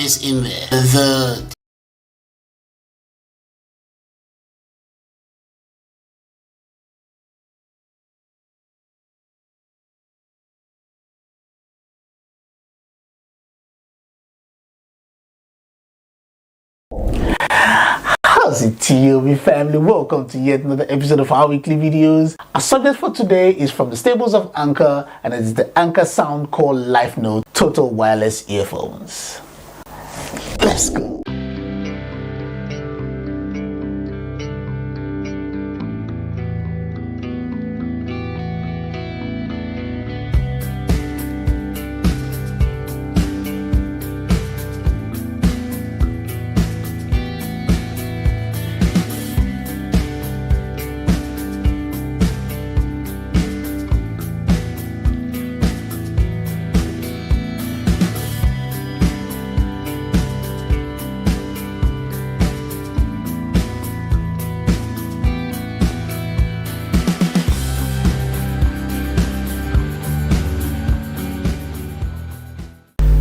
this in there. The How's it, TOB family? Welcome to yet another episode of our weekly videos. Our subject for today is from the stables of Anker, and it's the Anker Soundcore Life Note Total Wireless Earphones. Let's go.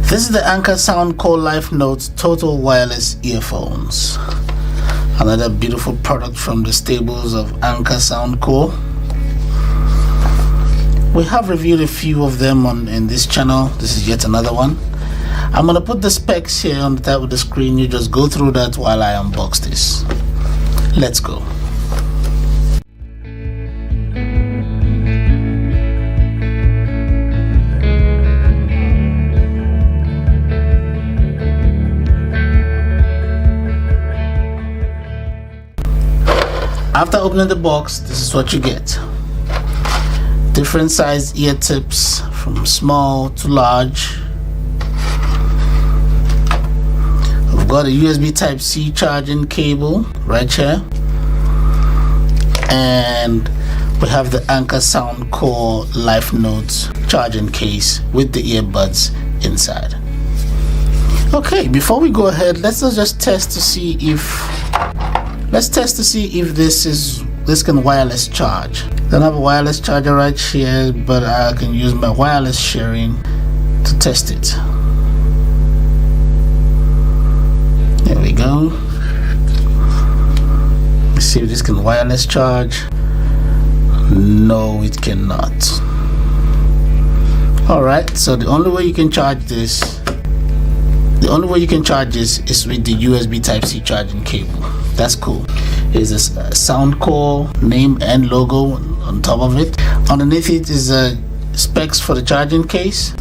This is the Anker Soundcore Life Note Total Wireless Earphones. Another beautiful product from the stables of Anker Soundcore. We have reviewed a few of them in this channel. This is yet another one. I'm going to put the specs here on the top of the screen. You just go through that while I unbox this. Let's go. After opening the box, this is what you get. Different sized ear tips from small to large. We've got a USB Type-C charging cable right here. And we have the Anker Soundcore Life Note charging case with the earbuds inside. Okay, before we go ahead, let's just test to see if this can wireless charge. Don't have a wireless charger right here, but I can use my wireless sharing to test it. There we go. Let's see if this can wireless charge. No, it cannot. Alright, so the only way you can charge this is with the USB Type-C charging cable. That's cool. There's a Soundcore name and logo on top of it. Underneath it is specs for the charging case,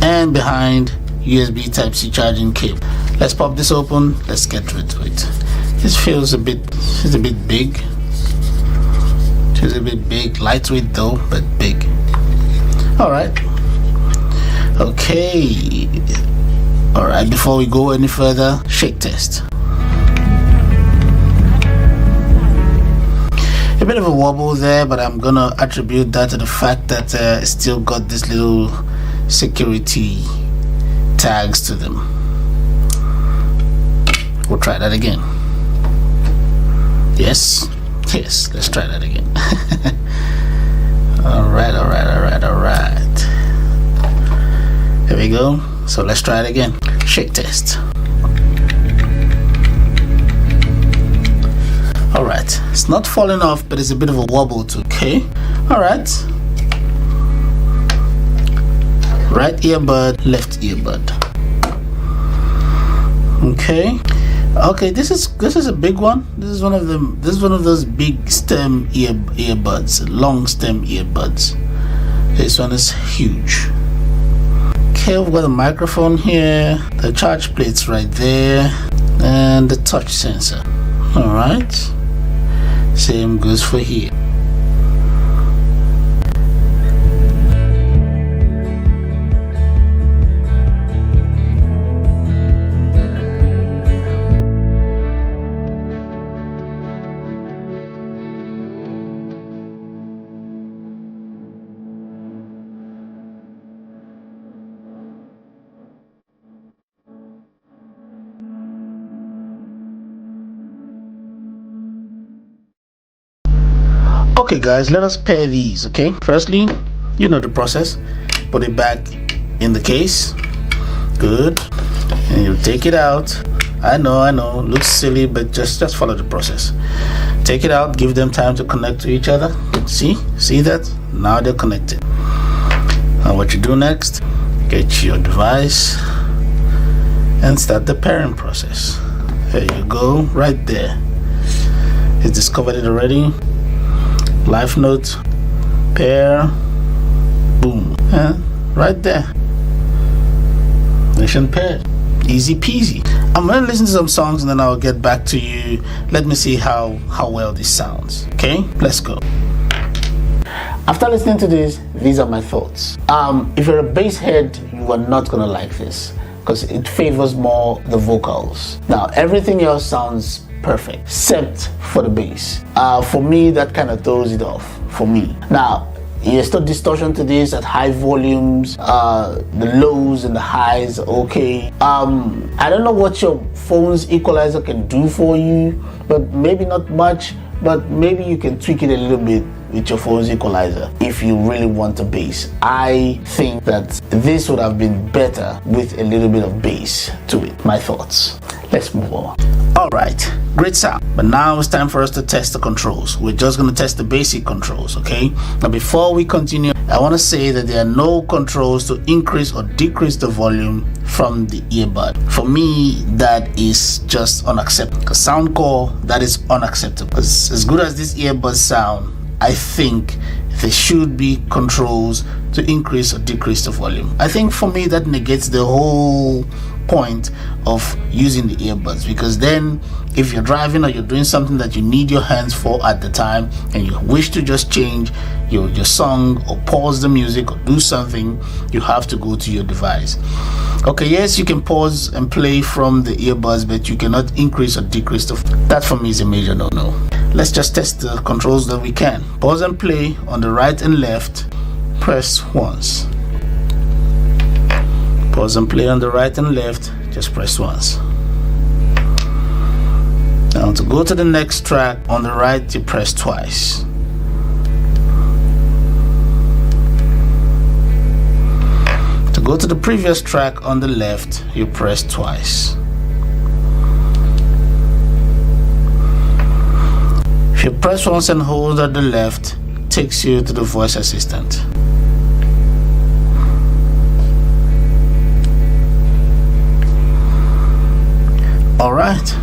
and behind USB Type-C charging cable. Let's pop this open. Let's get rid of it. This feels a bit big. It's a bit big, lightweight though, but big. All right. Okay. All right. Before we go any further, shake test. A bit of a wobble there, but I'm gonna attribute that to the fact that it's still got this little security tags to them. We'll try that again. Yes, let's try that again. all right. There we go. So let's try it again. Shake test. Alright, it's not falling off, but it's a bit of a wobble too. Okay, alright. Right earbud, left earbud. Okay, this is a big one. This is one of them. This is one of those big stem earbuds, long stem earbuds. This one is huge. Okay, we've got a microphone here, the charge plate's right there, and the touch sensor. Alright. Same goes for here. Okay guys, let us pair these. Okay, firstly, you know the process. Put it back in the case. Good. And you take it out. I know, looks silly, but just follow the process. Take it out, give them time to connect to each other. See that? Now they're connected. Now what you do next, get your device and start the pairing process. There you go, right there. It's discovered it already. Live note, pair, boom, and right there. Mission paired. Easy peasy. I'm gonna listen to some songs and then I'll get back to you. Let me see how well this sounds. Okay, let's go. After listening to this, these are my thoughts. If you're a bass head, you are not gonna like this because it favors more the vocals. Now everything else sounds perfect except for the bass. For me, that kind of throws it off for me. Now there's still distortion to this at high volumes. The lows and the highs, okay. I don't know what your phone's equalizer can do for you, but maybe not much, but maybe you can tweak it a little bit with your phone's equalizer if you really want a bass. I think that this would have been better with a little bit of bass to it. My thoughts. Let's move on. Alright, great sound. But now it's time for us to test the controls. We're just going to test the basic controls, okay? Now before we continue, I want to say that there are no controls to increase or decrease the volume from the earbud. For me, that is just unacceptable. Because Soundcore, that is unacceptable. Because as good as these earbuds sound, I think there should be controls to increase or decrease the volume. I think for me that negates the whole point of using the earbuds, because then if you're driving or you're doing something that you need your hands for at the time and you wish to just change your song or pause the music or do something, you have to go to your device. Okay, yes, you can pause and play from the earbuds, but you cannot increase or decrease that. For me is a major no-no. Let's just test the controls that we can. Pause and play on the right and left. Press once. Pause and play on the right and left. Just press once. Now to go to the next track on the right, you press twice. To go to the previous track on the left, you press twice. If you press once and hold at the left, it takes you to the voice assistant. Alright,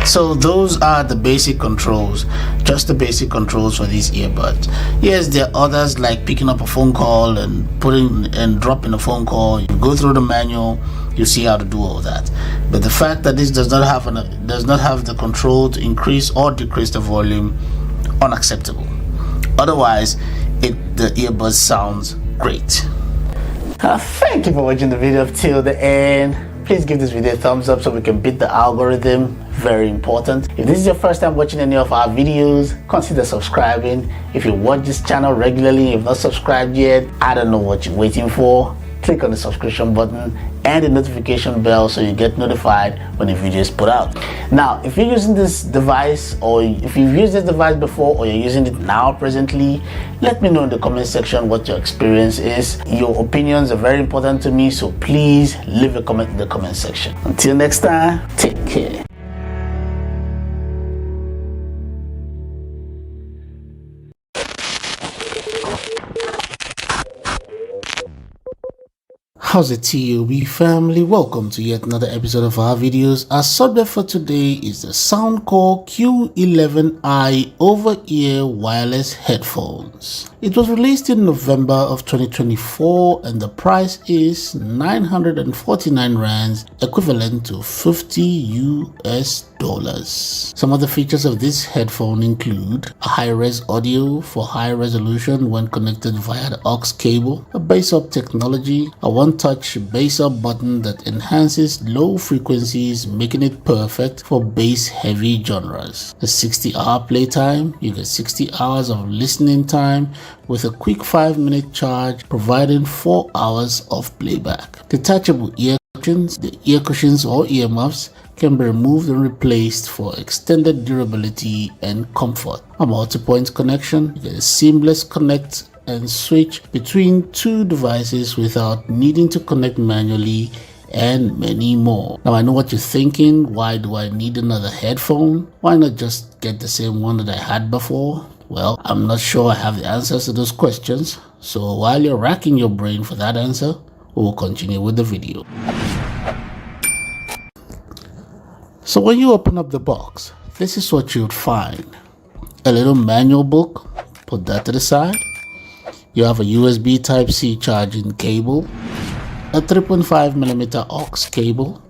so those are the basic controls, just the basic controls for these earbuds. Yes, there are others like picking up a phone call and putting and dropping a phone call. You go through the manual, you see how to do all that. But the fact that this does not have the control to increase or decrease the volume, unacceptable. Otherwise, the earbuds sounds great. Thank you for watching the video till the end. Please give this video a thumbs up so we can beat the algorithm. Very important. If this is your first time watching any of our videos, consider subscribing. If you watch this channel regularly and you've not subscribed yet, I don't know what you're waiting for. Click on the subscription button and the notification bell so you get notified when a video is put out. Now, if you're using this device, or if you've used this device before or you're using it now presently, let me know in the comment section what your experience is. Your opinions are very important to me, so please leave a comment in the comment section. Until next time, take care. How's it, TOB family? Welcome to yet another episode of our videos. Our subject for today is the Soundcore Q11i over-ear wireless headphones. It was released in November of 2024 and the price is 949 rands, equivalent to 50 US dollars. Some of the features of this headphone include a high-res audio for high resolution when connected via the aux cable, a bass-up technology, a one-touch bass-up button that enhances low frequencies, making it perfect for bass-heavy genres. A 60-hour playtime, you get 60 hours of listening time with a quick 5-minute charge, providing 4 hours of playback. Detachable ear cushions, the ear cushions or earmuffs can be removed and replaced for extended durability and comfort. A multi-point connection, you get a seamless connect and switch between two devices without needing to connect manually, and many more. Now I know what you're thinking, why do I need another headphone? Why not just get the same one that I had before? Well, I'm not sure I have the answers to those questions, so while you're racking your brain for that answer, we'll continue with the video. So when you open up the box, this is what you'd find. A little manual book, put that to the side. You have a USB Type-C charging cable, a 3.5mm aux cable,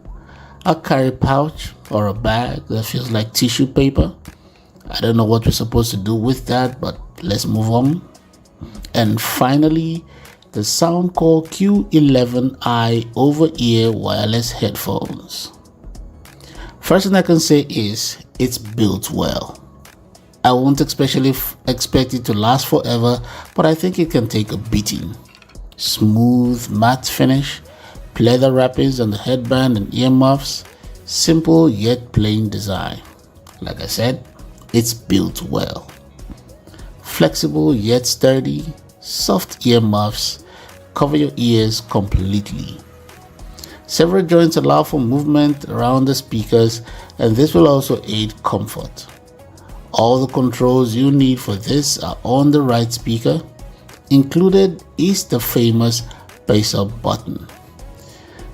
a carry pouch or a bag that feels like tissue paper. I don't know what we're supposed to do with that, but let's move on. And finally, the Soundcore Q11i over-ear wireless headphones. First thing I can say is it's built well. I won't especially expect it to last forever, but I think it can take a beating. Smooth matte finish, leather wrappings on the headband and earmuffs, simple yet plain design. Like I said, it's built well. Flexible yet sturdy, soft earmuffs cover your ears completely. Several joints allow for movement around the speakers, and this will also aid comfort. All the controls you need for this are on the right speaker. Included is the famous bass up button.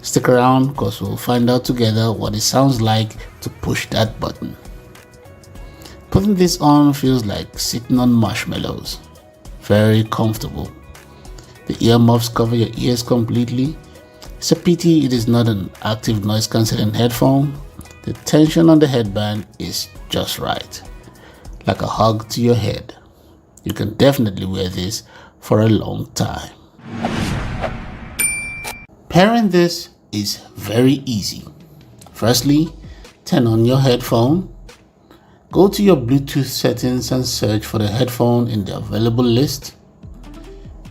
Stick around because we'll find out together what it sounds like to push that button. Putting this on feels like sitting on marshmallows. Very comfortable. The earmuffs cover your ears completely. It's a pity it is not an active noise cancelling headphone. The tension on the headband is just right. Like a hug to your head. You can definitely wear this for a long time. Pairing this is very easy. Firstly, turn on your headphone. Go to your Bluetooth settings and search for the headphone in the available list.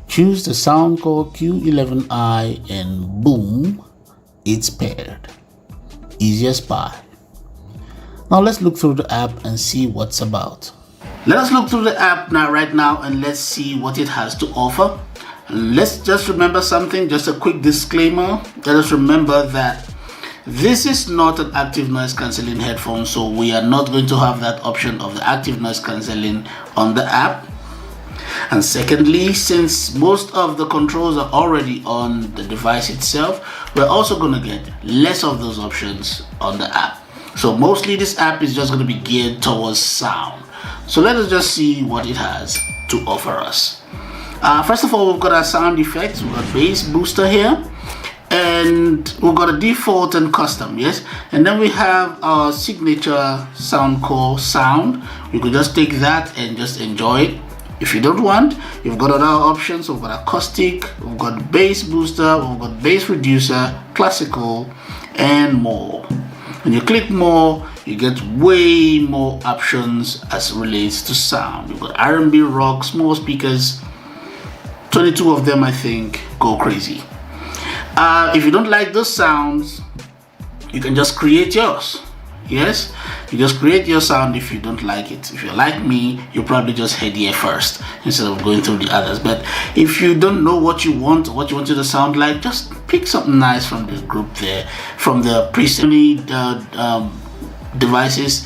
Choose the Soundcore Q11i and boom, it's paired. Easy as pie. Now let's look through the app and see what's about. Let us look through the app right now and let's see what it has to offer. Let's just remember something, just a quick disclaimer. Let us remember that this is not an active noise cancelling headphone, so we are not going to have that option of the active noise cancelling on the app. And secondly, since most of the controls are already on the device itself, we're also going to get less of those options on the app. So mostly this app is just going to be geared towards sound. So let us just see what it has to offer us. First of all, we've got our sound effects. We've got bass booster here, and we've got a default and custom, yes. And then we have our signature Soundcore sound. You could just take that and just enjoy it. If you don't want, you've got other options. We've got acoustic, we've got bass booster, we've got bass reducer, classical, and more. When you click more, you get way more options as it relates to sound. You've got R&B, rock, small speakers, 22 of them I think, go crazy. If you don't like those sounds, you can just create yours. Yes, you just create your sound if you don't like it. If you're like me, you probably just head here first instead of going through the others. But if you don't know what you want it to sound like, just pick something nice from the group there, from the preset devices.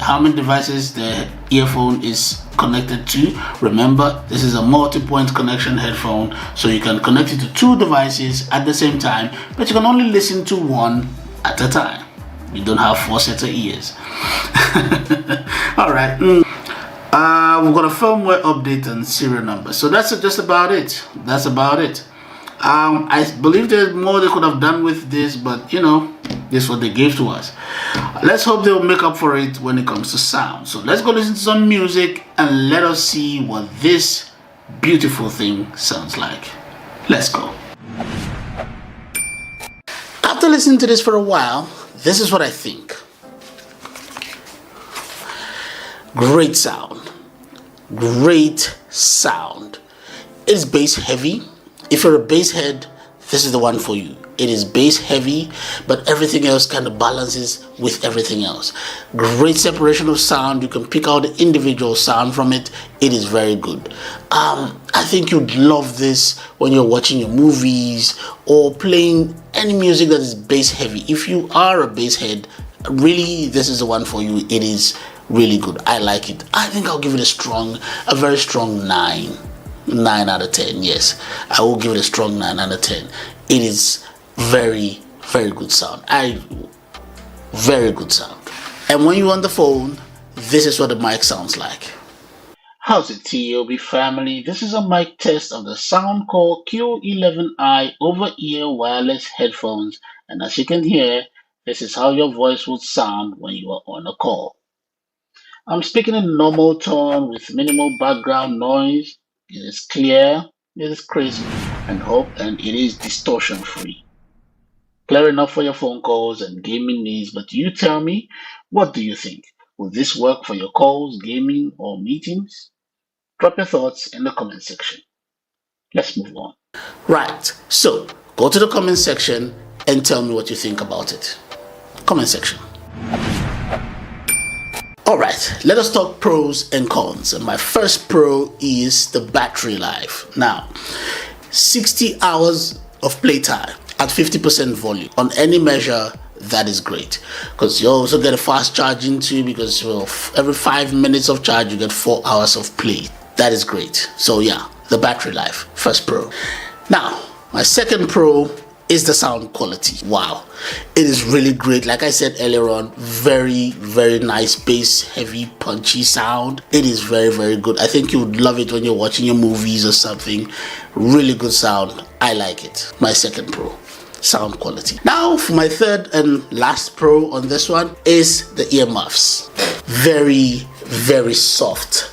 How many devices the earphone is connected to. Remember, this is a multi-point connection headphone, so you can connect it to two devices at the same time, but you can only listen to one at a time. You don't have 4 sets of ears. All right. We've got a firmware update and serial number. So that's just about it. That's about it. I believe there's more they could have done with this, but you know, this is what they gave to us. Let's hope they'll make up for it when it comes to sound. So let's go listen to some music and let us see what this beautiful thing sounds like. Let's go. After listening to this for a while, this is what I think. Great sound. Great sound. It's bass heavy. If you're a bass head, this is the one for you. It is bass heavy, but everything else kind of balances with everything else. Great separation of sound. You can pick out the individual sound from it. It is very good. I I think you'd love this when you're watching your movies or playing any music that is bass heavy. If you are a bass head, really, this is the one for you. It is really good. I like it. I think I'll give it a very strong 9 out of 10. Yes, I will give it a strong 9 out of 10. It is very, very good sound. Very good sound. And when you're on the phone, this is what the mic sounds like. How's it, TOB family? This is a mic test of the Soundcore Q11i over-ear wireless headphones, and as you can hear, this is how your voice would sound when you are on a call. I'm speaking in normal tone with minimal background noise. It is clear, it is crisp, and it is distortion free. Clear enough for your phone calls and gaming needs, but you tell me, what do you think? Will this work for your calls, gaming, or meetings? Drop your thoughts in the comment section. Let's move on. Right, so go to the comment section and tell me what you think about it. Comment section. Alright, let us talk pros and cons. And my first pro is the battery life. Now, 60 hours of playtime at 50% volume on any measure. That is great, because you also get a fast charging too, because every 5 minutes of charge you get 4 hours of play. That is great. So yeah, the battery life, first pro. Now, my second pro is the sound quality. Wow, it is really great. Like I said earlier on, very, very nice bass heavy punchy sound. It is very, very good. I think you would love it when you're watching your movies or something. Really good sound. I like it. My second pro, sound quality. Now for my third and last pro on this one is the earmuffs. Very, very soft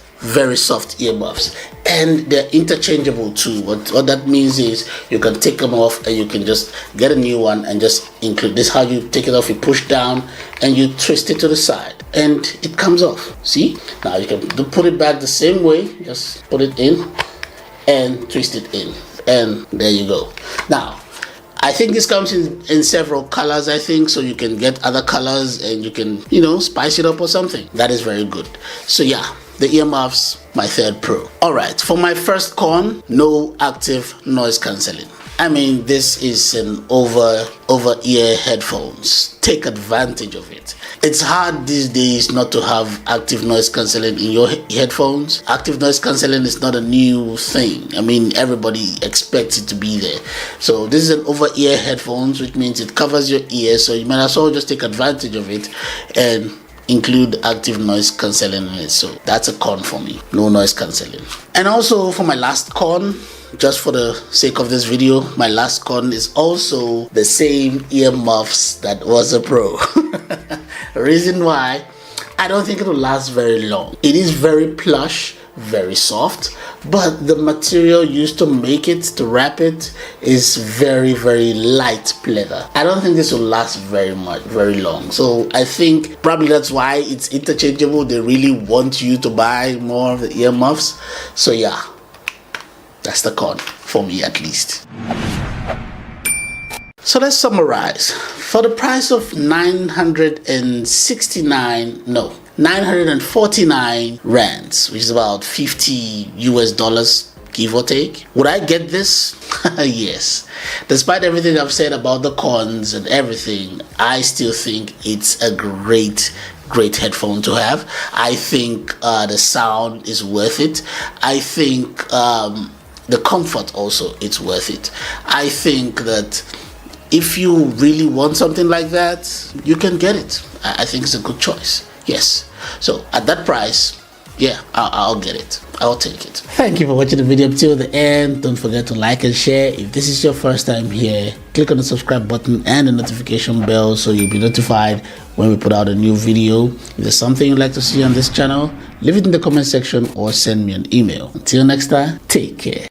earmuffs, and they're interchangeable too. What that means is you can take them off and you can just get a new one and just include this. How you take it off, you push down and you twist it to the side and it comes off. See, now you can put it back the same way. Just put it in and twist it in, and there you go. Now I think this comes in several colors, I think, so you can get other colors and you can, spice it up or something. That is very good. So yeah, the earmuffs, my third pro. Alright, for my first con, no active noise cancelling. I mean, this is an over-ear headphones. Take advantage of it. It's hard these days not to have active noise cancelling in your headphones. Active noise cancelling is not a new thing. I mean, everybody expects it to be there. So this is an over-ear headphones, which means it covers your ears. So you might as well just take advantage of it and include active noise cancelling in it. So that's a con for me. No noise cancelling. And also for my last con, just for the sake of this video, my last con is also the same earmuffs that was a pro. Reason why, I don't think it will last very long. It is very plush, very soft, but the material used to make it, to wrap it, is very, very light pleather. I don't think this will last very long. So I think probably that's why it's interchangeable. They really want you to buy more of the earmuffs. So yeah, that's the con for me, at least. So let's summarize. For the price of 949 rands, which is about $50 give or take, would I get this? Yes. Despite everything I've said about the cons and everything, I still think it's a great headphone to have. I think the sound is worth it. I think the comfort also, it's worth it. I think that if you really want something like that, you can get it. I think it's a good choice. Yes. So at that price, yeah, I'll get it. I'll take it. Thank you for watching the video up till the end. Don't forget to like and share. If this is your first time here, click on the subscribe button and the notification bell so you'll be notified when we put out a new video. If there's something you'd like to see on this channel, leave it in the comment section or send me an email. Until next time, take care.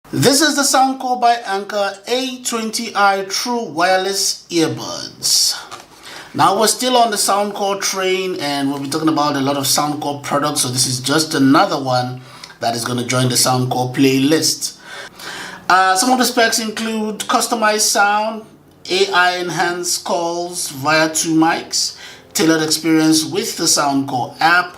This is the Soundcore by Anker A20i True Wireless Earbuds. Now we're still on the Soundcore train and we'll be talking about a lot of Soundcore products. So this is just another one that is going to join the Soundcore playlist. Some of the specs include customized sound, AI enhanced calls via 2 mics, tailored experience with the Soundcore app,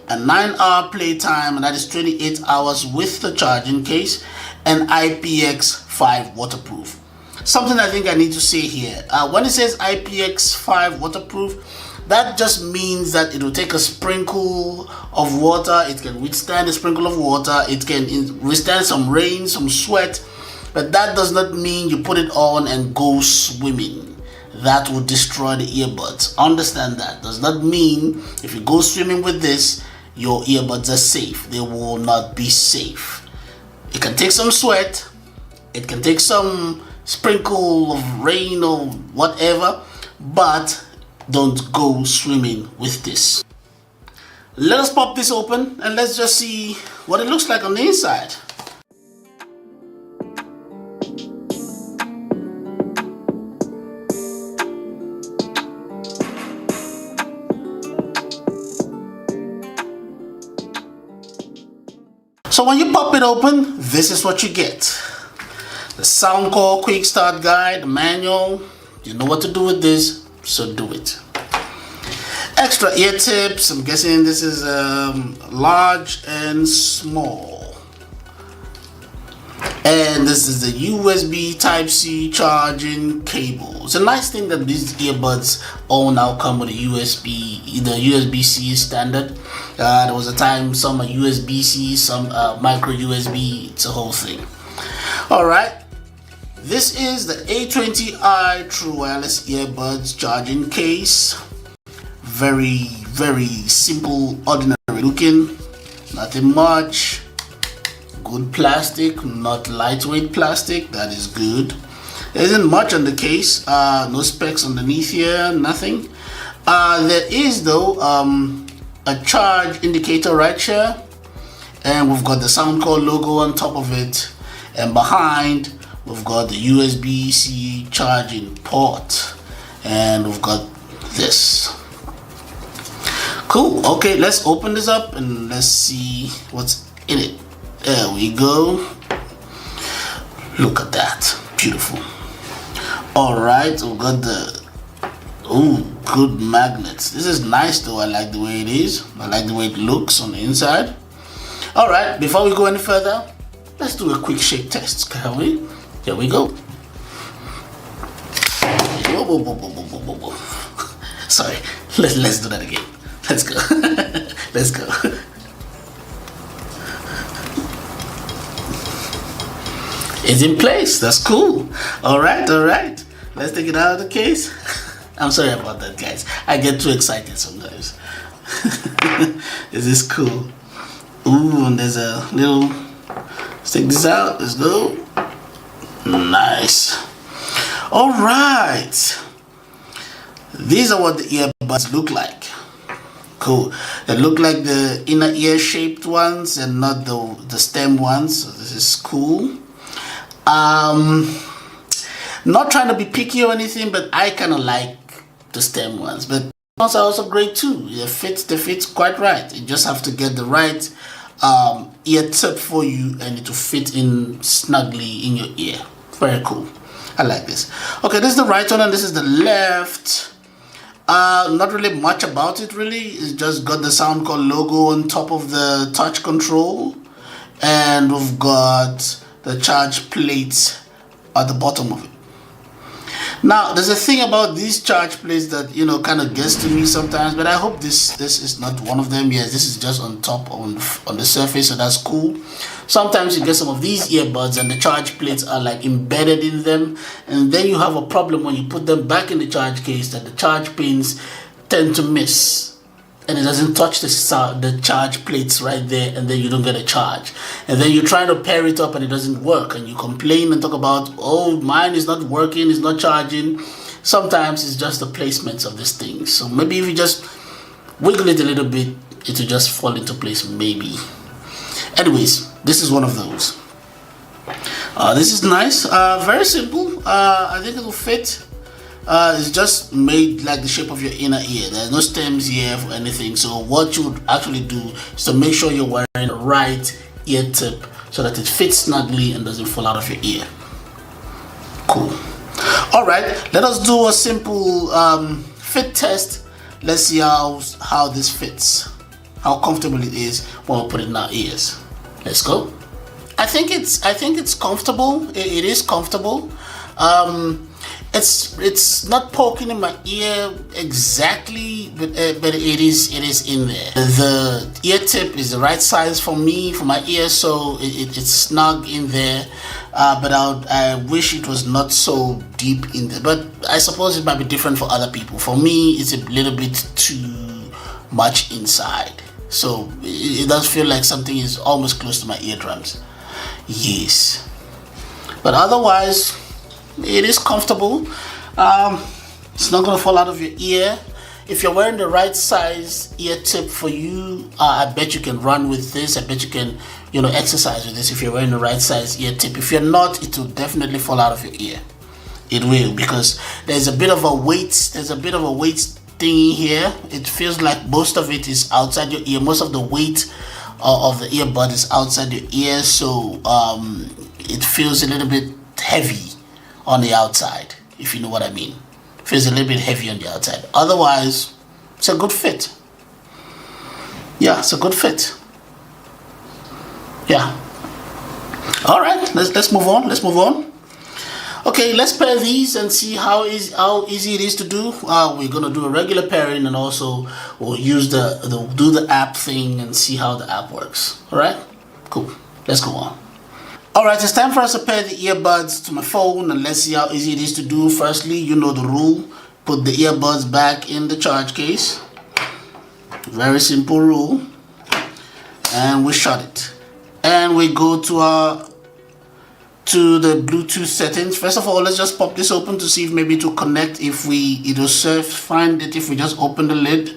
a 9-hour playtime, and that is 28 hours with the charging case, and IPX5 waterproof. Something I think I need to say here, when it says IPX5 waterproof, that just means that it will take a sprinkle of water, it can withstand a sprinkle of water, it can withstand some rain, some sweat, but that does not mean you put it on and go swimming. That would destroy the earbuds. Understand that. Does not mean if you go swimming with this, your earbuds are safe. They will not be safe. It can take some sweat, it can take some sprinkle of rain or whatever, but don't go swimming with this. Let us pop this open and let's just see what it looks like on the inside. So when you pop it open, this is what you get. The Soundcore quick start guide, manual. You know what to do with this, so do it. Extra ear tips. I'm guessing this is large and small. And this is the USB Type-C charging cable. It's a nice thing that these earbuds all now come with a USB, the USB-C standard. There was a time some are USB-C, some micro USB. It's a whole thing. All right. This is the A20i True Wireless Earbuds charging case. Very, very simple, ordinary looking. Nothing much. Good plastic, not lightweight plastic. That is good. There isn't much on the case. No specs underneath here, nothing. There is though a charge indicator right here. And we've got the Soundcore logo on top of it. And behind, we've got the USB-C charging port, and we've got this. Cool. Okay, let's open this up and let's see what's in it. There we go. Look at that. Beautiful. All right, we've got the good magnets. This is nice though. I like the way it is. I like the way it looks on the inside. All right, before we go any further, let's do a quick shake test, can we? Here we go. Whoa, whoa, whoa, whoa, whoa, whoa, whoa. Sorry, let's do that again. Let's go. Let's go. It's in place. That's cool. All right, all right. Let's take it out of the case. I'm sorry about that, guys. I get too excited sometimes. This is cool. Ooh, and there's a little. Let's take this out. Let's go. Nice. All right. These are what the earbuds look like. Cool. They look like the inner ear shaped ones and not the stem ones. So this is cool. Not trying to be picky or anything, but I kind of like the stem ones. But those are also great too. They fit quite right. You just have to get the right ear tip for you, and it will fit in snugly in your ear. Very cool. I like this. Okay, this is the right one and this is the left. Not really much about it really. It's just got the Soundcore logo on top of the touch control, and we've got the charge plates at the bottom of it. Now, there's a thing about these charge plates that, you know, kind of gets to me sometimes, but I hope this is not one of them. Yes, this is just on top on the surface, so that's cool. Sometimes you get some of these earbuds and the charge plates are like embedded in them, and then you have a problem when you put them back in the charge case that the charge pins tend to miss. And it doesn't touch the charge plates right there, and then you don't get a charge. And then you try to pair it up and it doesn't work, and you complain and talk about, oh, mine is not working, it's not charging. Sometimes it's just the placements of this thing. So maybe if you just wiggle it a little bit, it will just fall into place, maybe. Anyways, this is one of those. This is nice, very simple. I think it will fit. It's just made like the shape of your inner ear. There's no stems here for anything. So what you would actually do is to make sure you're wearing the right ear tip so that it fits snugly and doesn't fall out of your ear. Cool. All right, let us do a simple fit test. let's see how this fits, how comfortable it is when we put it in our ears. Let's go. I think it's comfortable. It is comfortable. It's not poking in my ear exactly, but it is in there. The ear tip is the right size for me, for my ear, so it's snug in there. But I wish it was not so deep in there. But I suppose it might be different for other people. For me, it's a little bit too much inside, so it does feel like something is almost close to my eardrums. Yes, but otherwise it is comfortable. It's not going to fall out of your ear. If you're wearing the right size ear tip for you, I bet you can run with this. I bet you can, exercise with this if you're wearing the right size ear tip. If you're not, it will definitely fall out of your ear. It will, because there's a bit of a weight. There's a bit of a weight thingy here. It feels like most of it is outside your ear. Most of the weight of the earbud is outside your ear, so it feels a little bit heavy on the outside, if you know what I mean. It feels a little bit heavy on the outside. Otherwise, it's a good fit. Yeah, it's a good fit. Yeah. All right, let's move on. Let's move on. Okay, let's pair these and see how easy it is to do. We're gonna do a regular pairing, and also we'll use do the app thing and see how the app works. All right, cool. Let's go on. All right, it's time for us to pair the earbuds to my phone, and let's see how easy it is to do. Firstly, you know the rule: put the earbuds back in the charge case. Very simple rule. And we shut it, and we go to the Bluetooth settings. First of all, let's just pop this open to see if maybe it will connect. If it'll find it if we just open the lid,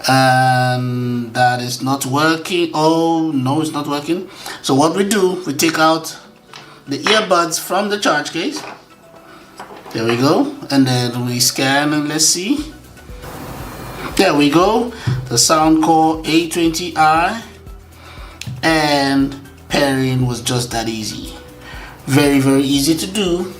and that is not working. Oh no, it's not working. So what we do, we take out the earbuds from the charge case. There we go, and then we scan and let's see. There we go, the Soundcore A20i, and pairing was just that easy. Very, very easy to do.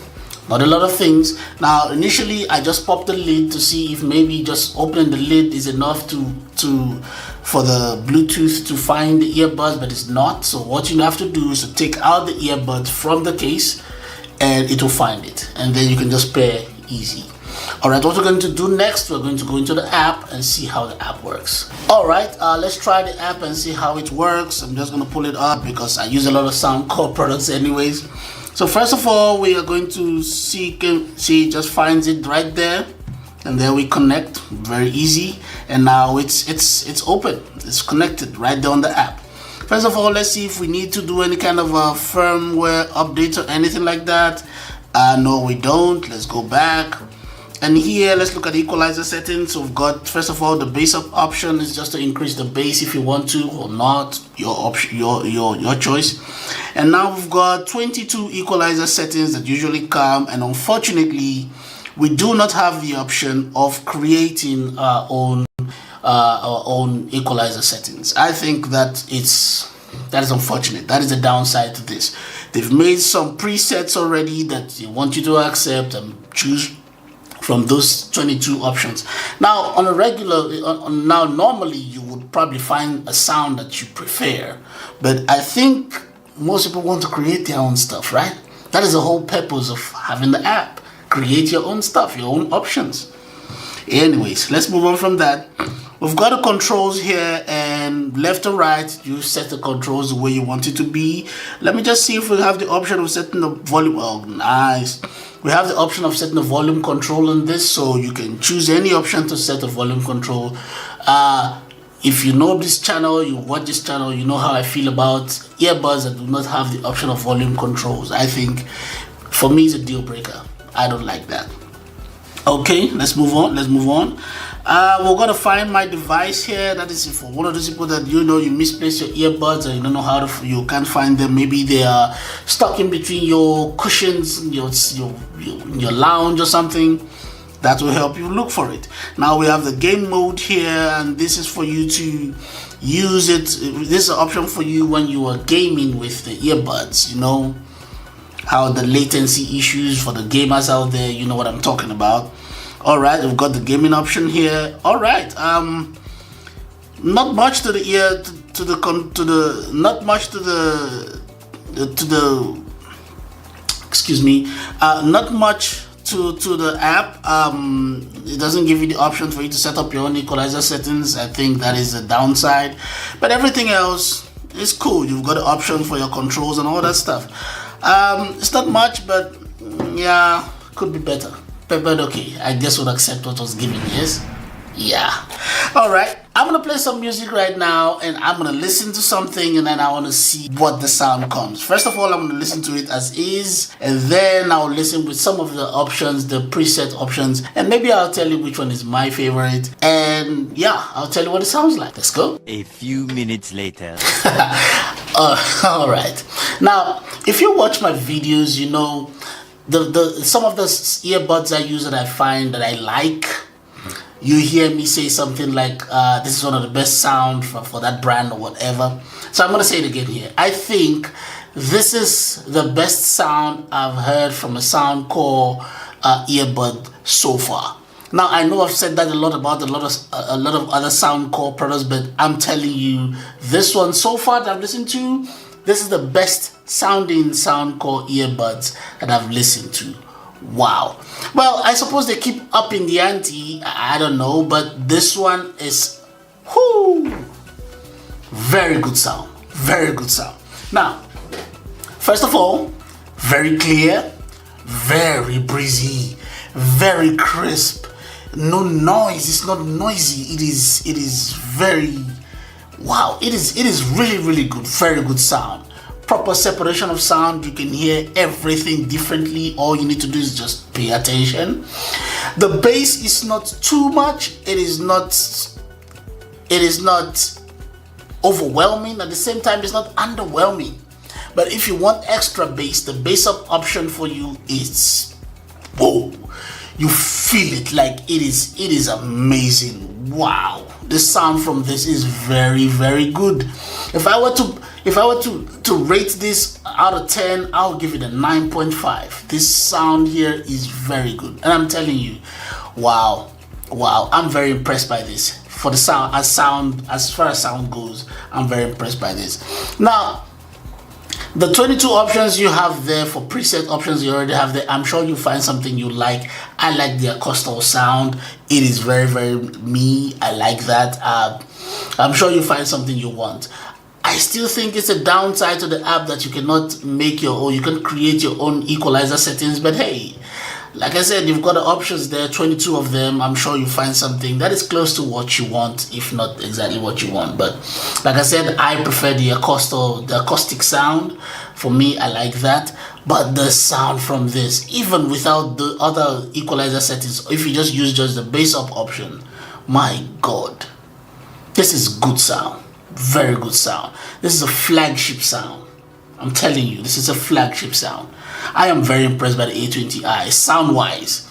Not a lot of things. Now, initially, I just popped the lid to see if maybe just opening the lid is enough for the Bluetooth to find the earbuds, but it's not. So what you have to do is to take out the earbuds from the case, and it will find it, and then you can just pair easy. All right, what we're going to do next, we're going to go into the app and see how the app works. All right, let's try the app and see how it works. I'm just going to pull it up because I use a lot of Soundcore products anyways. So first of all, we are going to see it just finds it right there, and then we connect. Very easy, and now it's open. It's connected right there on the app. First of all, let's see if we need to do any kind of a firmware update or anything like that. No, we don't. Let's go back. And here, let's look at the equalizer settings. So we've got, first of all, the bass up option is just to increase the bass if you want to or not, your option, your choice. And now we've got 22 equalizer settings that usually come, and unfortunately, we do not have the option of creating our own equalizer settings. I think that is unfortunate. That is the downside to this. They've made some presets already that they want you to accept and choose from those 22 options. Now, on a regular, normally you would probably find a sound that you prefer, but I think most people want to create their own stuff, right? That is the whole purpose of having the app. Create your own stuff, your own options. Anyways, let's move on from that. We've got the controls here, and left or right, you set the controls the way you want it to be. Let me just see if we have the option of setting the volume. Oh, nice. We have the option of setting the volume control on this, so you can choose any option to set the volume control. If you know this channel, you watch this channel, you know how I feel about earbuds that do not have the option of volume controls. I think, for me, it's a deal breaker. I don't like that. Okay, let's move on. We're gonna find my device here. That is for one of those people that you misplaced your earbuds and you don't know how to, you can't find them. Maybe they are stuck in between your cushions, your lounge or something. That will help you look for it. Now we have the game mode here, and this is for you to use it. This is an option for you when you are gaming with the earbuds. You know how the latency issues for the gamers out there, you know what I'm talking about. All right, we've got the gaming option here. All right, not much to the ear, excuse me, not much to the app. It doesn't give you the option for you to set up your own equalizer settings. I think that is a downside, but everything else is cool. You've got the option for your controls and all that stuff. It's not much, but yeah, could be better. But okay, I guess we'll accept what was given. Yes. Yeah. All right, I'm gonna play some music right now, and I'm gonna listen to something, and then I want to see what the sound comes. First of all, I'm gonna listen to it as is, and then I'll listen with some of the options, the preset options, and maybe I'll tell you which one is my favorite, and yeah, I'll tell you what it sounds like. Let's go. A few minutes later. All right, now if you watch my videos, you know some of the earbuds I use that I find that I like. You hear me say something like, this is one of the best sound for that brand or whatever. So I'm going to say it again here. I think this is the best sound I've heard from a Soundcore earbud so far. Now, I know I've said that a lot about a lot of other Soundcore products, but I'm telling you, this one so far that I've listened to, this is the best sounding Soundcore earbuds that I've listened to. Wow. Well, I suppose they keep upping the ante. I don't know, but this one is very good sound. Very good sound. Now, first of all, very clear, very breezy, very crisp. No noise. It's not noisy. It is very wow. It is really good. Very good sound. Proper separation of sound. You can hear everything differently. All you need to do is just pay attention. The bass is not too much. It is not overwhelming. At the same time, it's not underwhelming. But if you want extra bass, the bass up option for you is whoa. You feel it like it is amazing. Wow, the sound from this is very good. If I were to rate this out of 10, I'll give it a 9.5. This sound here is very good, and I'm telling you, wow, I'm very impressed by this. For the sound, as far as sound goes, I'm very impressed by this. Now, the 22 options you have there for preset options you already have there. I'm sure you'll find something you like. I like the acoustic sound. It is very me. I like that. I'm sure you'll find something you want. I still think it's a downside to the app that you cannot make your own. You can create your own equalizer settings, but hey, like I said, you've got the options there, 22 of them. I'm sure you find something that is close to what you want, if not exactly what you want. But like I said, I prefer the acoustic sound. For me, I like that. But the sound from this, even without the other equalizer settings, if you just use just the bass up option, my God, this is good sound. Very good sound. This is a flagship sound. I'm telling you, this is a flagship sound. I am very impressed by the A20i sound-wise.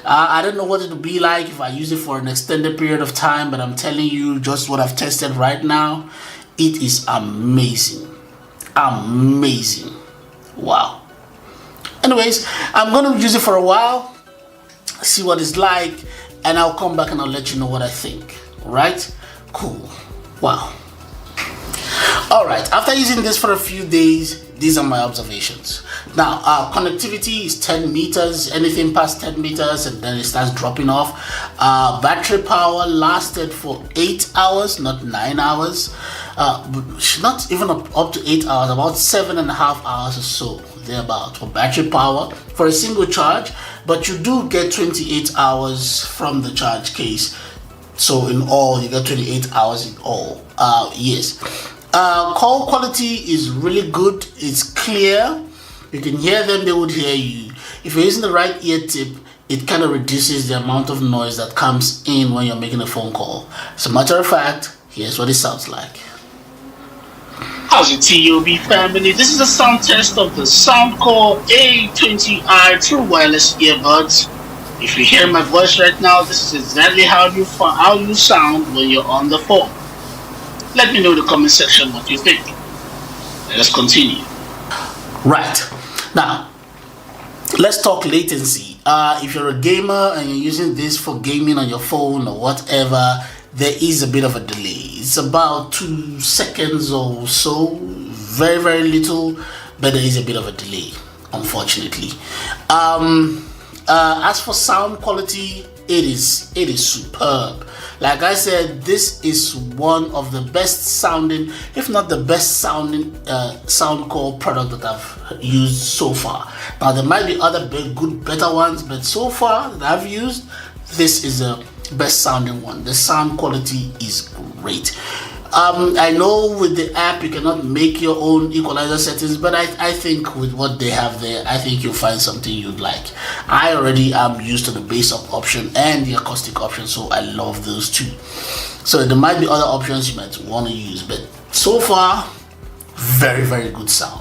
I don't know what it will be like if I use it for an extended period of time, but I'm telling you, just what I've tested right now, it is amazing. Amazing. Wow. Anyways, I'm going to use it for a while, see what it's like, and I'll come back and I'll let you know what I think. Alright? Cool. Wow. Alright, after using this for a few days, these are my observations. Now, connectivity is 10 meters, anything past 10 meters, and then it starts dropping off. Battery power lasted for 8 hours, not 9 hours. Not even up to 8 hours, about 7.5 hours or so, thereabout, for battery power for a single charge. But you do get 28 hours from the charge case. So in all, you get 28 hours in all. Yes. Call quality is really good. It's clear. You can hear them, they would hear you. If you're using the right ear tip, it kind of reduces the amount of noise that comes in when you're making a phone call. As a matter of fact, here's what it sounds like. How's it, TOB family? This is a sound test of the Soundcore A20i True Wireless Earbuds. If you hear my voice right now, this is exactly how you sound when you're on the phone. Let me know in the comment section what you think. Let us continue. Right. Now, let's talk latency. If you're a gamer and you're using this for gaming on your phone or whatever, there is a bit of a delay. It's about 2 seconds or so, very, very little, but there is a bit of a delay, unfortunately. As for sound quality, it is superb. Like I said, this is one of the best sounding, if not the best sounding Soundcore product that I've used so far. Now there might be other better ones, but so far that I've used, this is the best sounding one. The sound quality is great. I know with the app you cannot make your own equalizer settings, but I think with what they have there, I think you'll find something you'd like. I already am used to the bass up option and the acoustic option, so I love those two. So there might be other options you might want to use, but so far, very, very good sound.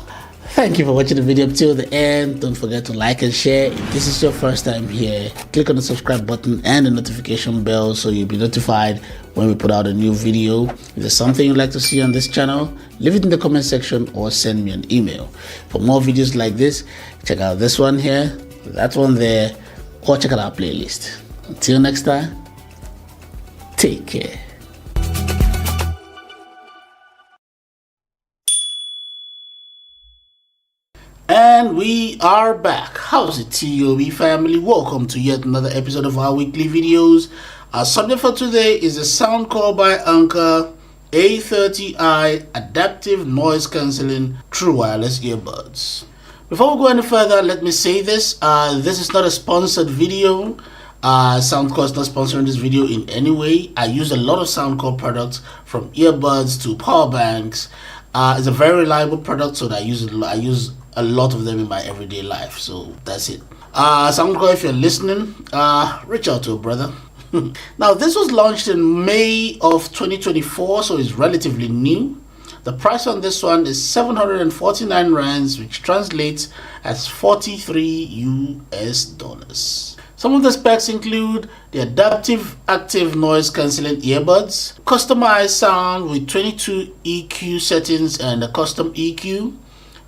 Thank you for watching the video up till the end. Don't forget to like and share. If this is your first time here, click on the subscribe button and the notification bell so you'll be notified when we put out a new video. If there's something you'd like to see on this channel, leave it in the comment section or send me an email. For more videos like this, check out this one here, that one there, or check out our playlist. Until next time, take care. And we are back. How's it, TOB family? Welcome to yet another episode of our weekly videos. Our subject for today is a Soundcore by Anker A30i Adaptive Noise Cancelling True Wireless Earbuds. Before we go any further, let me say this. This is not a sponsored video. Soundcore is not sponsoring this video in any way. I use a lot of Soundcore products, from earbuds to power banks. It's a very reliable product, so I use a lot of them in my everyday life. So that's it. Soundcore, if you're listening, reach out to a brother. Now, this was launched in May of 2024, so it's relatively new. The price on this one is 749 rands, which translates as 43 US dollars. Some of the specs include the adaptive active noise cancelling earbuds, customized sound with 22 EQ settings and a custom EQ,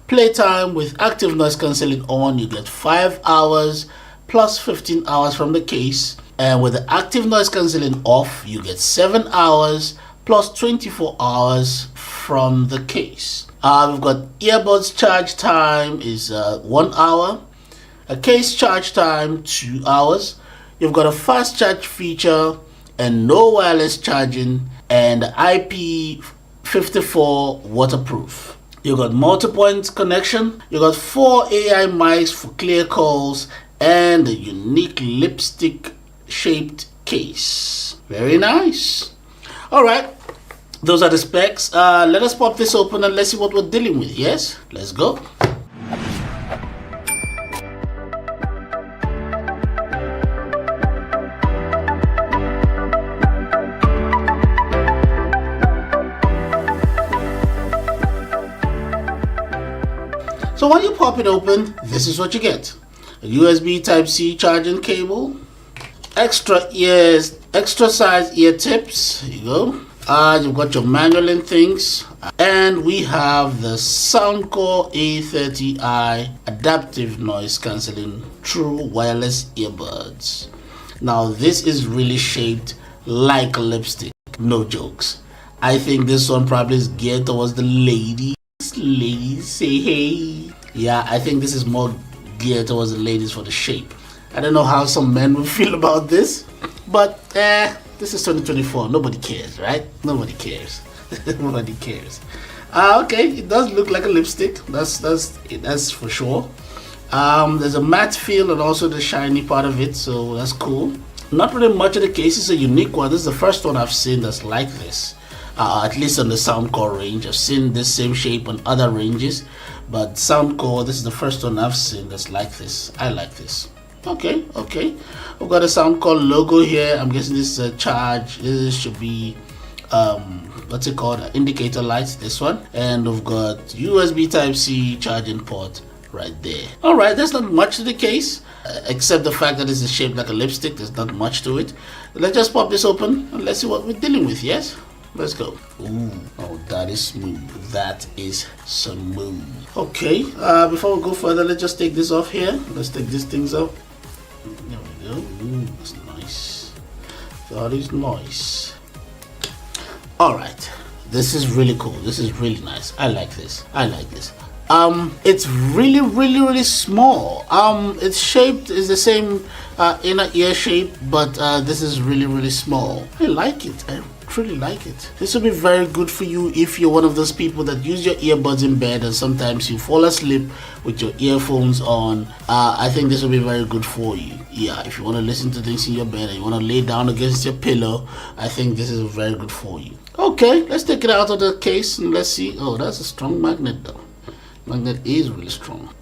playtime with active noise cancelling on, you get 5 hours plus 15 hours from the case, and with the active noise cancelling off, you get 7 hours plus 24 hours from the case. We've got earbuds charge time is 1 hour, a case charge time 2 hours. You've got a fast charge feature and no wireless charging, and IP54 waterproof. You got multi-point connection. You got 4 AI mics for clear calls and a unique lipstick shaped case. Very nice. All right, those are the specs. Let us pop this open and let's see what we're dealing with. Yes, let's go. So when you pop it open, this is what you get. A USB Type-C charging cable, extra size ear tips. Here you go. You've got your manual and things, and we have the Soundcore A30i Adaptive Noise Cancelling True Wireless Earbuds. Now this is really shaped like a lipstick, no jokes. I think this one probably is geared towards the ladies. Ladies, say hey. Yeah, I think this is more geared towards the ladies for the shape. I don't know how some men will feel about this, but this is 2024. Nobody cares, right? Nobody cares. Nobody cares. Okay, it does look like a lipstick. That's for sure. There's a matte feel and also the shiny part of it, so that's cool. Not really much of the case. It's a unique one. This is the first one I've seen that's like this. At least on the Soundcore range. I've seen this same shape on other ranges, but Soundcore, this is the first one I've seen that's like this. I like this. Okay. We've got a Soundcore logo here. I'm guessing this is a charge. This should be what's it called? Indicator lights, this one. And we've got USB Type-C charging port right there. All right, there's not much to the case except the fact that it's shaped like a lipstick. There's not much to it. Let's just pop this open and let's see what we're dealing with. Yes, let's go. Ooh, oh, that is smooth. That is smooth. Okay, before we go further, let's just take this off here. Let's take these things off. That's nice. That is nice. All right, this is really cool. This is really nice. I like this. I like this. It's really small. Its shape is the same inner ear shape, but this is really small. I like it. I really like it. This will be very good for you if you're one of those people that use your earbuds in bed and sometimes you fall asleep with your earphones on. I think this will be very good for you. Yeah, if you want to listen to things in your bed and you want to lay down against your pillow, I think this is very good for you. Okay, let's take it out of the case and let's see. Oh, that's a strong magnet though. Magnet is really strong.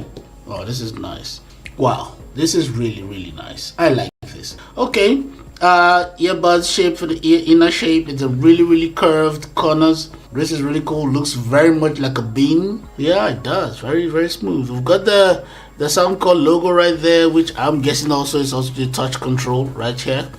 Oh, this is nice. Wow, this is really nice. I like this. Okay, earbuds shape for the inner shape. It's a really curved corners. This is really cool. Looks very much like a bean. Yeah, it does. Very smooth. We've got the Soundcore logo right there, which I'm guessing also is also the touch control right here.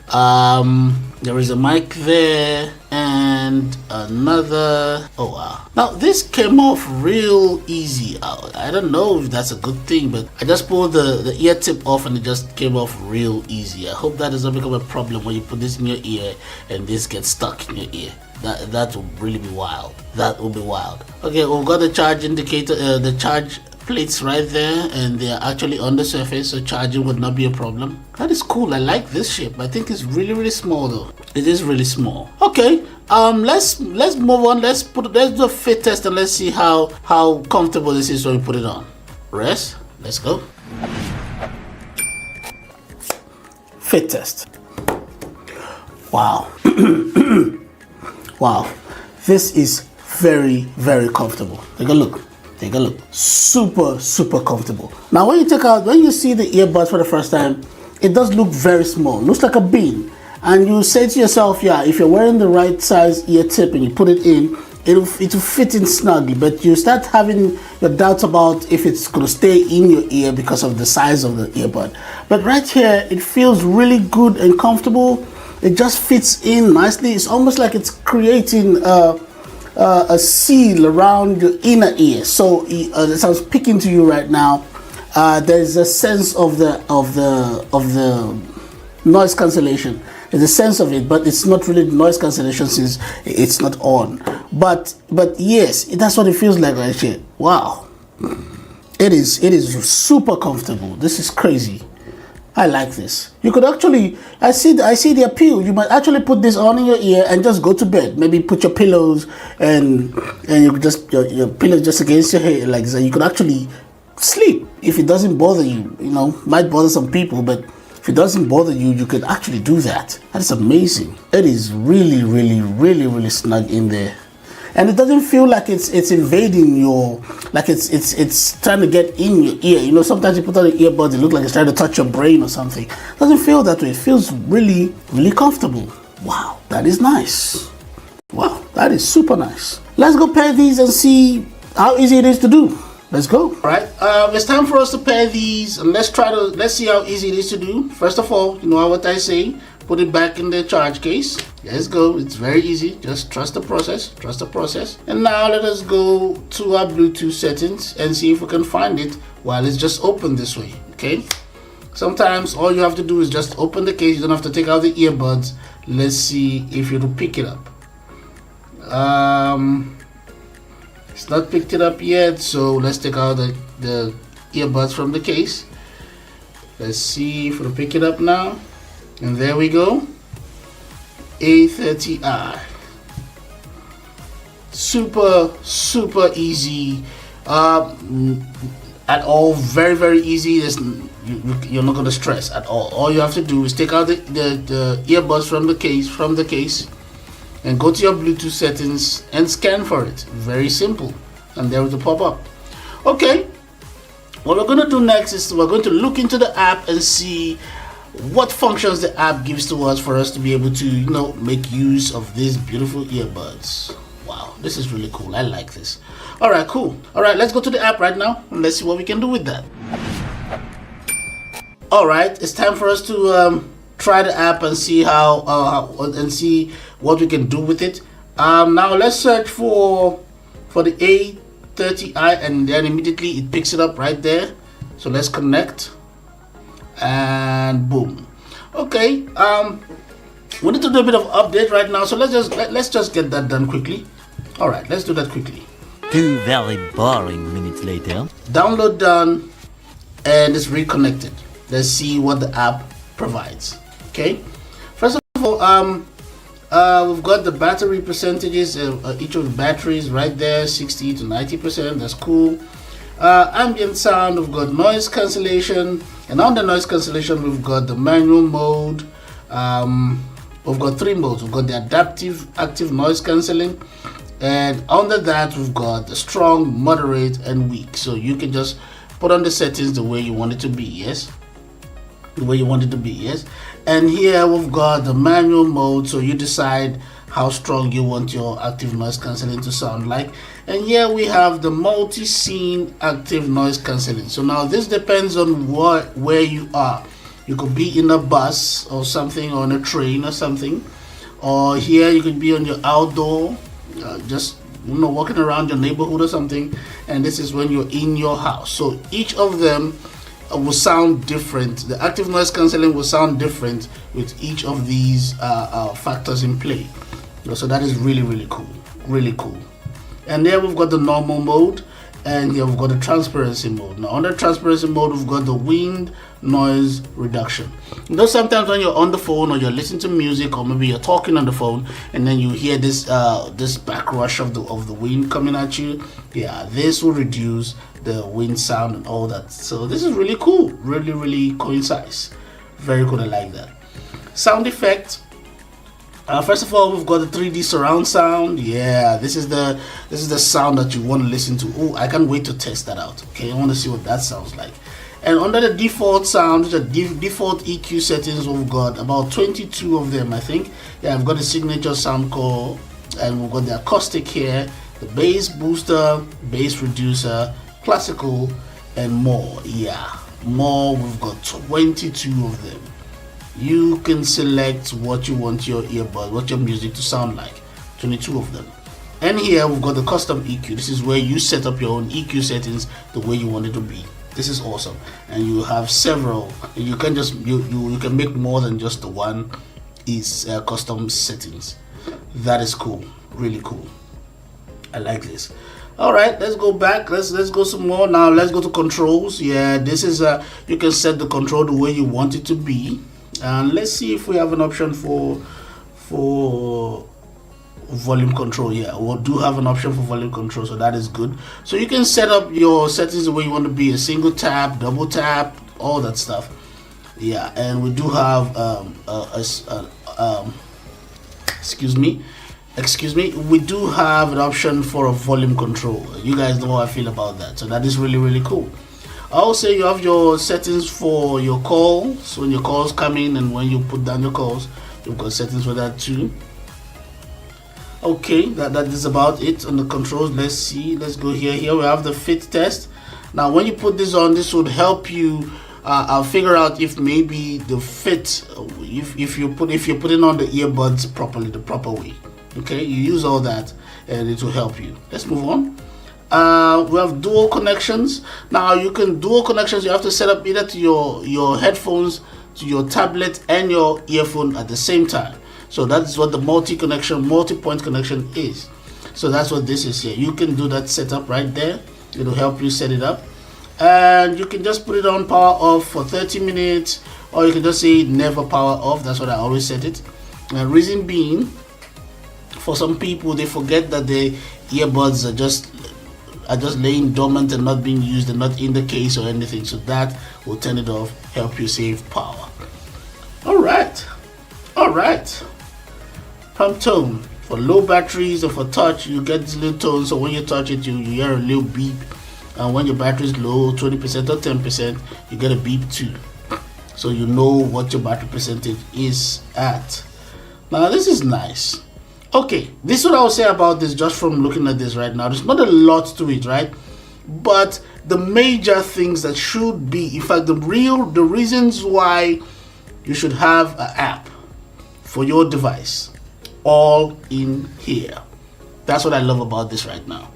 There is a mic there and another. Oh wow, now this came off real easy. I don't know if that's a good thing, but I just pulled the ear tip off and it just came off real easy. I hope that does not become a problem when you put this in your ear and this gets stuck in your ear. That will really be wild. That will be wild. Okay, we've got the charge indicator, the charge plates right there, and they are actually on the surface, so charging would not be a problem. That is cool. I like this shape. I think it's really small though. It is really small. Okay, let's move on. Let's do a fit test and let's see how comfortable this is when we put it on. Rest. Let's go. Fit test. Wow. Wow, this is very comfortable. Take a look. Take a look. Super comfortable. Now when you see the earbuds for the first time, it does look very small. It looks like a bean. And you say to yourself, yeah, if you're wearing the right size ear tip and you put it in, it'll fit in snugly. But you start having your doubts about if it's going to stay in your ear because of the size of the earbud. But right here, it feels really good and comfortable. It just fits in nicely. It's almost like it's creating a seal around your inner ear. So as I was speaking to you right now, there's a sense of the noise cancellation. There's a sense of it, but it's not really noise cancellation since it's not on. But yes, that's what it feels like right here. Wow, it is super comfortable. This is crazy. I like this. You could actually, I see the appeal. You might actually put this on in your ear and just go to bed. Maybe put your pillows and you just your pillow just against your head like that. You could actually sleep if it doesn't bother you. You know, might bother some people, but if it doesn't bother you, you could actually do that. That is amazing. It is really snug in there. And it doesn't feel like it's invading your, like it's trying to get in your ear. You know, sometimes you put on the earbuds, it looks like it's trying to touch your brain or something. It doesn't feel that way. It feels really comfortable. Wow, that is nice. Wow, that is super nice. Let's go pair these and see how easy it is to do. Let's go. All right, it's time for us to pair these and let's see how easy it is to do. First of all, you know what I say, put it back in the charge case. Let's go. It's very easy. Just trust the process. And now let us go to our Bluetooth settings and see if we can find it while it's just open this way. Okay. Sometimes all you have to do is just open the case. You don't have to take out the earbuds. Let's see if it'll pick it up. It's not picked it up yet, so let's take out the earbuds from the case. Let's see if it'll pick it up now. And there we go. A30i. Super easy. At all, very easy. You're not gonna stress at all. All you have to do is take out the earbuds from the case and go to your Bluetooth settings and scan for it. Very simple, and there it will pop up. Okay, what we're gonna do next is we're going to look into the app and see what functions the app gives to us for us to be able to, you know, make use of these beautiful earbuds. Wow, this is really cool. I like this. All right, cool. All right, let's go to the app right now and let's see what we can do with that. All right, it's time for us to try the app and see and see what we can do with it. Now let's search for the A30i, and then immediately it picks it up right there. So let's connect, and boom. Okay, we need to do a bit of update right now, so let's just get that done quickly. All right, let's do that quickly. 2 very boring minutes later. Download done, and it's reconnected. Let's see what the app provides. Okay, first of all, we've got the battery percentages of each of the batteries right there, 60 to 90%. That's cool. Ambient sound, we've got noise cancellation, and on the noise cancellation we've got the manual mode. We've got 3 modes. We've got the adaptive active noise cancelling, and under that we've got the strong, moderate, and weak. So you can just put on the settings the way you want it to be. Yes, the way you want it to be. Yes, and here we've got the manual mode, so you decide how strong you want your active noise cancelling to sound like. And here we have the multi-scene active noise cancelling. So now this depends on where you are. You could be in a bus or something, or on a train or something, or here you could be on your outdoor, just walking around your neighborhood or something, and this is when you're in your house. So each of them will sound different. The active noise cancelling will sound different with each of these factors in play. So that is really cool, really cool. And there we've got the normal mode, and here we've got the transparency mode. Now under transparency mode we've got the wind noise reduction. Sometimes when you're on the phone or you're listening to music, or maybe you're talking on the phone, and then you hear this this back rush of the wind coming at you, yeah, this will reduce the wind sound and all that. So this is really cool, really concise, very cool. I like that. Sound effect. First of all, we've got the 3D surround sound. Yeah, this is the sound that you want to listen to. Oh, I can't wait to test that out. Okay, I want to see what that sounds like. And under the default sound, the default EQ settings, we've got about 22 of them, I think. Yeah, I've got the signature Soundcore, and we've got the acoustic here, the bass booster, bass reducer, classical, and more. Yeah, more. We've got 22 of them. You can select what you want your earbud, what your music to sound like. 22 of them. And here we've got the custom EQ. This is where you set up your own EQ settings the way you want it to be. This is awesome, and you have several. You can just you can make more than just the one is custom settings. That is cool, really cool. I like this. All right, let's go back. Let's go some more. Now let's go to controls. Yeah, this is you can set the control the way you want it to be. And let's see if we have an option for volume control. Yeah, we do have an option for volume control, so that is good. So you can set up your settings the way you want to be: a single tap, double tap, all that stuff. Yeah, and we do have excuse me, we do have an option for a volume control. You guys know how I feel about that, so that is really cool. Also, you have your settings for your calls. So when your calls come in and when you put down your calls, you've got settings for that too. Okay, that is about it on the controls. Let's see. Let's go here. Here we have the fit test. Now, when you put this on, this would help you figure out if maybe the fit, if you're putting on the earbuds properly, the proper way. Okay, you use all that, and it will help you. Let's move on. We have dual connections. Now you can dual connections. You have to set up either to your headphones, to your tablet, and your earphone at the same time. So that's what the multi-point connection is. So that's what this is here. You can do that setup right there. It'll help you set it up, and you can just put it on power off for 30 minutes, or you can just say never power off. That's what I always set it. And reason being, for some people, they forget that the earbuds are just laying dormant and not being used and not in the case or anything. So that will turn it off, help you save power. All right. Pump tone. For low batteries or for touch, you get this little tone. So when you touch it, you hear a little beep. And when your battery is low, 20% or 10%, you get a beep too. So you know what your battery percentage is at. Now this is nice. Okay, this is what I would say about this just from looking at this right now. There's not a lot to it, right? But the major things that should be, in fact, the reasons why you should have an app for your device, all in here. That's what I love about this right now.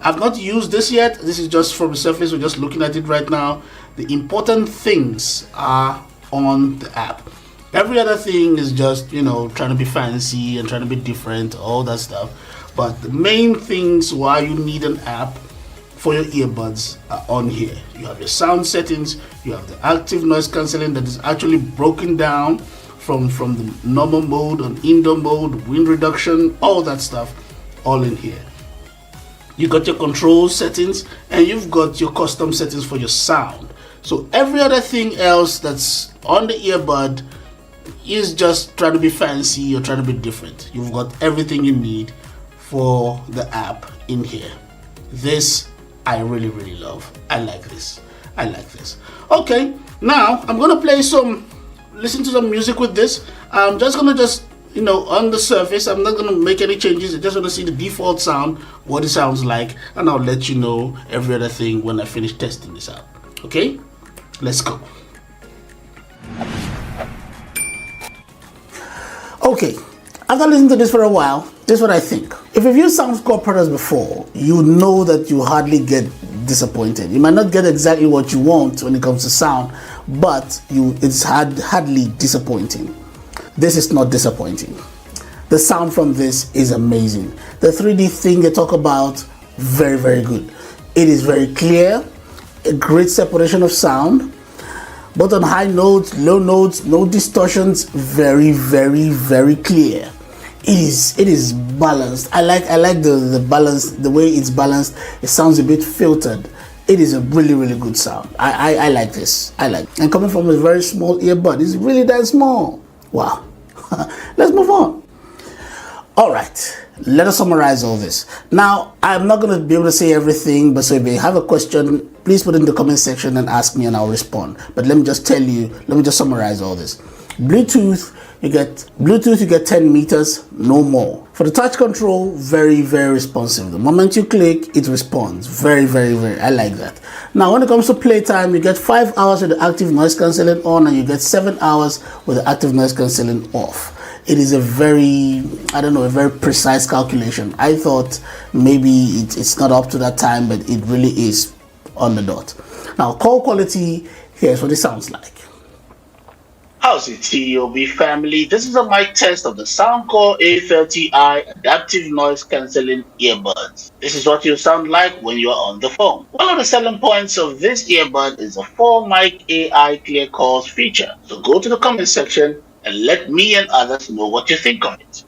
I've not used this yet. This is just from the surface. We're just looking at it right now. The important things are on the app. Every other thing is just, trying to be fancy and trying to be different, all that stuff. But the main things why you need an app for your earbuds are on here. You have your sound settings, you have the active noise cancelling that is actually broken down from the normal mode and indoor mode, wind reduction, all that stuff, all in here. You got your control settings and you've got your custom settings for your sound. So every other thing else that's on the earbud is just trying to be fancy or trying to be different. You've got everything you need for the app in here. This I really love. I like this. Okay, now I'm gonna listen to some music with this. I'm just gonna on the surface, I'm not gonna make any changes. I just want to see the default sound, what it sounds like, and I'll let you know every other thing when I finish testing this out. Okay, let's go. Okay, after listening to this for a while, this is what I think. If you've used Soundcore products before, you know that you hardly get disappointed. You might not get exactly what you want when it comes to sound, but it's hardly disappointing. This is not disappointing. The sound from this is amazing. The 3D thing they talk about, very good. It is very clear, a great separation of sound, both on high notes, low notes, no distortions, very clear. It is balanced. I like the balance, the way it's balanced. It sounds a bit filtered. It is a really good sound. I like this. And coming from a very small earbud, it's really that small. Wow. Let's move on. All right, let us summarize all this. Now, I'm not going to be able to say everything, but so if you have a question, please put it in the comment section and ask me and I'll respond. But let me just summarize all this. Bluetooth, you get 10 meters, no more. For the touch control, very responsive. The moment you click, it responds. Very. I like that. Now, when it comes to playtime, you get 5 hours with the active noise cancelling on, and you get 7 hours with the active noise cancelling off. It is a very precise calculation. I thought maybe it's not up to that time, but it really is on the dot. Now, call quality, here's what it sounds like. How's it, TOB family? This is a mic test of the Soundcore A30i adaptive noise cancelling earbuds. This is what you sound like when you are on the phone. One of the selling points of this earbud is the 4-mic AI clear calls feature. So go to the comment section and let me and others know what you think of it.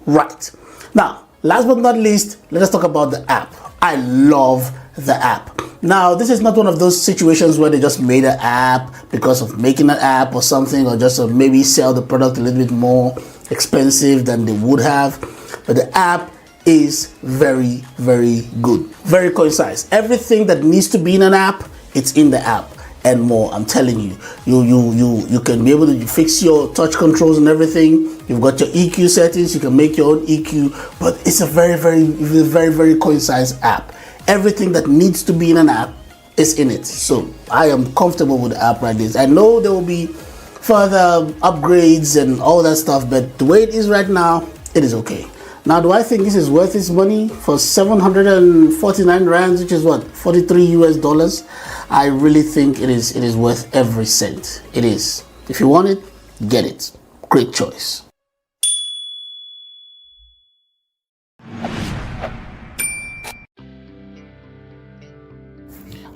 Right. Now, last but not least, let us talk about the app. I love the app. Now, this is not one of those situations where they just made an app because of making an app or something, or just to maybe sell the product a little bit more expensive than they would have. But the app is very good, very concise. Everything that needs to be in an app, it's in the app and more. I'm telling you, you can be able to fix your touch controls and everything. You've got your EQ settings. You can make your own EQ, but it's a very concise app. Everything that needs to be in an app is in it. So I am comfortable with the app like this. I know there will be further upgrades and all that stuff, but the way it is right now, it is okay. Now, do I think this is worth its money for 749 rands, which is what, 43 US dollars? I really think it is worth every cent. It is. If you want it, get it. Great choice.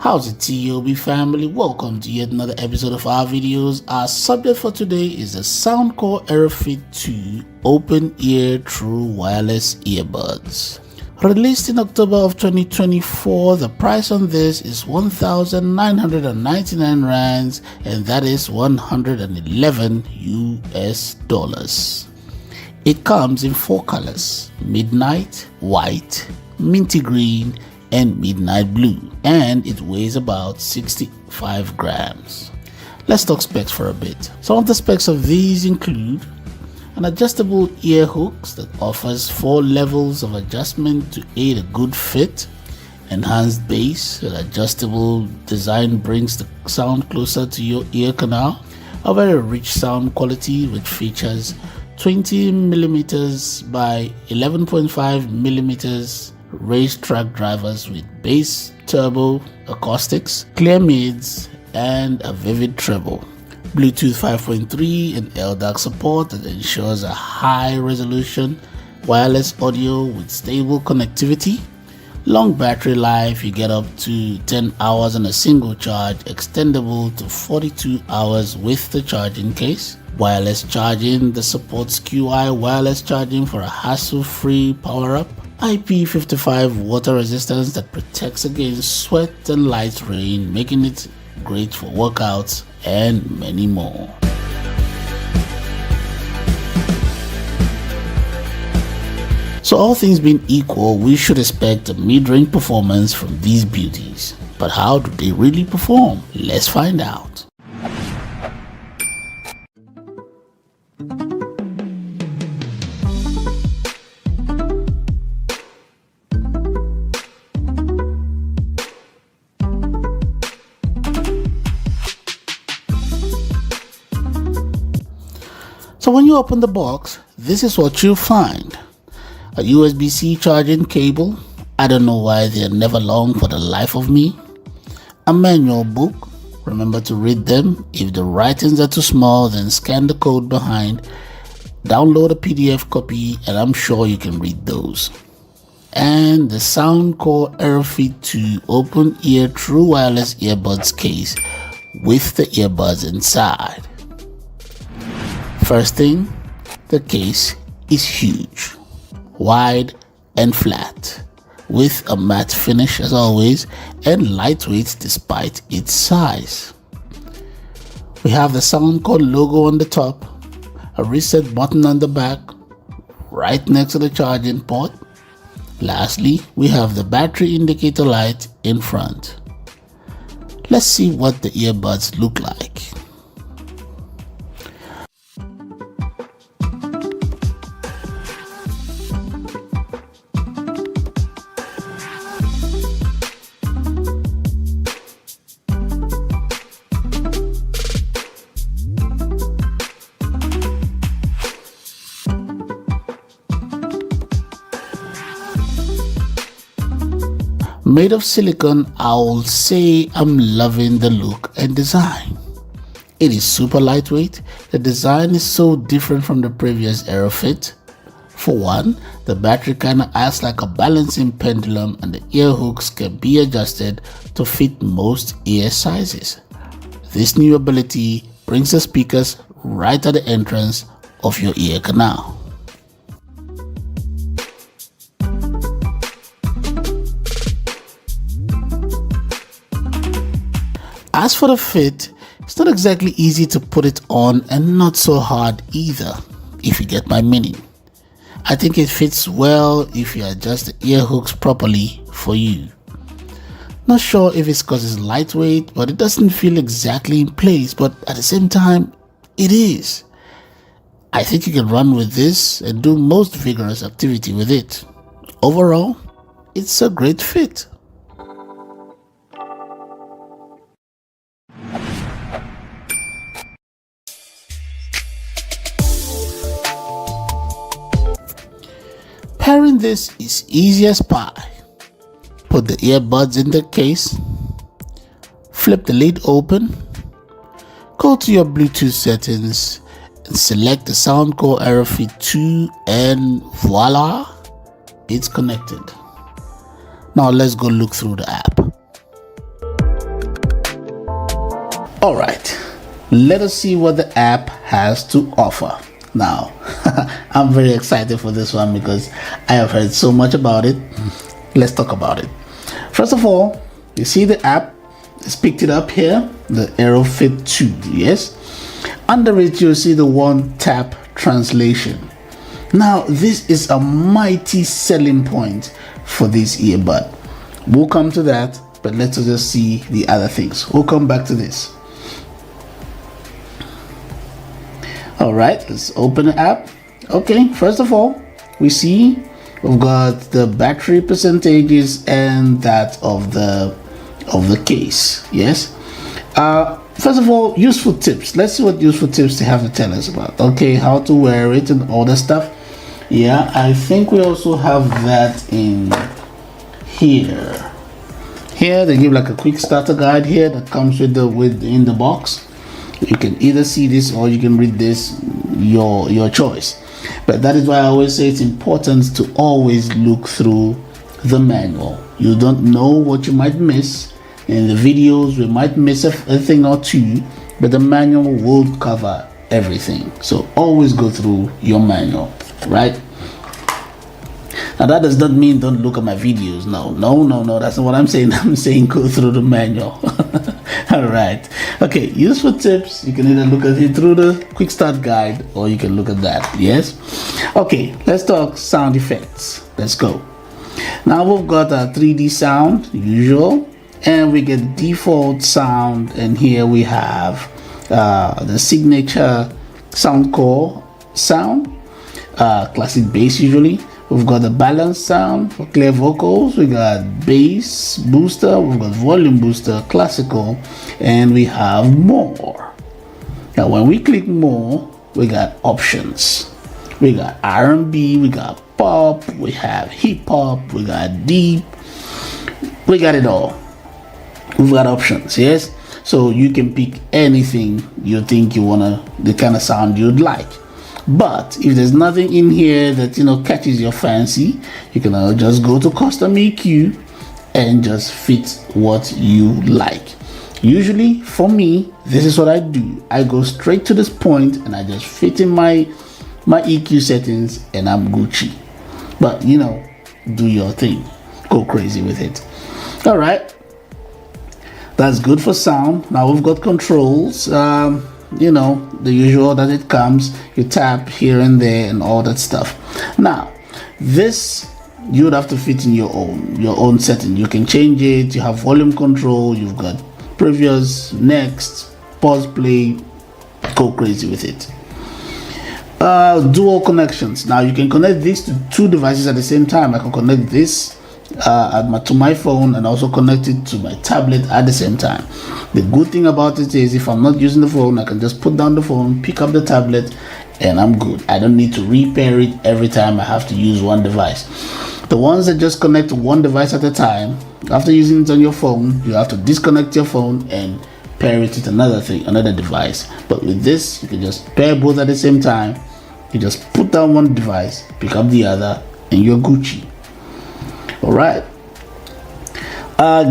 How's it, TOB family? Welcome to yet another episode of our videos. Our subject for today is the Soundcore AeroFit 2 Open Ear True Wireless Earbuds. Released in October of 2024, the price on this is 1,999 rands, and that is 111 US dollars. It comes in 4 colors: midnight, white, minty green, and midnight blue, and it weighs about 65 grams. Let's talk specs for a bit. Some of the specs of these include an adjustable ear hooks that offers 4 levels of adjustment to aid a good fit, enhanced bass. An adjustable design brings the sound closer to your ear canal, a very rich sound quality which features 20mm by 11.5mm raised track drivers with bass, turbo, acoustics, clear mids, and a vivid treble. Bluetooth 5.3 and LDAC support that ensures a high resolution wireless audio with stable connectivity. Long battery life, you get up to 10 hours on a single charge, extendable to 42 hours with the charging case. Wireless charging that supports QI wireless charging for a hassle-free power-up. IP55 water resistance that protects against sweat and light rain, making it great for workouts and many more. So all things being equal, we should expect a mid-range performance from these beauties. But how do they really perform? Let's find out. So when you open the box, this is what you'll find. A USB-C charging cable. I don't know why they're never long for the life of me. A manual book. Remember to read them. If the writings are too small, then scan the code behind. Download a PDF copy and I'm sure you can read those. And the Soundcore AirFit 2 open ear true wireless earbuds case with the earbuds inside. First thing, the case is huge, wide and flat, with a matte finish as always and lightweight despite its size. We have the Soundcore logo on the top, a reset button on the back, right next to the charging port. Lastly, we have the battery indicator light in front. Let's see what the earbuds look like. Made of silicone, I'll say I'm loving the look and design. It is super lightweight. The design is so different from the previous AirFit. For one, the battery kinda acts like a balancing pendulum and the ear hooks can be adjusted to fit most ear sizes. This new ability brings the speakers right at the entrance of your ear canal. As for the fit, it's not exactly easy to put it on and not so hard either, if you get my meaning. I think it fits well if you adjust the ear hooks properly for you. Not sure if it's because it's lightweight, but it doesn't feel exactly in place, but at the same time, it is. I think you can run with this and do most vigorous activity with it. Overall, it's a great fit. Pairing this is easy as pie. Put the earbuds in the case, flip the lid open, go to your Bluetooth settings and select the Soundcore AirFit 2 and voila, it's connected. Now let's go look through the app. Alright, let us see what the app has to offer. Now, I'm very excited for this one because I have heard so much about it. Let's talk about it. First of all, you see the app, it's picked it up here, the AirFit 2, yes? Under it, you'll see the one-tap translation. Now, this is a mighty selling point for this earbud. We'll come to that, but let's just see the other things. We'll come back to this. All right, let's open the app. Okay, first of all, we see we've got the battery percentages and that of the case. Yes. First of all, useful tips. Let's see what useful tips they have to tell us about. Okay, how to wear it and all that stuff. Yeah, I think we also have that in here. Here they give like a quick starter guide here that comes with in the box. You can either see this or you can read this, your choice. But that is why I always say it's important to always look through the manual. You don't know what you might miss. In the videos we might miss a thing or two, but the manual will cover everything. So always go through your manual, right? Now that does not mean don't look at my videos. No, that's not what I'm saying. I'm saying go through the manual. All right. Okay, useful tips. You can either look at it through the quick start guide or you can look at that. Yes. Okay, let's talk sound effects. Let's go. Now we've got a 3D sound, usual, and we get default sound, and here we have the signature Soundcore sound, classic bass usually. We've got the balance sound for clear vocals, we got bass booster, we've got volume booster, classical, and we have more. Now when we click more, we got options. We got R&B, we got pop, we have hip hop, we got deep, we got it all. We've got options, yes? So you can pick anything you think you wanna, the kind of sound you'd like. But if there's nothing in here that catches your fancy, you can just go to custom EQ and just fit what you like. Usually for me, this is what I do. I go straight to this point and I just fit in my EQ settings and I'm Gucci. But do your thing, go crazy with it. All right, that's good for sound. Now we've got controls. The usual that it comes, you tap here and there and all that stuff. Now this you would have to fit in your own setting. You can change it. You have volume control, you've got previous, next, pause, play, go crazy with it. Dual connections. Now you can connect these to two devices at the same time. I can connect this to my phone and also connect it to my tablet at the same time. The good thing about it is if I'm not using the phone, I can just put down the phone, pick up the tablet, and I'm good. I don't need to repair it every time I have to use one device. The ones that just connect to one device at a time, after using it on your phone, you have to disconnect your phone and pair it with another device. But with this, you can just pair both at the same time. You just put down one device, pick up the other, and you're Gucci. All right.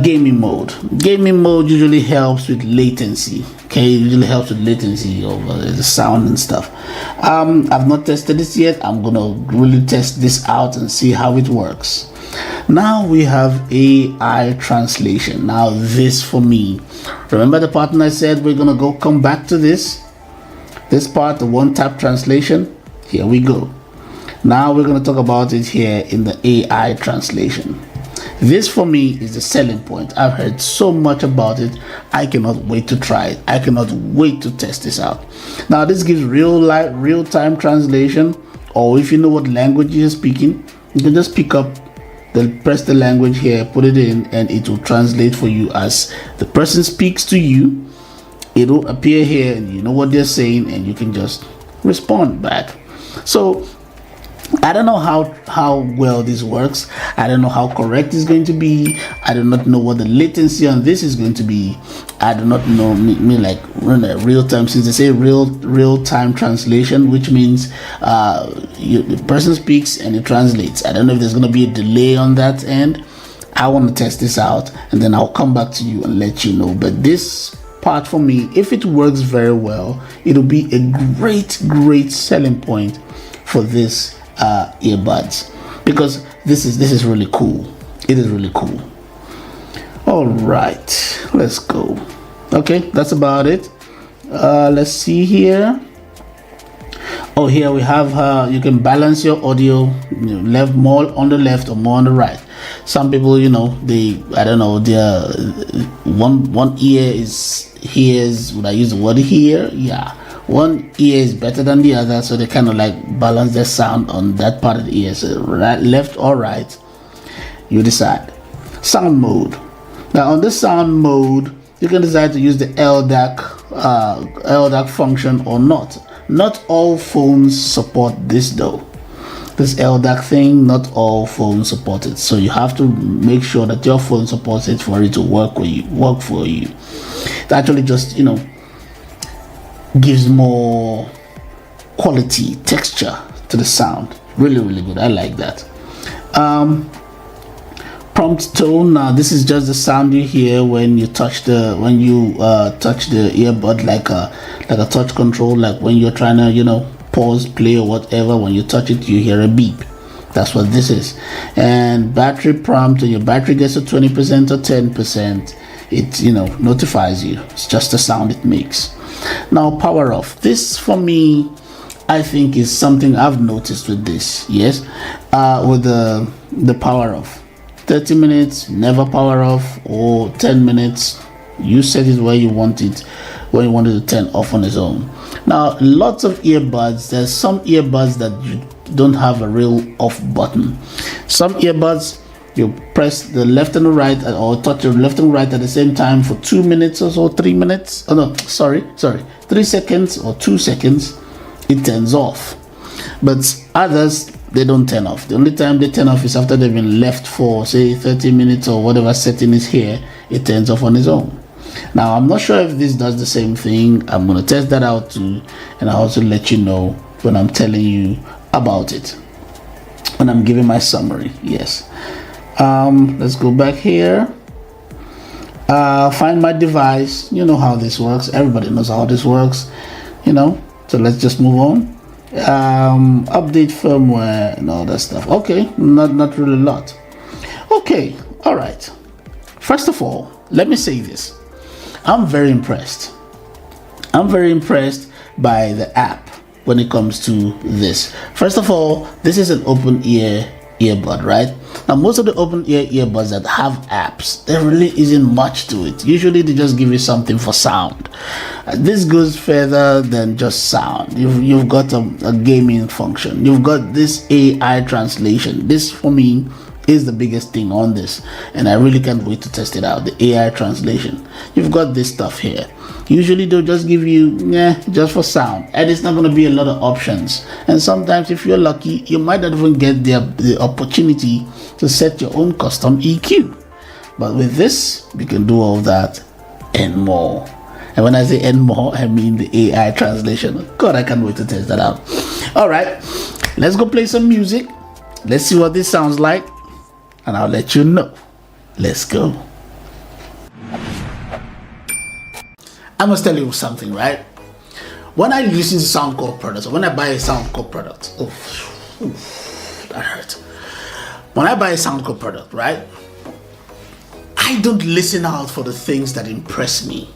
Gaming mode usually helps with latency. Okay, it usually helps with latency over the sound and stuff. I've not tested this yet. I'm gonna really test this out and see how it works. Now we have AI translation. Now this for me, remember the part I said we're gonna come back to this part, the one tap translation. Here we go. Now we're going to talk about it here in the AI translation. This for me is the selling point. I've heard so much about it. I cannot wait to try it. I cannot wait to test this out. Now this gives real-time translation, or if you know what language you're speaking, you can just press the language here, put it in, and it will translate for you as the person speaks to you. It will appear here and you know what they're saying and you can just respond back. So I don't know how well this works. I don't know how correct it's going to be. I do not know what the latency on this is going to be. I do not know like real time, since they say real time translation, which means the person speaks and it translates. I don't know if there's going to be a delay on that end. I want to test this out and then I'll come back to you and let you know. But this part for me, if it works very well, it'll be a great selling point for this earbuds, because this is really cool. It is really cool. All right, let's go. Okay, that's about it. Let's see here. Oh, here we have you can balance your audio, left more on the left or more on the right. Some people, I don't know, their one ear hears, would I use the word hear? Yeah, one ear is better than the other, so they kind of like balance their sound on that part of the ear. So right, left or right, you decide. Sound mode. Now on this sound mode, you can decide to use the LDAC function or not. Not all phones support this though. This LDAC thing, not all phones support it. So you have to make sure that your phone supports it for it to work for you. It actually just, gives more quality, texture to the sound. Really, really good. I like that. Prompt tone. Now this is just the sound you hear when you touch the earbud, like a touch control, like when you're trying to pause, play, or whatever. When you touch it, you hear a beep. That's what this is. And battery prompt, when your battery gets to 20% or 10%, it notifies you. It's just the sound it makes. Now power off. This for me, I think, is something I've noticed with this. Yes, with the power off. 30 minutes, never power off, or 10 minutes, you set it where you want it, when you want it to turn off on its own. Now, lots of earbuds, there's some earbuds that you don't have a real off button. Some earbuds, you press the left and the right, or touch the left and right at the same time for 2 minutes or so, 3 minutes. Oh no, sorry, 3 seconds or 2 seconds, it turns off. But others, they don't turn off. The only time they turn off is after they've been left for, say, 30 minutes or whatever setting is here. It turns off on its own. Now, I'm not sure if this does the same thing. I'm going to test that out too, and I'll also let you know when I'm telling you about it, when I'm giving my summary. Yes. Let's go back here. Find my device. You know how this works. Everybody knows how this works. So let's just move on. Update firmware and all that stuff. Okay, not really a lot. Okay, all right. First of all, let me say this. I'm very impressed by the app when it comes to this. First of all, this is an open ear earbud, right? Now, most of the open ear earbuds that have apps, there really isn't much to it. Usually they just give you something for sound. This goes further than just sound. You've got a gaming function. You've got this AI translation. This, for me, is the biggest thing on this, and I really can't wait to test it out. The AI translation. You've got this stuff here. Usually they'll just give you just for sound, and it's not going to be a lot of options. And sometimes, if you're lucky, you might not even get the opportunity to set your own custom EQ. But with this, we can do all that and more. And when I say and more, I mean the AI translation. God, I can't wait to test that out. All right, let's go play some music. Let's see what this sounds like, and I'll let you know. Let's go. I must tell you something, right? When I listen to Soundcore products, or when I buy a Soundcore product, that hurt. When I buy a Soundcore product, right, I don't listen out for the things that impress me.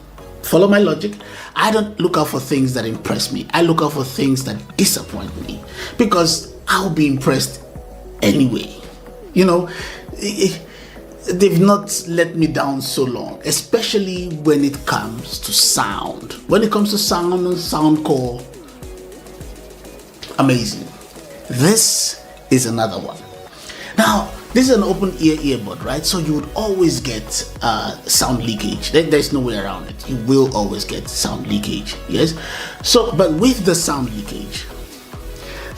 Follow my logic? I don't look out for things that impress me. I look out for things that disappoint me, because I'll be impressed anyway. They've not let me down so long, especially when it comes to sound. When it comes to sound and Soundcore, amazing. This is another one. Now, this is an open ear earbud, right? So you would always get sound leakage. There's no way around it. You will always get sound leakage, yes? So, but with the sound leakage,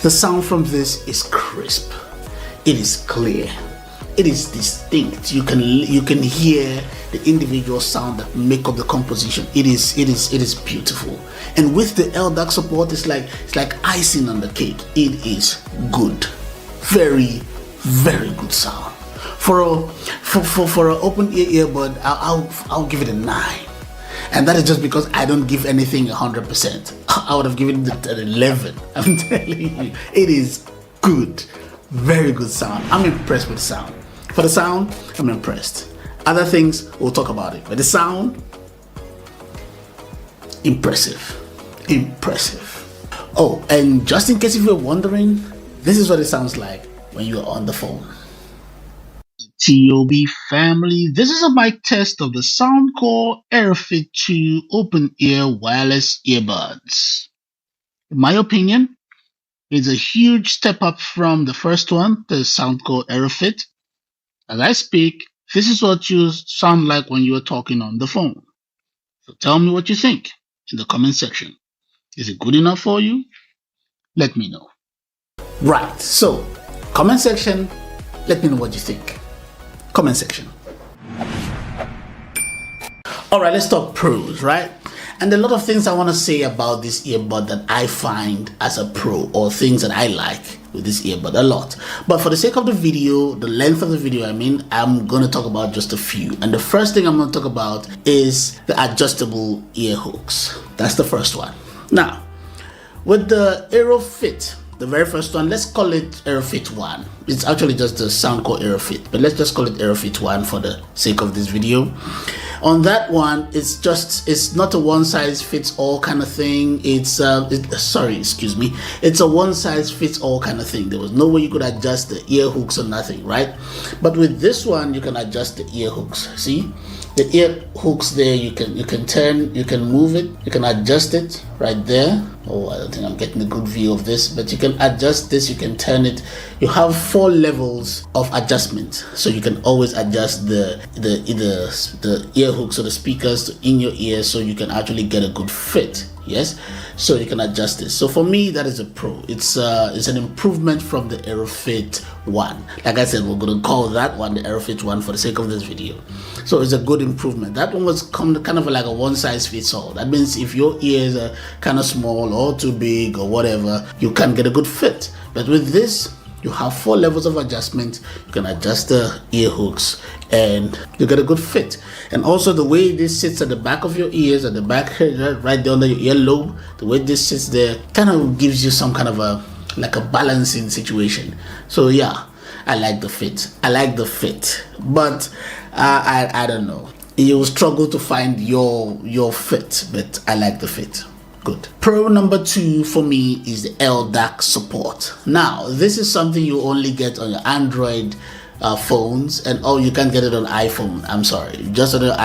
the sound from this is crisp. It is clear. It is distinct. You can hear the individual sound that make up the composition. It is beautiful. And with the LDAC support, it's like icing on the cake. It is good. Very, very good sound. For an open ear earbud, I'll give it a 9. And that is just because I don't give anything 100%. I would have given it an 11. I'm telling you, it is good. Very good sound. I'm impressed with the sound. For the sound, I'm impressed. Other things, we'll talk about it. But the sound, impressive. Oh, and just in case if you're wondering, this is what it sounds like when you're on the phone. TOB family, this is a mic test of the Soundcore AirFit 2 open ear wireless earbuds. In my opinion, it's a huge step up from the first one, the Soundcore AirFit. As I speak, this is what you sound like when you are talking on the phone. So tell me what you think in the comment section. Is it good enough for you? Let me know. Right, so comment section, let me know what you think. Comment section. All right, let's talk pros, right? And a lot of things I want to say about this earbud that I find as a pro, or things that I like with this earbud a lot. But for the sake of the video, the length of the video, I'm going to talk about just a few. And the first thing I'm going to talk about is the adjustable ear hooks. That's the first one. Now, with the AeroFit, the very first one, let's call it AeroFit 1. It's actually just the Soundcore AeroFit, but let's just call it AeroFit 1 for the sake of this video. On that one, it's not a one size fits all kind of thing. It's a one size fits all kind of thing. There was no way you could adjust the ear hooks or nothing, right? But with this one, you can adjust the ear hooks. See? The ear hooks there, you can turn, you can move it, you can adjust it right there. Oh, I don't think I'm getting a good view of this, but you can adjust this, you can turn it. You have 4 levels of adjustment, so you can always adjust the ear hooks or the speakers in your ear, so you can actually get a good fit. Yes, so you can adjust this. So for me, that is a pro. It's an improvement from the AeroFit 1. Like I said, we're going to call that one the AeroFit 1 for the sake of this video. So it's a good improvement. That one was kind of like a one size fits all. That means if your ears are kind of small or too big or whatever, you can't get a good fit. But with this, you have 4 levels of adjustment. You can adjust the ear hooks and you get a good fit. And also the way this sits at the back of your ears, at the back right there under your earlobe, the way this sits there kind of gives you some kind of a balancing situation. So yeah, I like the fit. But I don't know. You'll struggle to find your fit, but I like the fit. Good. Pro number 2 for me is the LDAC support. Now, this is something you only get on your Android phones, and you can't get it on iPhone. I'm sorry, just on the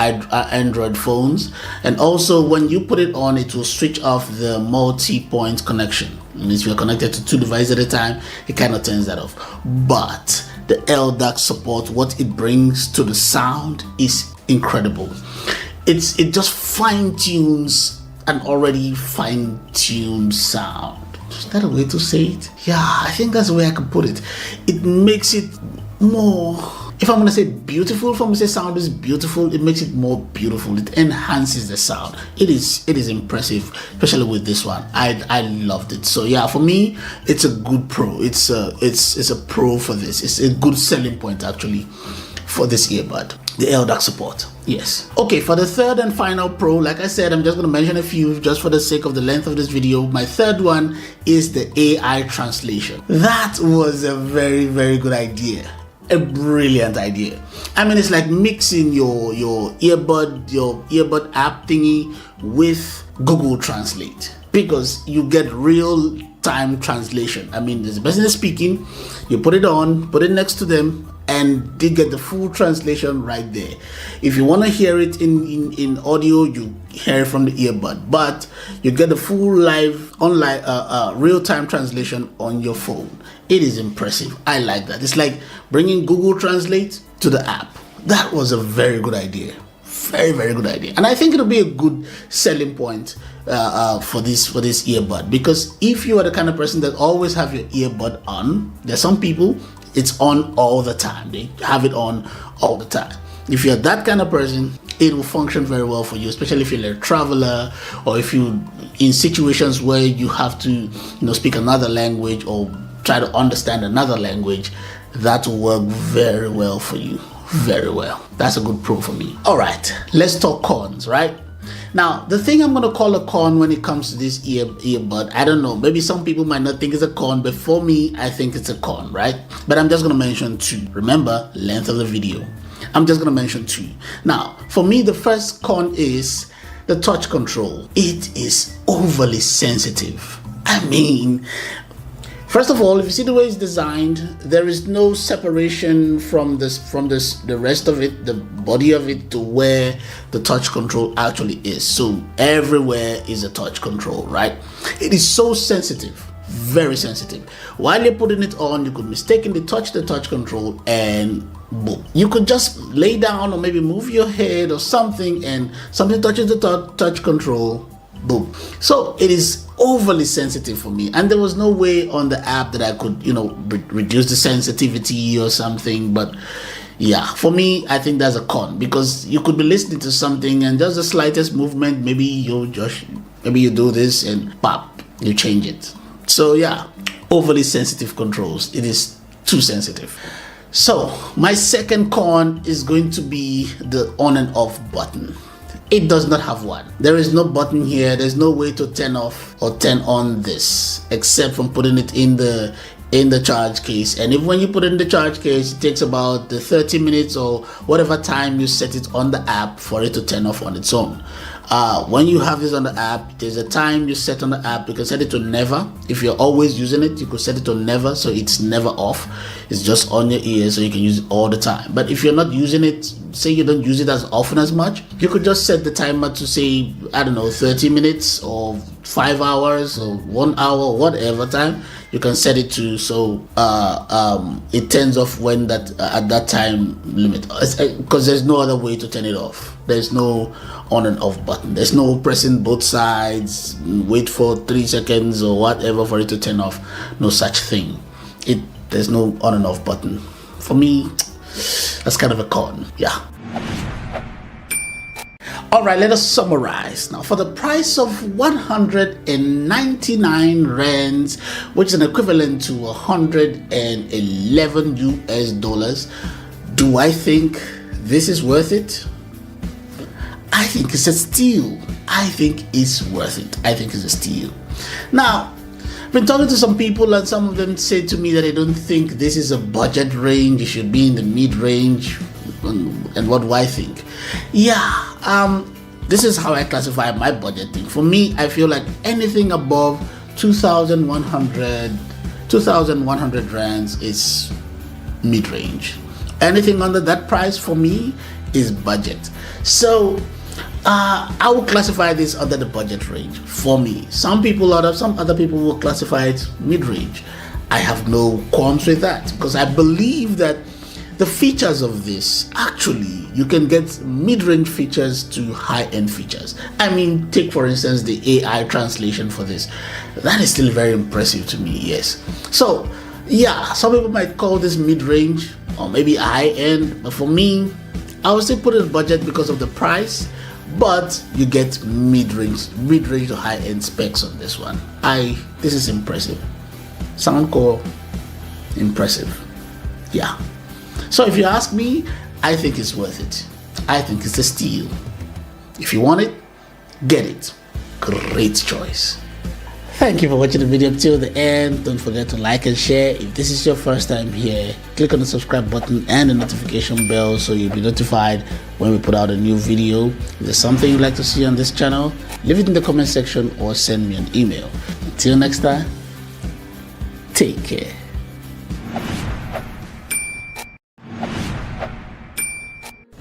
Android phones. And also, when you put it on, it will switch off the multi-point connection. And if you're connected to 2 devices at a time, it kind of turns that off. But the LDAC support, what it brings to the sound is incredible. It just fine-tunes an already fine-tuned sound. Is that a way to say it? Yeah, I think that's the way I can put it. It makes it more, if I'm going to say beautiful, if I'm going to say sound is beautiful, it makes it more beautiful. It enhances the sound. It is impressive, especially with this one. I loved it. So yeah, for me, it's a good pro. It's a pro for this. It's a good selling point actually for this earbud. The LDAC support. Yes. Okay, for the third and final pro, like I said, I'm just going to mention a few just for the sake of the length of this video. My third one is the AI translation. That was a very, very good idea. A brilliant idea. I mean, it's like mixing your earbud app thingy with Google Translate, because you get real time translation. I mean, there's a person is speaking, you put it on, put it next to them, and they get the full translation right there. If you want to hear it in audio, you hear it from the earbud, but you get the full live online real-time translation on your phone. It is impressive. I like that. It's like bringing Google Translate to the app. That was a very good idea. Very, very good idea. And I think it'll be a good selling point for this earbud, because if you are the kind of person that always have your earbud on, there's some people it's on all the time. They have it on all the time. If you're that kind of person, it will function very well for you, especially if you're a traveler, or if you in situations where you have to speak another language or try to understand another language. That will work very well for you. Very well. That's a good pro for me. All right, let's talk cons, right? Now, the thing I'm going to call a con when it comes to this earbud, I don't know, maybe some people might not think it's a con, but for me, I think it's a con, right? But I'm just going to mention 2. Remember, length of the video. I'm just going to mention 2. Now, for me, the first con is the touch control. It is overly sensitive. I mean, first of all, if you see the way it's designed, there is no separation from the rest of it, the body of it, to where the touch control actually is. So everywhere is a touch control, right? It is so sensitive, very sensitive. While you're putting it on, you could mistakenly touch the touch control and boom. You could just lay down or maybe move your head or something and something touches the touch control, boom. So it is overly sensitive for me, and there was no way on the app that I could reduce the sensitivity or something, but Yeah, for me, I think that's a con, because you could be listening to something and just the slightest movement, maybe you do this and pop, you change it. So yeah, overly sensitive controls. It is too sensitive. So my second con is going to be the on and off button. It does not have one. There is no button here. There's no way to turn off or turn on this, except from putting it in the charge case. And if when you put it in the charge case, it takes about the 30 minutes or whatever time you set it on the app for it to turn off on its own. When you have this on the app, there's a time you set on the app. You can set it to never. If you're always using it, you could set it to never, so it's never off. It's just on your ear, so you can use it all the time. But if you're not using it, say you don't use it as often as much, you could just set the timer to say, I don't know, 30 minutes or 5 hours or 1 hour, whatever time you can set it to, so it turns off when that at that time limit, because there's no other way to turn it off. There's no on and off button. There's no pressing both sides, wait for 3 seconds or whatever for it to turn off. No such thing. There's no on and off button. For me, that's kind of a con. Yeah. Alright, let us summarize. Now, for the price of 199 rands, which is an equivalent to 111 US dollars, do I think this is worth it? I think it's a steal. I think it's worth it. I think it's a steal. Now, I've been talking to some people, and some of them say to me that they don't think this is a budget range. It should be in the mid-range. And what do I think? Yeah, this is how I classify my budgeting. For me, I feel like anything above 2,100 rands is mid-range. Anything under that price for me is budget. So I will classify this under the budget range for me. Some other people will classify it mid-range. I have no qualms with that, because I believe that the features of this, actually, you can get mid-range features to high-end features. I mean, take for instance the AI translation for this. That is still very impressive to me, yes. So, yeah, some people might call this mid-range or maybe high-end, but for me, I would still put it in budget because of the price, but you get mid-range to high-end specs on this one. This is impressive. Soundcore, impressive. Yeah. So if you ask me, I think it's worth it. I think it's a steal. If you want it, get it. Great choice. Thank you for watching the video till the end. Don't forget to like and share. If this is your first time here, click on the subscribe button and the notification bell so you'll be notified when we put out a new video. If there's something you'd like to see on this channel, leave it in the comment section or send me an email. Until next time, take care.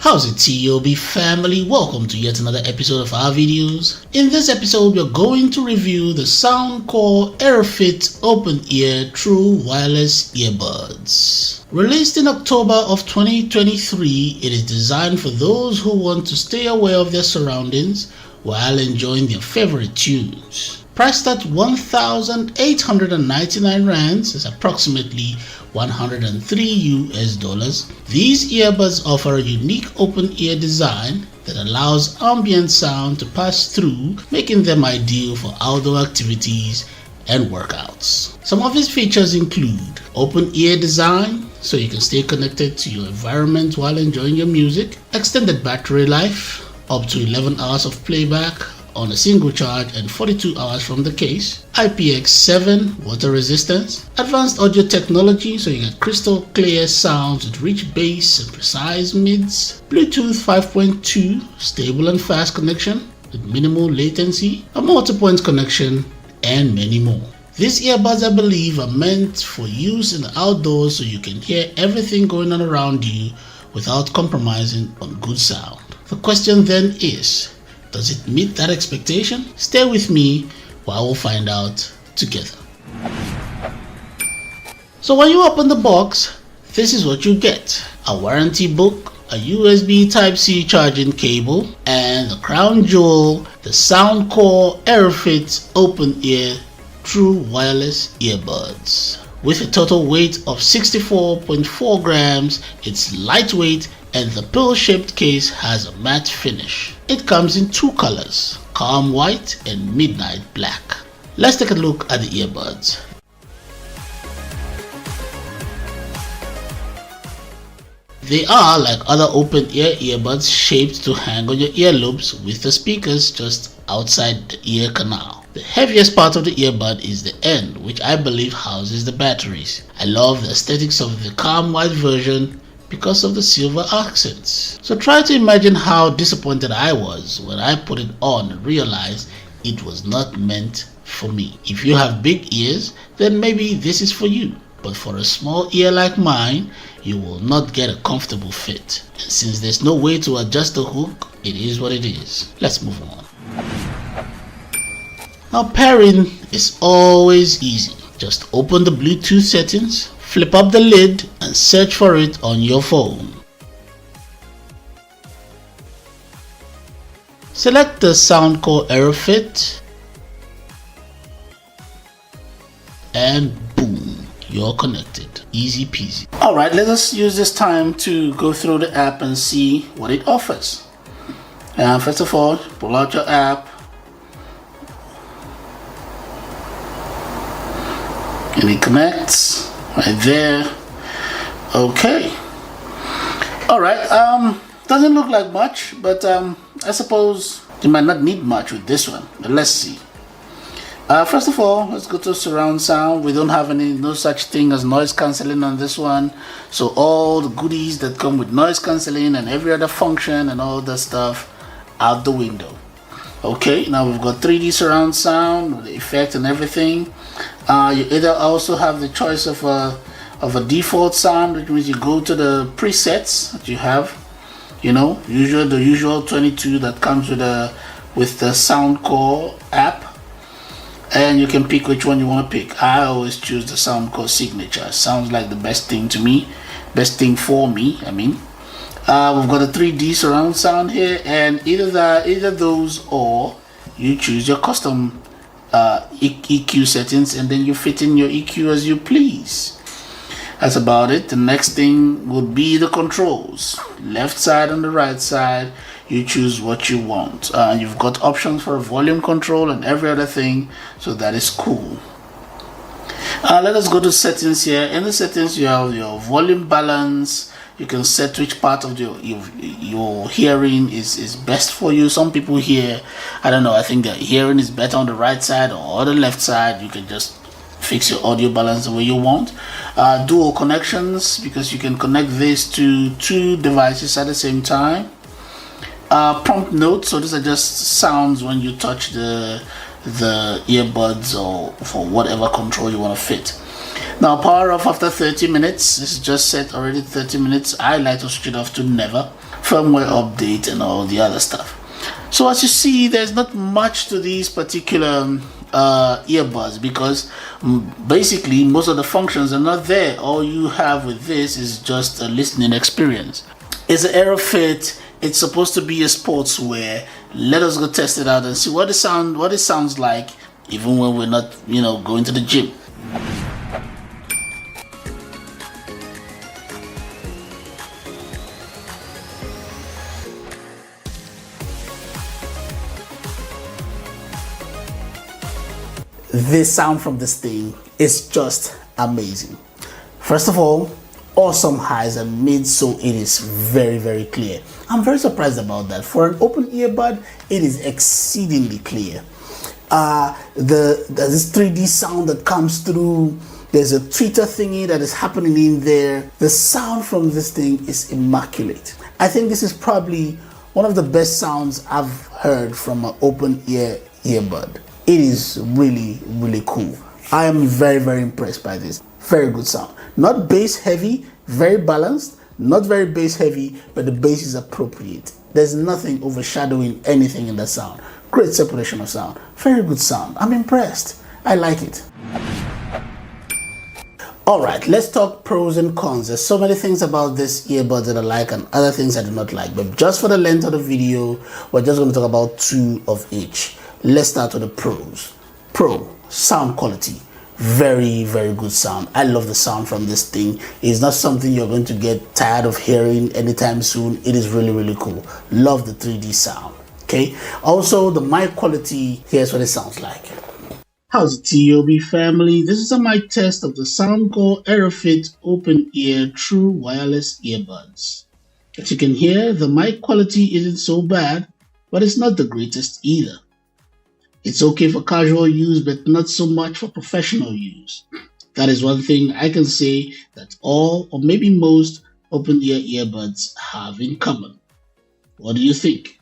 How's it, TOB family? Welcome to yet another episode of our videos. In this episode, we're going to review the Soundcore AirFit open-ear true wireless earbuds. Released in October of 2023, it is designed for those who want to stay aware of their surroundings while enjoying their favorite tunes. Priced at 1,899 rands, is approximately 103 US dollars. These earbuds offer a unique open ear design that allows ambient sound to pass through, making them ideal for outdoor activities and workouts. Some of its features include open ear design, so you can stay connected to your environment while enjoying your music, extended battery life, up to 11 hours of playback on a single charge and 42 hours from the case, IPX7 water resistance, advanced audio technology so you get crystal clear sounds with rich bass and precise mids, Bluetooth 5.2 stable and fast connection with minimal latency, a multi-point connection, and many more. These earbuds, I believe, are meant for use in the outdoors so you can hear everything going on around you without compromising on good sound. The question then is, does it meet that expectation? Stay with me while we'll find out together. So when you open the box, this is what you get: a warranty book, a USB Type-C charging cable, and the crown jewel, the Soundcore AirFit open ear true wireless earbuds. With a total weight of 64.4 grams, it's lightweight and the pill-shaped case has a matte finish. It comes in two colors, calm white and midnight black. Let's take a look at the earbuds. They are like other open-ear earbuds, shaped to hang on your earlobes with the speakers just outside the ear canal. The heaviest part of the earbud is the end, which I believe houses the batteries. I love the aesthetics of the calm white version because of the silver accents. So try to imagine how disappointed I was when I put it on and realized it was not meant for me. If you have big ears, then maybe this is for you. But for a small ear like mine, you will not get a comfortable fit. And since there's no way to adjust the hook, it is what it is. Let's move on. Now pairing is always easy. Just open the Bluetooth settings, flip up the lid and search for it on your phone. Select the Soundcore AeroFit and boom, you're connected. Easy peasy. Alright, let us use this time to go through the app and see what it offers. First of all, pull out your app. And it connects right there. Okay. Alright, doesn't look like much, but I suppose you might not need much with this one. But let's see. First of all, let's go to surround sound. We don't have no such thing as noise cancelling on this one. So all the goodies that come with noise cancelling and every other function and all that stuff out the window. Okay, now we've got 3D surround sound with the effect and everything. You either also have the choice of a default sound, which means you go to the presets that you have. You know, the usual 22 that comes with the Soundcore app. And you can pick which one you want to pick. I always choose the Soundcore signature. Sounds like the best thing to me, best thing for me. I mean, we've got a 3D surround sound here, and either those, or you choose your custom EQ settings, and then you fit in your EQ as you please. That's about it. The next thing would be the controls. Left side and the right side. You choose what you want. You've got options for volume control and every other thing, so that is cool. Let us go to settings here. In the settings, you have your volume balance. You can set which part of your hearing is best for you. Some people hear, I don't know, I think that hearing is better on the right side or the left side. You can just fix your audio balance the way you want. Dual connections, because you can connect this to two devices at the same time. Prompt notes, so these are just sounds when you touch the earbuds or for whatever control you want to fit. Now power off after 30 minutes. This is just set already 30 minutes. I like to switch it off to never. Firmware update and all the other stuff. So as you see, there's not much to these particular earbuds, because basically most of the functions are not there. All you have with this is just a listening experience. It's an AeroFit. It's supposed to be a sportswear. Let us go test it out and see what it sounds like, even when we're not, going to the gym. This sound from this thing is just amazing. First of all, awesome highs and mids, so it is very, very clear. I'm very surprised about that. For an open earbud, it is exceedingly clear. There's this 3D sound that comes through. There's a tweeter thingy that is happening in there. The sound from this thing is immaculate. I think this is probably one of the best sounds I've heard from an open ear earbud. It is really, really cool. I am very, very impressed by this. Very good sound. Not bass heavy, very balanced. Not very bass heavy, but the bass is appropriate. There's nothing overshadowing anything in the sound. Great separation of sound. Very good sound. I'm impressed. I like it. Alright, let's talk pros and cons. There's so many things about this earbuds that I like and other things I do not like. But just for the length of the video, we're just going to talk about two of each. Let's start with the pros. Pro, sound quality. Very, very good sound. I love the sound from this thing. It's not something you're going to get tired of hearing anytime soon. It is really, really cool. Love the 3D sound. Okay. Also, the mic quality, here's what it sounds like. How's the TOB family? This is a mic test of the Soundcore AeroFit Open Ear True Wireless Earbuds. As you can hear, the mic quality isn't so bad, but it's not the greatest either. It's okay for casual use, but not so much for professional use. That is one thing I can say that all or maybe most open ear earbuds have in common. What do you think?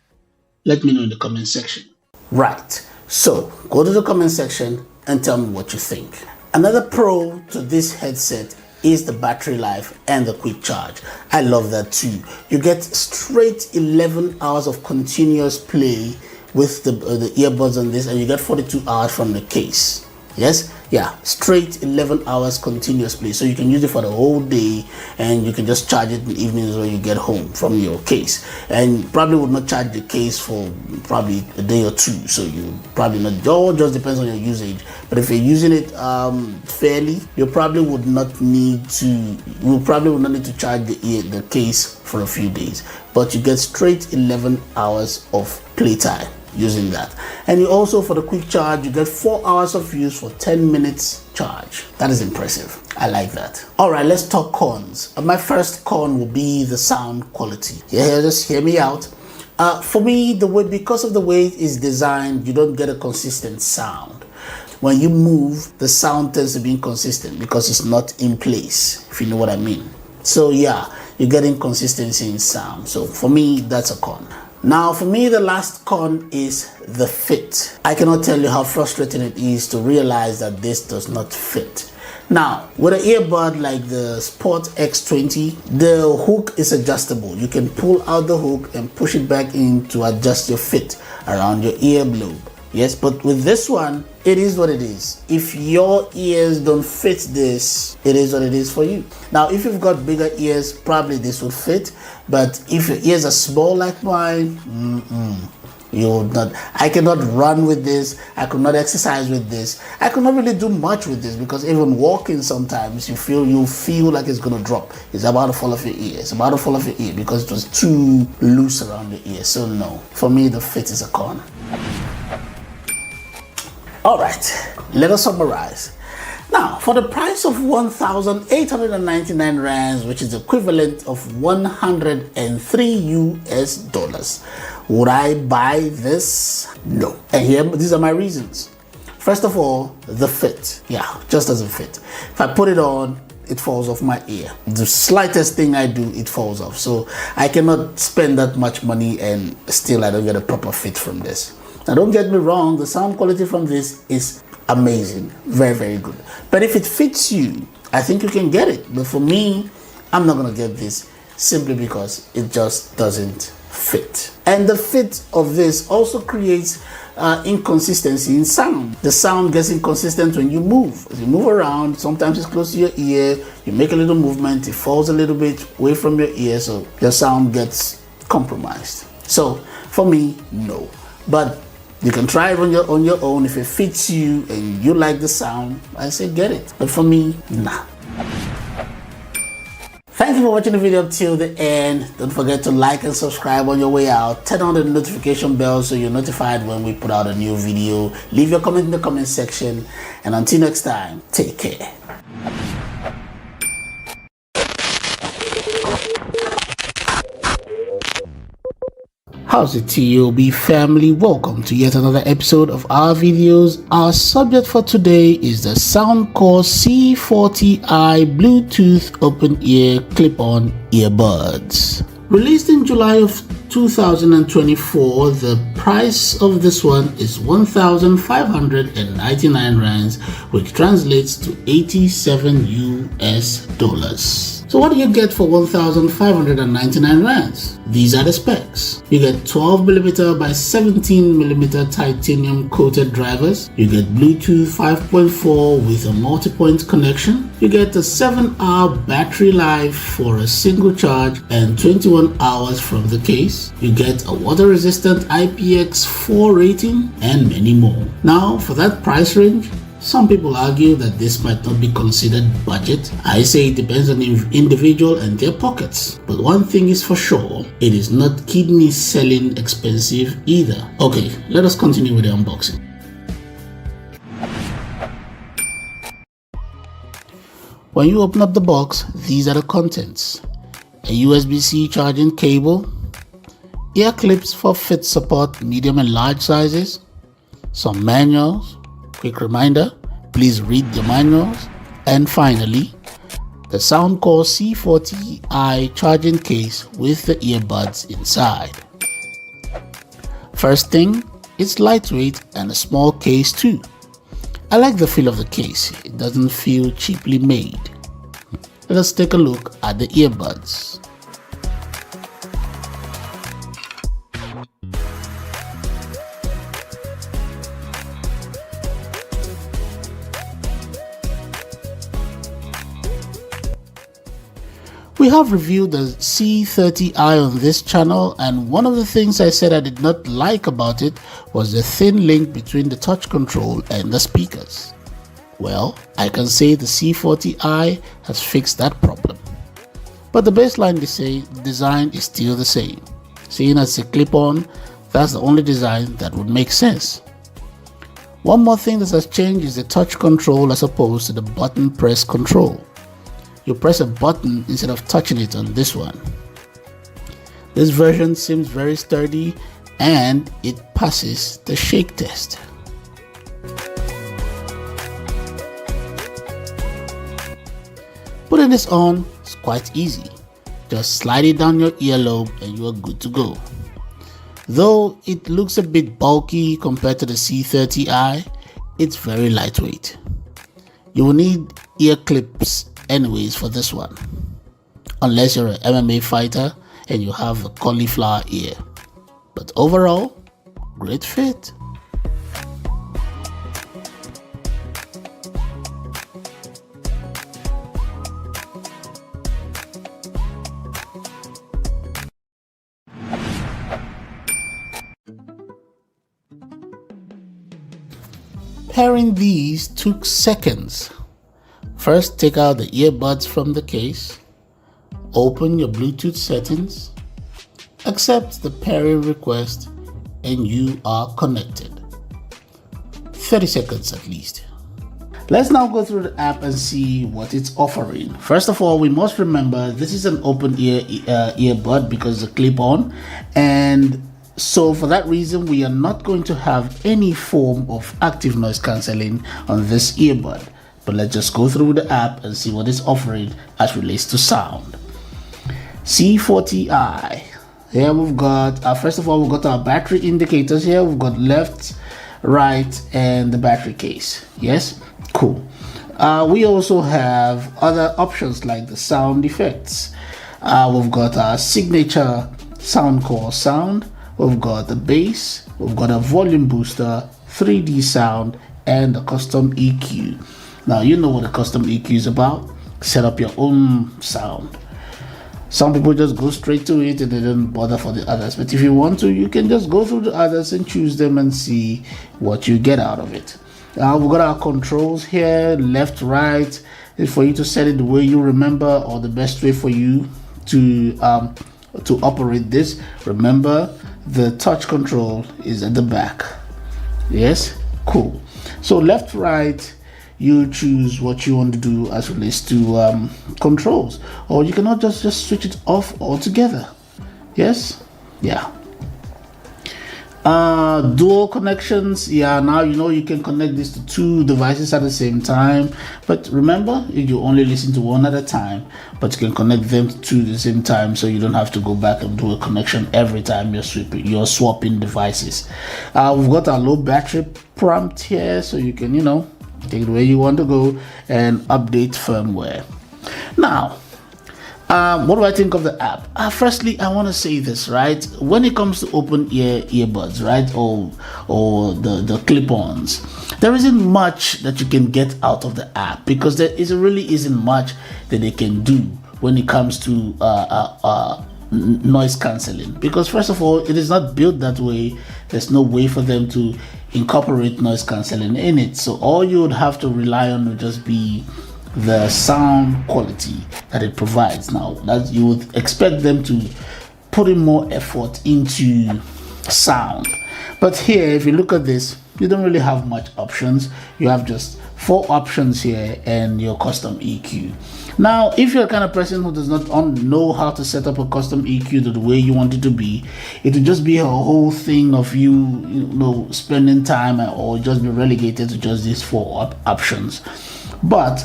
Let me know in the comment section. Right. So go to the comment section and tell me what you think. Another pro to this headset is the battery life and the quick charge. I love that too. You get straight 11 hours of continuous play with the earbuds on this, and you get 42 hours from the case. Yes, yeah, straight 11 hours continuous play, so you can use it for the whole day, and you can just charge it in the evenings when you get home from your case. And probably would not charge the case for probably a day or two, so you probably not, it all just depends on your usage. But if you're using it fairly, you probably would not need to charge the case for a few days, but you get straight 11 hours of playtime using that. And you also, for the quick charge, you get 4 hours of use for 10 minutes charge. That is impressive. I like that. All right, let's talk cons. My first con will be the sound quality. Yeah, just hear me out. For me, because of the way it is designed, you don't get a consistent sound. When you move, the sound tends to be inconsistent because it's not in place, if you know what I mean. So yeah, you get inconsistency in sound. So for me, that's a con. Now, for me, the last con is the fit. I cannot tell you how frustrating it is to realize that this does not fit. Now, with an earbud like the Sport X20, the hook is adjustable. You can pull out the hook and push it back in to adjust your fit around your earlobe. Yes, but with this one, it is what it is. If your ears don't fit this, it is what it is for you. Now, if you've got bigger ears, probably this would fit. But if your ears are small like mine, you would not. I cannot run with this. I could not exercise with this. I could not really do much with this, because even walking sometimes you feel like it's gonna drop. It's about to fall off your ear. It's about to fall off your ear because it was too loose around the ear. So no, for me the fit is a con. All right, let us summarize. Now, for the price of 1,899 rands, which is equivalent of 103 US dollars, would I buy this? No. And these are my reasons. First of all, the fit. Yeah, just doesn't fit. If I put it on, it falls off my ear. The slightest thing I do, it falls off. So I cannot spend that much money and still I don't get a proper fit from this. Now, don't get me wrong, the sound quality from this is amazing, very, very good. But if it fits you, I think you can get it. But for me, I'm not gonna get this simply because it just doesn't fit. And the fit of this also creates inconsistency in sound. The sound gets inconsistent when you move. As you move around, sometimes it's close to your ear, you make a little movement, it falls a little bit away from your ear, so your sound gets compromised. So for me, no. But you can try it on your own. If it fits you and you like the sound, I say get it. But for me, nah. Thank you for watching the video up till the end. Don't forget to like and subscribe on your way out. Turn on the notification bell so you're notified when we put out a new video. Leave your comment in the comment section. And until next time, take care. How's it, TOB family? Welcome to yet another episode of our videos. Our subject for today is the Soundcore C40i Bluetooth open ear clip-on earbuds. Released in July of 2024, the price of this one is 1,599 rands, which translates to 87 US dollars. So what do you get for 1,599 rands? These are the specs. You get 12mm by 17mm titanium coated drivers. You get Bluetooth 5.4 with a multi-point connection. You get a 7-hour battery life for a single charge and 21 hours from the case. You get a water-resistant IPX4 rating and many more. Now, for that price range, Some people argue that this might not be considered budget. I say it depends on the individual and their pockets. But one thing is for sure, it is not kidney selling expensive either. Okay, let us continue with the unboxing. When you open up the box, these are the contents. A USB-C charging cable, ear clips for fit support medium and large sizes, some manuals, quick reminder, please read the manuals, and finally, the Soundcore C40i charging case with the earbuds inside. First thing, it's lightweight and a small case too. I like the feel of the case, it doesn't feel cheaply made. Let us take a look at the earbuds. We have reviewed the C30i on this channel, and one of the things I said I did not like about it was the thin link between the touch control and the speakers. Well, I can say the C40i has fixed that problem. But the baseline design is still the same. Seeing as a clip-on, that's the only design that would make sense. One more thing that has changed is the touch control as opposed to the button press control. You press a button instead of touching it on this one. This version seems very sturdy and it passes the shake test. Putting this on is quite easy. Just slide it down your earlobe and you are good to go. Though it looks a bit bulky compared to the C30i, it's very lightweight. You will need ear clips anyways for this one, unless you're an MMA fighter and you have a cauliflower ear. But overall, great fit. Pairing these took seconds. First, take out the earbuds from the case, open your Bluetooth settings, accept the pairing request, and you are connected. 30 seconds at least. Let's now go through the app and see what it's offering. First of all, we must remember this is an open ear earbud because it's a clip-on, and so for that reason, we are not going to have any form of active noise cancelling on this earbud. But let's just go through the app and see what it's offering as relates to sound. C40i. Here we've got, first of all, we've got our battery indicators here. We've got left, right, and the battery case. Yes, cool. We also have other options like the sound effects. We've got our signature Soundcore sound. We've got the bass. We've got a volume booster, 3D sound, and a custom EQ. Now, you know what a custom EQ is about. Set up your own sound. Some people just go straight to it and they don't bother for the others. But if you want to, you can just go through the others and choose them and see what you get out of it. We've got our controls here, left, right. It's for you to set it the way you remember or the best way for you to operate this. Remember, the touch control is at the back. Yes, cool. So left, right, you choose what you want to do as relates to controls, or you cannot just switch it off altogether. Yes, yeah. Dual connections, yeah. Now you know you can connect this to two devices at the same time, but remember, you only listen to one at a time, but you can connect them to the same time, so you don't have to go back and do a connection every time you're swapping devices. We've got our low battery prompt here, so you can, take it where you want to go and update firmware. Now, what do I think of the app? Firstly, I want to say this, right? When it comes to open ear earbuds, right, or the clip-ons, there isn't much that you can get out of the app because really isn't much that they can do when it comes to noise cancelling. Because first of all, it is not built that way. There's no way for them to incorporate noise cancelling in it. So all you would have to rely on would just be the sound quality that it provides. Now, that you would expect them to put in more effort into sound, but here, if you look at this, you don't really have much options. You have just 4 options here and your custom EQ. Now, if you're the kind of person who does not know how to set up a custom EQ to the way you want it to be, it will just be a whole thing of you spending time, or just be relegated to just these 4 options. But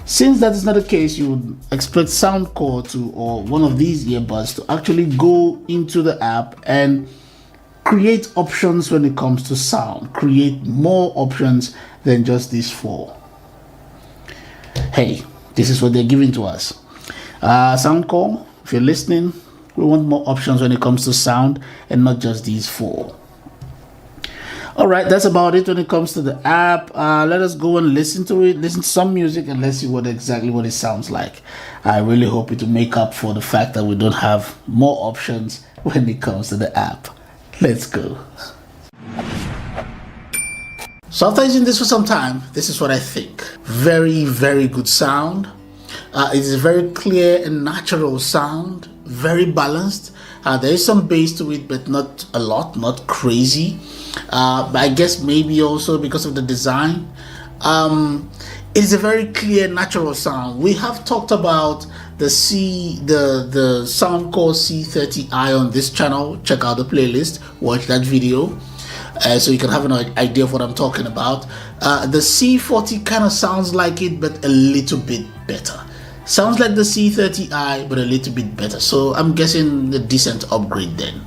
since that is not the case, you would expect Soundcore to, or one of these earbuds, to actually go into the app and create options when it comes to sound. Create more options than just these 4. Hey, this is what they're giving to us. Soundcore, if you're listening, we want more options when it comes to sound and not just these 4. All right, that's about it when it comes to the app. Let us go and listen to some music, and let's see exactly what it sounds like. I really hope it will make up for the fact that we don't have more options when it comes to the app. Let's go. So after using this for some time, this is what I think. Very, very good sound. It is a very clear and natural sound, very balanced. There is some bass to it, but not a lot, not crazy. But I guess maybe also because of the design. It is a very clear, natural sound. We have talked about the Soundcore C30i on this channel. Check out the playlist, watch that video, so you can have an idea of what I'm talking about. The C40 kind of sounds like it, but a little bit better. Sounds like the C30i, but a little bit better. So I'm guessing a decent upgrade then.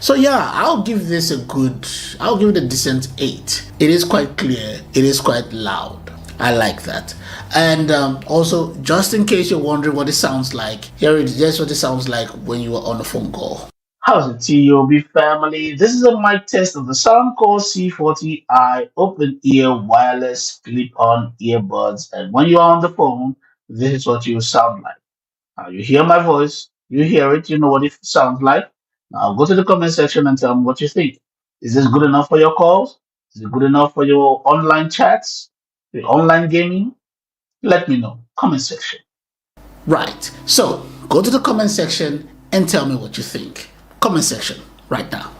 So yeah, I'll give it a decent 8. It is quite clear, it is quite loud. I like that. And also, just in case you're wondering what it sounds like, here it is. That's what it sounds like when you are on a phone call. How's it, TOB family? This is a mic test of the Soundcore C40i open ear wireless clip-on earbuds. And when you are on the phone, this is what you sound like. Now you hear my voice, you hear it, you know what it sounds like. Now go to the comment section and tell me what you think. Is this good enough for your calls? Is it good enough for your online chats? The online gaming? Let me know. Comment section. Right. So go to the comment section and tell me what you think. Comment section right now.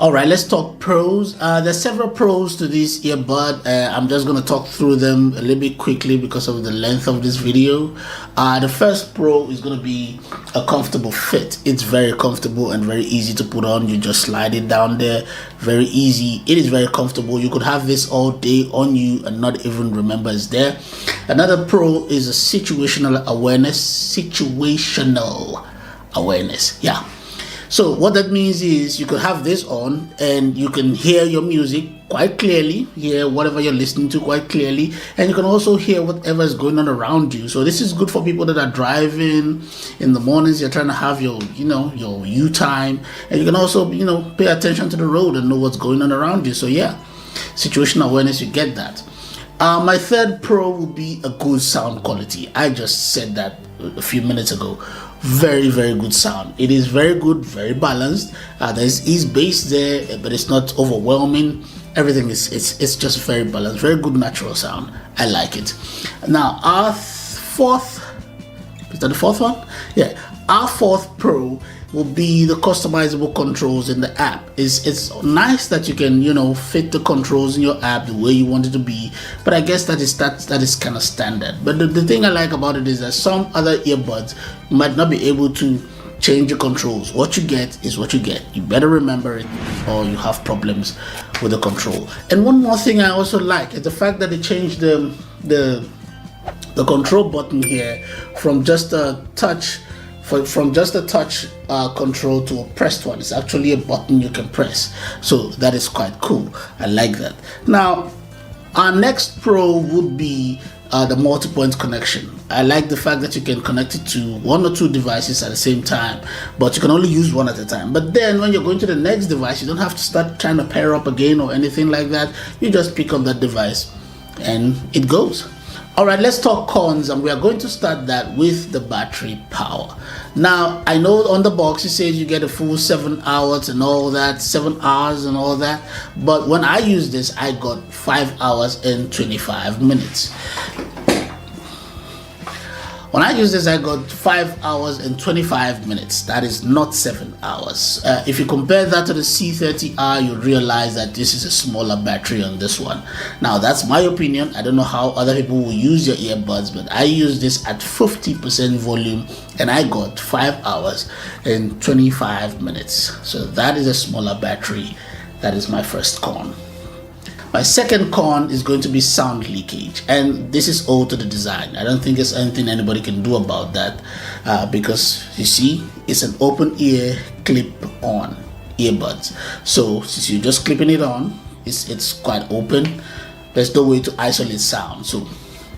All right, let's talk pros. There's several pros to this earbud. I'm just going to talk through them a little bit quickly because of the length of this video. The first pro is going to be a comfortable fit. It's very comfortable and very easy to put on. You just slide it down there. Very easy. It is very comfortable. You could have this all day on you and not even remember it's there. Another pro is a situational awareness. Yeah. So what that means is you could have this on and you can hear your music quite clearly, hear whatever you're listening to quite clearly, and you can also hear whatever is going on around you. So this is good for people that are driving in the mornings. You're trying to have your you time, and you can also pay attention to the road and know what's going on around you. So yeah, situational awareness, you get that. My third pro would be a good sound quality. I just said that a few minutes ago. Very, very good sound. It is very good, very balanced. There's bass there, but it's not overwhelming. Everything is just very balanced, very good natural sound. I like it. Now our fourth, is that the fourth one? Yeah, our fourth pro will be the customizable controls in the app. It's nice that you can fit the controls in your app the way you want it to be, but I guess that is kind of standard. But the thing I like about it is that some other earbuds might not be able to change the controls. What you get is what you get. You better remember it or you have problems with the control. And one more thing I also like is the fact that they changed the control button here from just a touch control to a pressed one. It's actually a button you can press, so that is quite cool. I like that. Now our next pro would be the multi-point connection. I like the fact that you can connect it to 1 or 2 devices at the same time, but you can only use one at a time. But then when you're going to the next device, you don't have to start trying to pair up again or anything like that. You just pick up that device and it goes. All right, let's talk cons, and we are going to start that with the battery power. Now, I know on the box it says you get a full 7 hours and all that, 7 hours and all that, but when I use this, I got 5 hours and 25 minutes. When I use this, I got 5 hours and 25 minutes. That is not 7 hours. If you compare that to the C30R, you realize that this is a smaller battery on this one. Now, that's my opinion. I don't know how other people will use their earbuds, but I use this at 50% volume and I got 5 hours and 25 minutes. So that is a smaller battery. That is my first con. My second con is going to be sound leakage, and this is all to the design. I don't think there's anything anybody can do about that because you see, it's an open ear clip-on earbuds. So since you're just clipping it on, it's quite open. There's no way to isolate sound, so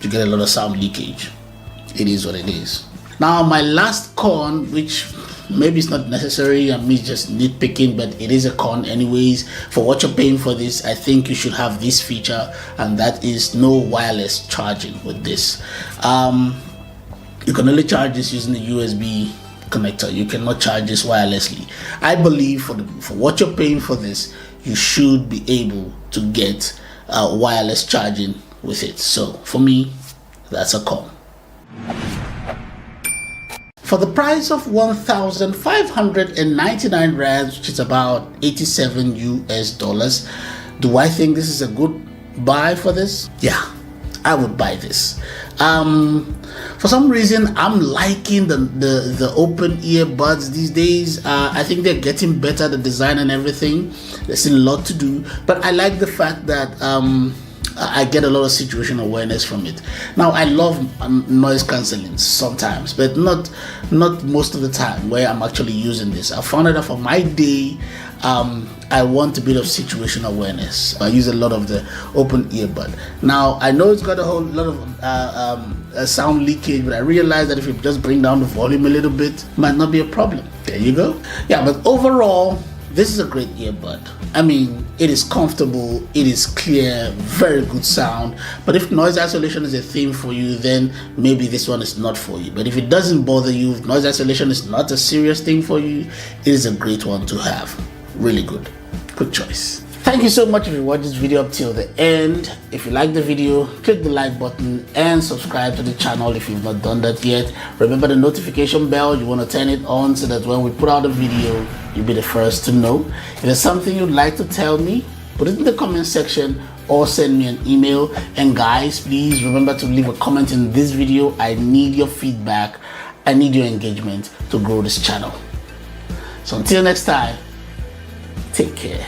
you get a lot of sound leakage. It is what it is. Now, my last con, which maybe it's not necessary, I'm just nitpicking, but it is a con anyways. For what you're paying for this, I think you should have this feature, and that is no wireless charging with this. You can only charge this using the USB connector. You cannot charge this wirelessly. I believe for what you're paying for this, you should be able to get wireless charging with it. So for me, that's a con. For the price of 1,599 rands, which is about 87 US dollars, do I think this is a good buy for this? Yeah, I would buy this. For some reason, I'm liking the open earbuds these days. I think they're getting better, the design and everything. There's still a lot to do, but I like the fact that I get a lot of situational awareness from it. Now, I love noise cancelling sometimes, but not most of the time where I'm actually using this. I found that for my day, I want a bit of situational awareness. I use a lot of the open earbud. Now, I know it's got a whole lot of sound leakage, but I realize that if you just bring down the volume a little bit, it might not be a problem. There you go. Yeah, but overall, this is a great earbud. I mean, it is comfortable, it is clear, very good sound. But if noise isolation is a thing for you, then maybe this one is not for you. But if it doesn't bother you, if noise isolation is not a serious thing for you, it is a great one to have. Really good. Good choice. Thank you so much if you watched this video up till the end. If you like the video, click the like button and subscribe to the channel if you've not done that yet. Remember the notification bell, you want to turn it on so that when we put out a video, you'll be the first to know. If there's something you'd like to tell me, put it in the comment section or send me an email. And guys, please remember to leave a comment in this video. I need your feedback. I need your engagement to grow this channel. So until next time, take care.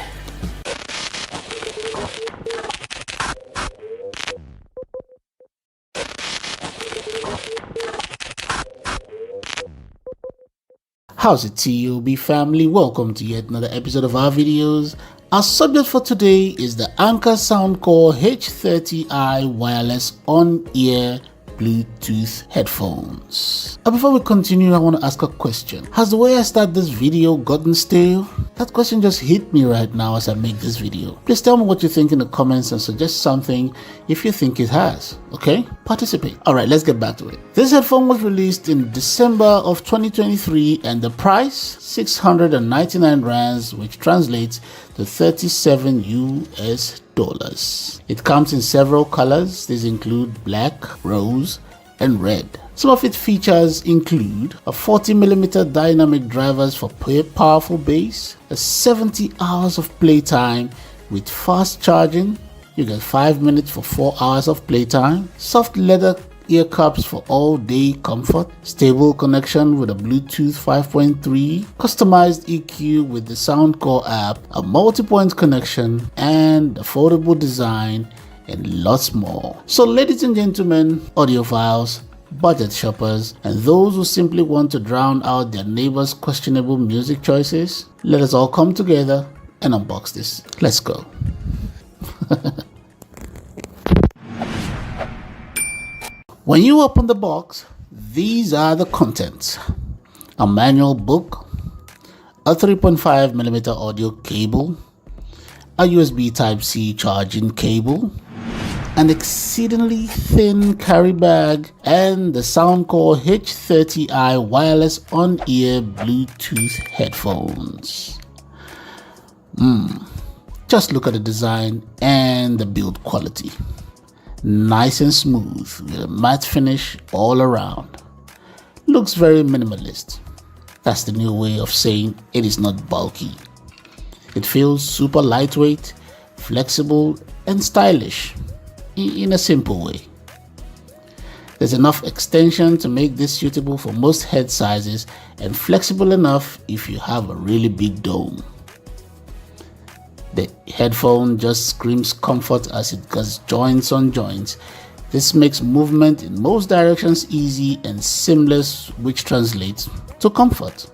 How's it, TOB family? Welcome to yet another episode of our videos. Our subject for today is the Anker Soundcore H30i wireless on-ear Bluetooth headphones. And before we continue, I want to ask a question. Has the way I start this video gotten stale? That question just hit me right now as I make this video. Please tell me what you think in the comments and suggest something if you think it has. Okay? Participate. Alright, let's get back to it. This headphone was released in December of 2023 and the price 699 rands, which translates to 37 US dollars. It comes in several colors. These include black, rose, and red. Some of its features include a 40mm dynamic drivers for powerful bass, a 70 hours of playtime with fast charging. You get 5 minutes for 4 hours of playtime, soft leather ear cups for all-day comfort, stable connection with a Bluetooth 5.3, customized EQ with the Soundcore app, a multi-point connection, and affordable design, and lots more. So ladies and gentlemen, audiophiles, budget shoppers, and those who simply want to drown out their neighbors' questionable music choices, let us all come together and unbox this. Let's go. When you open the box, these are the contents: a manual book, a 3.5mm audio cable, a USB Type-C charging cable, an exceedingly thin carry bag, and the Soundcore H30i wireless on-ear Bluetooth headphones. Just look at the design and the build quality. Nice and smooth with a matte finish all around. Looks very minimalist. That's the new way of saying it is not bulky. It feels super lightweight, flexible, and stylish in a simple way. There's enough extension to make this suitable for most head sizes and flexible enough if you have a really big dome. The headphone just screams comfort as it goes joints on joints. This makes movement in most directions easy and seamless, which translates to comfort.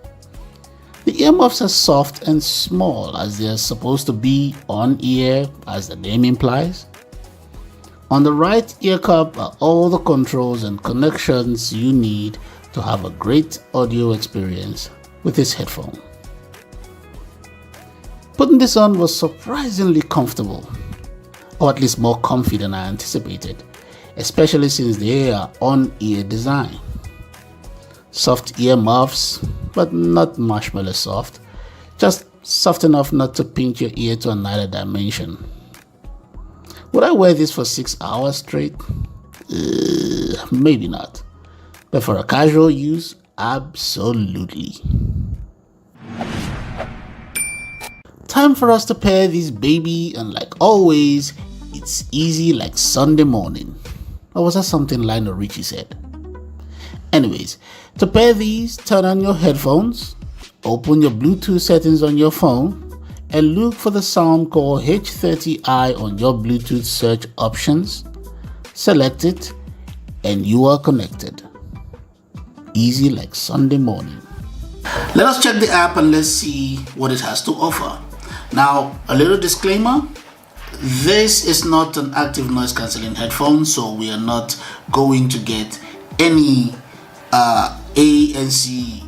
The earmuffs are soft and small as they are supposed to be on ear, as the name implies. On the right ear cup are all the controls and connections you need to have a great audio experience with this headphone. Putting this on was surprisingly comfortable, or at least more comfy than I anticipated, especially since they are on-ear design. Soft ear muffs, but not marshmallow soft, just soft enough not to pinch your ear to another dimension. Would I wear this for 6 hours straight? Maybe not, but for a casual use, absolutely. Time for us to pair this baby, and like always, it's easy like Sunday morning. Or was that something Lionel Richie said? Anyways, to pair these, turn on your headphones, open your Bluetooth settings on your phone, and look for the Soundcore H30i on your Bluetooth search options. Select it, and you are connected. Easy like Sunday morning. Let us check the app and let's see what it has to offer. Now, a little disclaimer, this is not an active noise cancelling headphone, so we are not going to get any ANC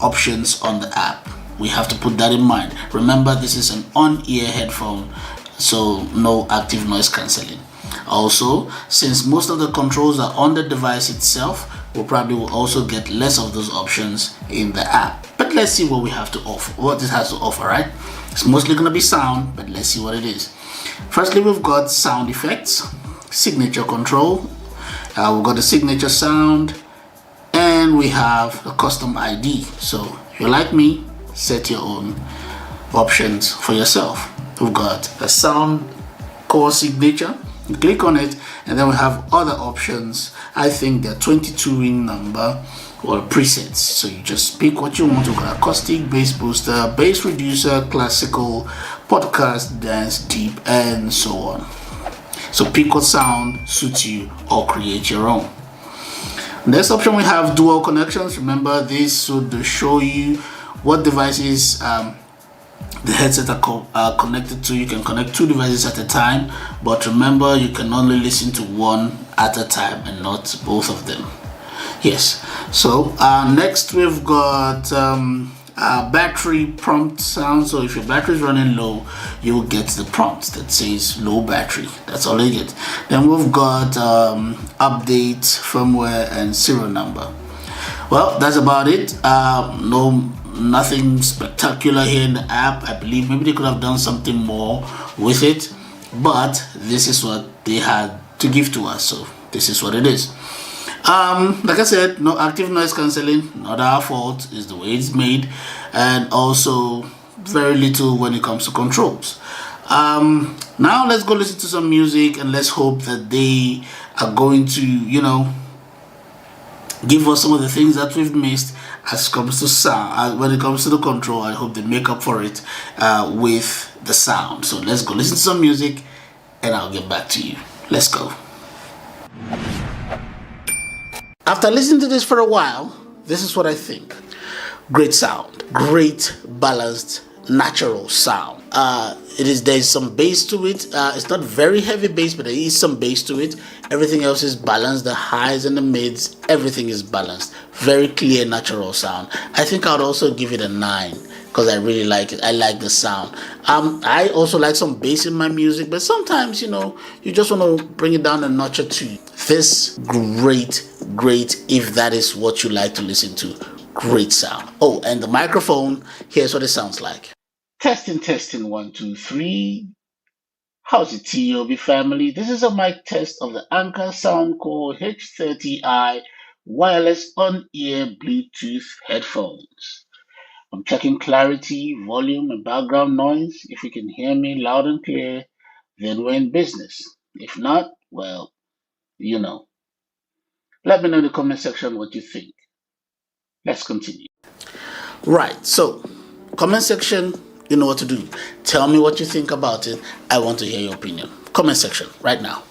options on the app. We have to put that in mind. Remember, this is an on-ear headphone, so no active noise cancelling. Also, since most of the controls are on the device itself, we probably will also get less of those options in the app. But let's see what we have to offer, what this has to offer, right? It's mostly going to be sound, but let's see what it is. Firstly, we've got sound effects, signature control, we've got the signature sound, and we have a custom ID. So if you're like me, set your own options for yourself. We've got a sound core signature. You click on it, and then we have other options. I think they're 22 in number, or presets. So you just pick what you want. We've got acoustic, bass booster, bass reducer, classical, podcast, dance, deep, and so on. So pick what sound suits you or create your own. Next option, we have dual connections. Remember, this would show you what devices the headset are connected to. You can connect 2 devices at a time, but remember, you can only listen to one at a time and not both of them. Yes. So next we've got battery prompt sound. So if your battery is running low, you'll get the prompt that says low battery. That's all you get. Then we've got update, firmware, and serial number. Well, that's about it. Nothing spectacular here in the app. I believe maybe they could have done something more with it, but this is what they had to give to us, so this is what it is. Like I said, no active noise cancelling, not our fault, is the way it's made, and also very little when it comes to controls. Now let's go listen to some music, and let's hope that they are going to, give us some of the things that we've missed as it comes to sound. When it comes to the control, I hope they make up for it with the sound. So let's go listen to some music, and I'll get back to you. Let's go. After listening to this for a while, this is what I think. Great sound, great balanced, natural sound. There's some bass to it. It's not very heavy bass, but there is some bass to it. Everything else is balanced. The highs and the mids, everything is balanced. Very clear, natural sound. I think I'd also give it a 9 because I really like it. I like the sound. I also like some bass in my music, but sometimes, you know, you just want to bring it down a notch or two. This, great, if that is what you like to listen to. Great sound. Oh, and the microphone, here's what it sounds like. Testing, 1, 2, 3. How's it, TOB family? This is a mic test of the Anker Soundcore H30i wireless on-ear Bluetooth headphones. I'm checking clarity, volume, and background noise. If you can hear me loud and clear, then we're in business. If not, well, you know. Let me know in the comment section what you think. Let's continue. Right, so comment section, you know what to do. Tell me what you think about it. I want to hear your opinion. Comment section right now.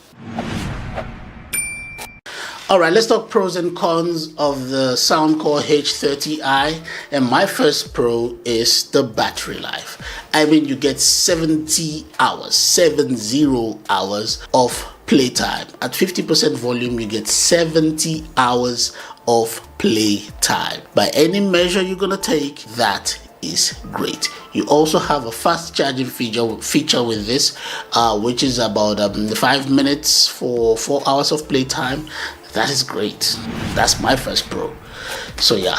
All right, let's talk pros and cons of the Soundcore H30i. And my first pro is the battery life. I mean, you get 70 hours of playtime. At 50% volume, you get 70 hours of playtime. By any measure you're gonna take, that is great. You also have a fast charging feature with this, which is about 5 minutes for 4 hours of playtime. That is great. That's my first pro. So yeah,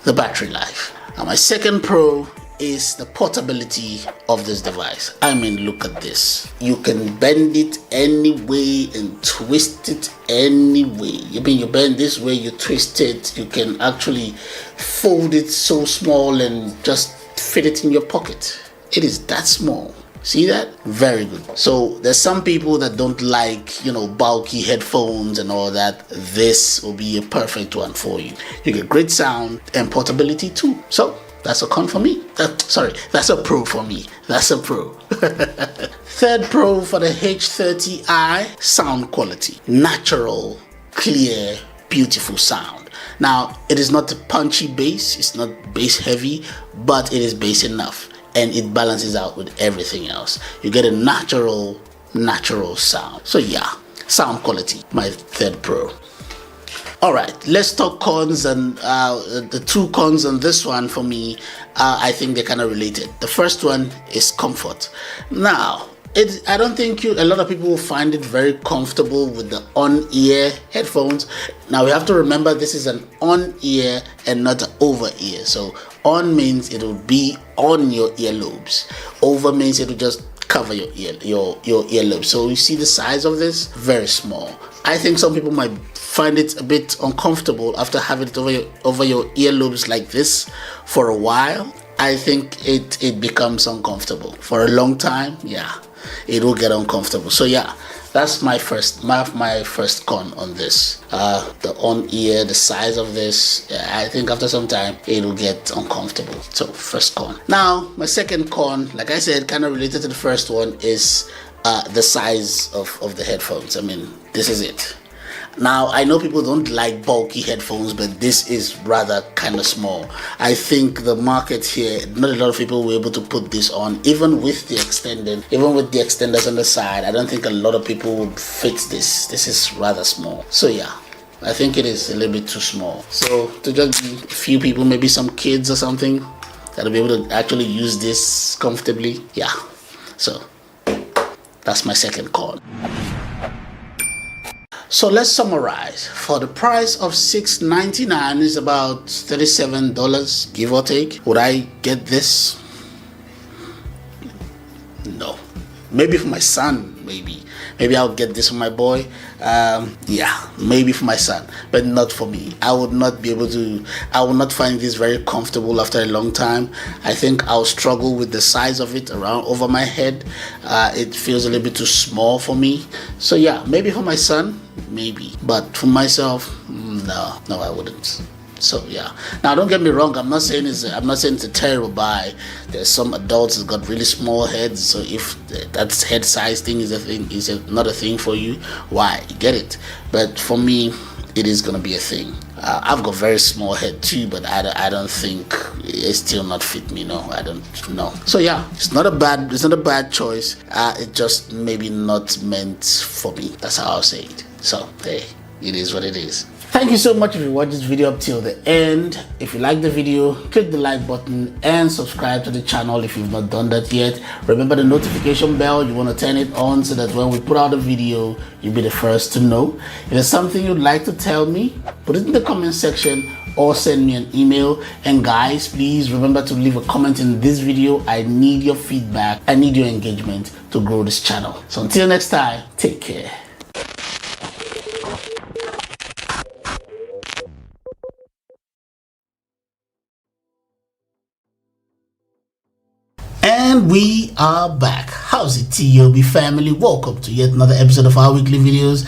the battery life. And my second pro is the portability of this device. I mean, look at this. You can bend it any way and twist it any way. I mean, you bend this way, you twist it, you can actually fold it so small and just fit it in your pocket. It is that small. See that? Very good. So there's some people that don't like, you know, bulky headphones and all that. This will be a perfect one for you. You get great sound and portability too. So that's a con for me. That's a pro for me. That's a pro. Third pro for the H30i, sound quality. Natural, clear, beautiful sound. Now, it is not a punchy bass. It's not bass heavy, but it is bass enough. And it balances out with everything else. You get a natural sound. So yeah, sound quality, my third pro. All right, let's talk cons, and the two cons on this one for me, I think they're kind of related. The first one is comfort. Now, I don't think a lot of people will find it very comfortable with the on-ear headphones. Now, we have to remember this is an on-ear and not an over-ear. So on means it will be on your earlobes. Over means it will just cover your earlobes. So you see the size of this? Very small. I think some people might find it a bit uncomfortable after having it over your earlobes like this for a while. I think it becomes uncomfortable for a long time. Yeah, it will get uncomfortable. So yeah, that's my first con on this. The on-ear, the size of this, I think after some time it'll get uncomfortable. So first con. Now my second con, like I said, kind of related to the first one, is the size of the headphones. I mean, this is it. Now, I know people don't like bulky headphones, but this is rather kind of small. I think the market here, not a lot of people were able to put this on, even with the extenders on the side. I don't think a lot of people would fit this. This is rather small. So yeah, I think it is a little bit too small. So to just be a few people, maybe some kids or something, that'll be able to actually use this comfortably. Yeah, so that's my second con. So let's summarize. For the price of $6.99, is about $37, give or take. Would I get this? No. Maybe for my son, maybe I'll get this for my boy. Yeah, maybe for my son, but not for me. I would not find this very comfortable after a long time. I think I'll struggle with the size of it over my head. It feels a little bit too small for me. So yeah, maybe for my son, maybe, but for myself, no, I wouldn't. So yeah. Now don't get me wrong. I'm not saying it's a terrible buy. There's some adults that got really small heads. So if that head size thing is not a thing for you, why? Get it. But for me, it is gonna be a thing. I've got very small head too, but I don't think it still not fit me. No, I don't know. So yeah, it's not a bad choice. It just maybe not meant for me. That's how I'll say it. So hey, it is what it is. Thank you so much if you watched this video up till the end. If you like the video, click the like button and subscribe to the channel if you've not done that yet. Remember the notification bell, you want to turn it on so that when we put out a video, you'll be the first to know. If there's something you'd like to tell me, put it in the comment section or send me an email. And guys, please remember to leave a comment in this video. I need your feedback. I need your engagement to grow this channel. So until next time, take care. And we are back. How's it, TOB family? Welcome to yet another episode of our weekly videos.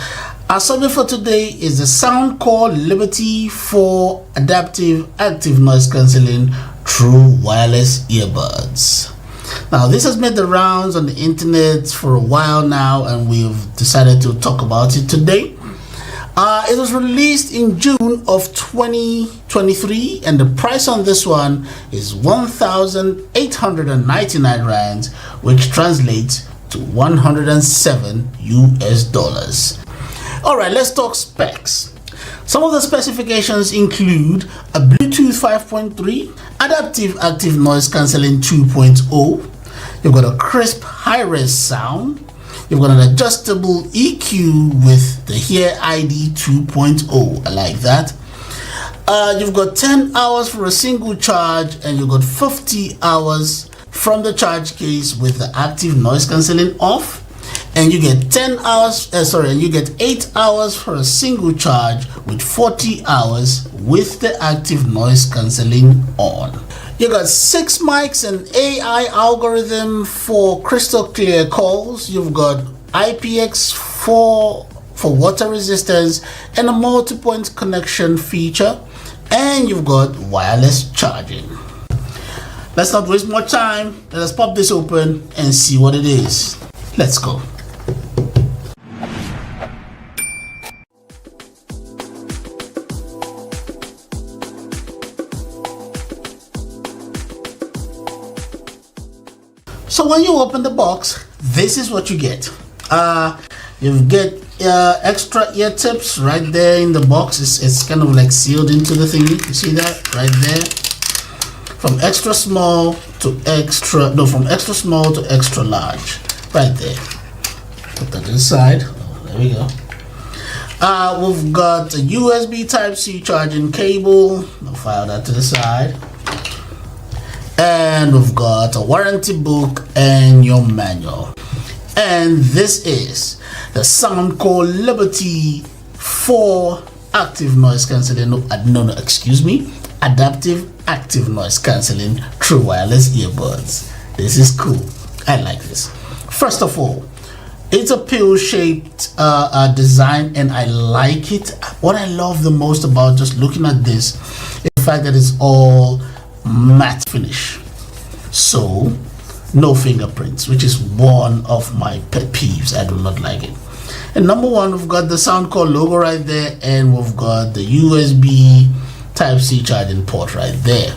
Our subject for today is the Soundcore Liberty 4 Adaptive Active Noise Cancelling True Wireless Earbuds. Now, this has made the rounds on the internet for a while now, and we've decided to talk about it today. It was released in June of 2023, and the price on this one is 1,899 rands, which translates to 107 US dollars. Alright, let's talk specs. Some of the specifications include a Bluetooth 5.3, adaptive active noise cancelling 2.0, you've got a crisp high-res sound, you've got an adjustable EQ with the Hear ID 2.0. I like that. You've got 10 hours for a single charge, and you've got 50 hours from the charge case with the active noise cancelling off. And you get 10 hours, and you get 8 hours for a single charge with 40 hours with the active noise cancelling on. You got 6 mics and AI algorithm for crystal clear calls. You've got IPX4 for water resistance and a multi-point connection feature. And you've got wireless charging. Let's not waste more time. Let us pop this open and see what it is. Let's go. So when you open the box, this is what you get. You get extra ear tips right there in the box. It's kind of like sealed into the thingy. You see that right there? From extra small to extra large, right there. Put that inside. Oh, there we go. We've got a USB Type-C charging cable. I'll file that to the side. And we've got a warranty book and your manual. And this is the Soundcore Liberty 4 active noise cancelling, adaptive active noise cancelling true wireless earbuds. This is cool. I like this. First of all, it's a pill-shaped design, and I like it. What I love the most about just looking at this is the fact that it's all matte finish, so no fingerprints, which is one of my pet peeves. I do not like it. And number one, we've got the Soundcore logo right there, and we've got the USB Type-C charging port right there.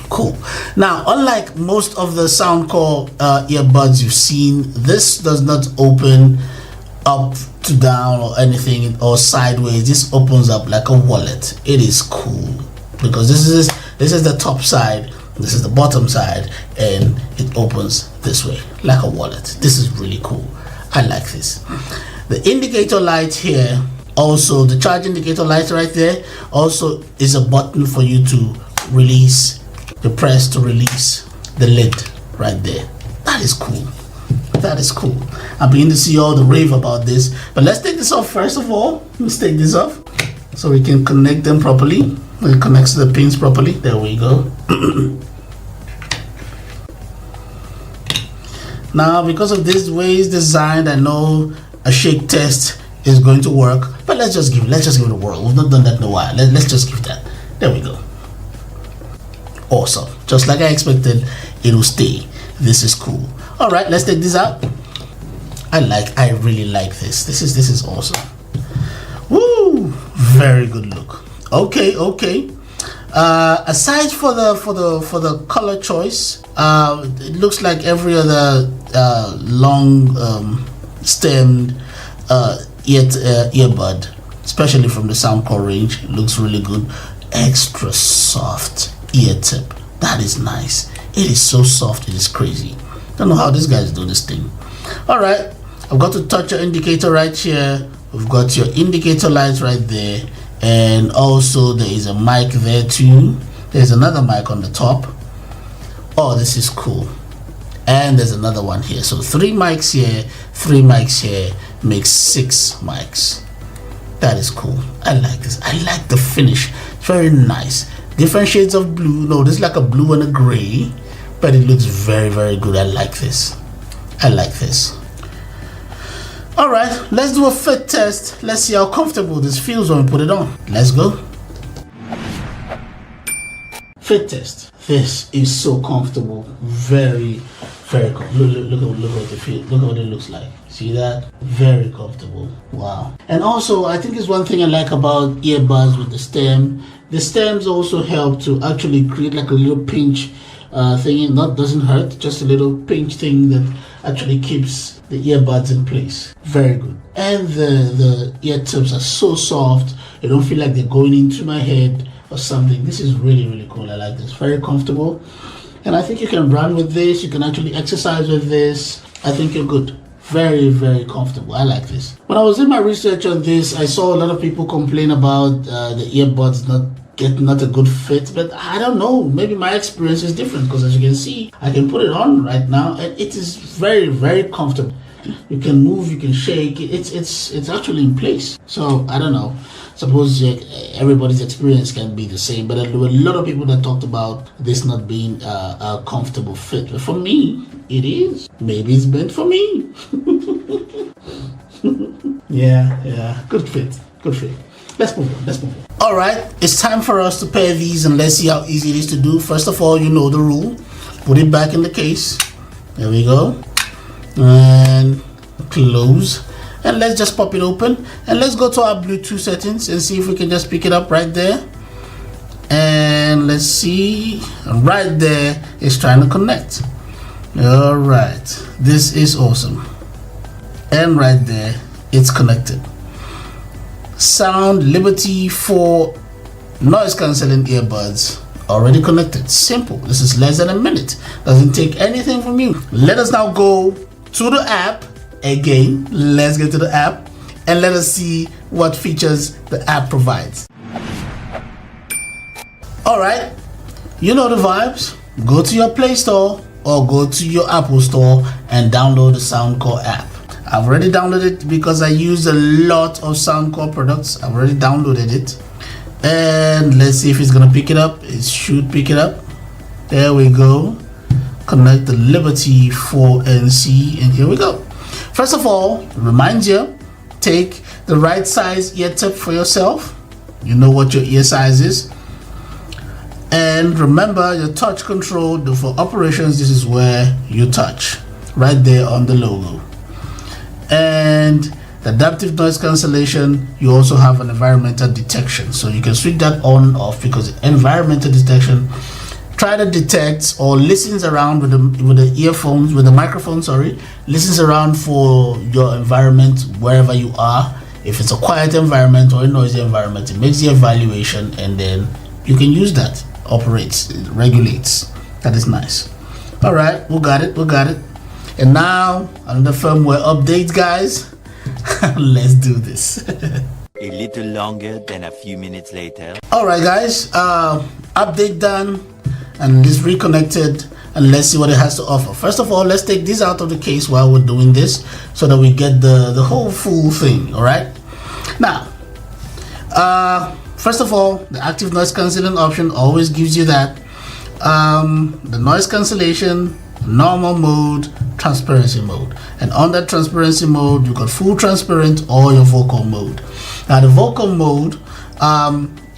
Cool. Now, unlike most of the Soundcore earbuds you've seen, this does not open up to down or anything or sideways. This opens up like a wallet. It is cool because this is the top side, this is the bottom side, and it opens this way like a wallet. This is really cool. I like this. The indicator light here, also the charge indicator light right there, also is a button for you to release. You press to release the lid right there. That is cool. That is cool. I'm beginning to see all the rave about this, but let's take this off first of all. Let's take this off so we can connect them properly. It connects to the pins properly. There we go. Now, because of this way it's designed, I know a shake test is going to work, but let's just give it a whirl. We've not done that in a while. Let's just give that. There we go. Awesome. Just like I expected, it will stay. This is cool. All right, let's take this out. I really like this. This is awesome. Woo! Very good look. Okay. Aside for the color choice, it looks like every other long stemmed earbud especially from the Soundcore range. It looks really good. Extra soft ear tip. That is nice. It is so soft, it is crazy. Don't know how these guys do this thing. All right, I've got to touch your indicator right here. We've got your indicator lights right there, and also there is a mic there too. There's another mic on the top. Oh, this is cool. And there's another one here. So 3 mics here, 3 mics here, makes 6 mics. That is cool. I like this. I like the finish. It's very nice. Different shades of blue. No, this is like a blue and a gray, but it looks very, very good. I like this. I like this. All right, let's do a fit test. Let's see how comfortable this feels when we put it on. Let's go. Fit test. This is so comfortable. Very, very comfortable. Look what it feels. Look at what it looks like. See that? Very comfortable. Wow. And also, I think it's one thing I like about earbuds with the stem. The stems also help to actually create like a little pinch thing. Not doesn't hurt. Just a little pinch thing that actually keeps the earbuds in place. Very good. And the ear tips are so soft. They don't feel like they're going into my head or something. This is really, really cool. I like this. Very comfortable. And I think you can run with this. You can actually exercise with this. I think you're good. Very, very comfortable. I like this. When I was in my research on this, I saw a lot of people complain about the earbuds not a good fit, but I don't know. Maybe my experience is different, because as you can see, I can put it on right now and it is very, very comfortable. You can move, you can shake. It's actually in place. So I don't know. Suppose everybody's experience can be the same, but there were a lot of people that talked about this not being a comfortable fit. But for me, it is. Maybe it's meant for me. Yeah, good fit. Let's move on. All right, it's time for us to pair these, and let's see how easy it is to do. First of all, you know the rule. Put it back in the case. There we go. And close. And let's just pop it open. And let's go to our Bluetooth settings and see if we can just pick it up right there. And let's see. Right there, it's trying to connect. All right. This is awesome. And right there, it's connected. Sound Liberty 4 noise cancelling earbuds already connected. Simple. This is less than a minute. Doesn't take anything from you. Let us now go to the app again. Let's get to the app and let us see what features the app provides. All right, you know the vibes. Go to your Play Store or go to your Apple Store and download the Soundcore app. I've already downloaded it because I use a lot of Soundcore products. I've already downloaded it. And let's see if it's gonna pick it up. It should pick it up. There we go. Connect the Liberty 4NC, and here we go. First of all, remind you, take the right size ear tip for yourself. You know what your ear size is. And remember your touch control. For operations, this is where you touch, right there on the logo. And the adaptive noise cancellation, you also have an environmental detection, so you can switch that on and off, because environmental detection try to detect or listens around with the earphones, with the microphone, listens around for your environment wherever you are. If it's a quiet environment or a noisy environment, it makes the evaluation, and then you can use that. Operates, it regulates. That is nice. All right, we got it. And now another firmware update, guys. Let's do this. A little longer than a few minutes later. All right, guys, update done, and it's reconnected, and let's see what it has to offer. First of all, let's take this out of the case while we're doing this, so that we get the whole full thing. All right, now first of all, the active noise cancelling option always gives you that. The noise cancellation, normal mode, transparency mode, and on that transparency mode you got full transparent or your vocal mode. Now the vocal mode,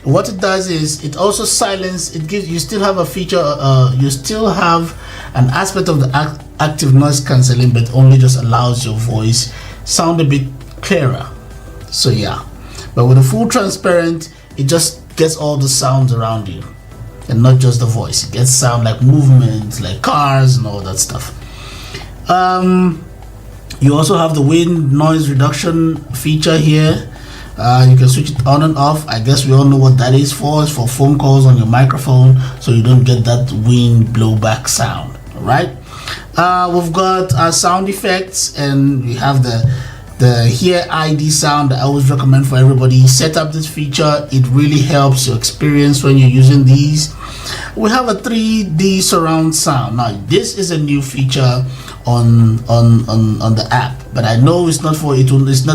what it does is it also silence. It gives you still have a feature, you still have an aspect of the active noise cancelling, but only just allows your voice sound a bit clearer. So yeah, but with a full transparent, it just gets all the sounds around you and not just the voice. It gets sound like movement, like cars and all that stuff. You also have the wind noise reduction feature here. You can switch it on and off. I guess we all know what that is for. It's for phone calls on your microphone, so you don't get that wind blowback sound. All right. We've got our sound effects, and we have the Hear ID sound that I always recommend for everybody. Set up this feature. It really helps your experience when you're using these. We have a 3D surround sound. Now this is a new feature on the app, but I know it's not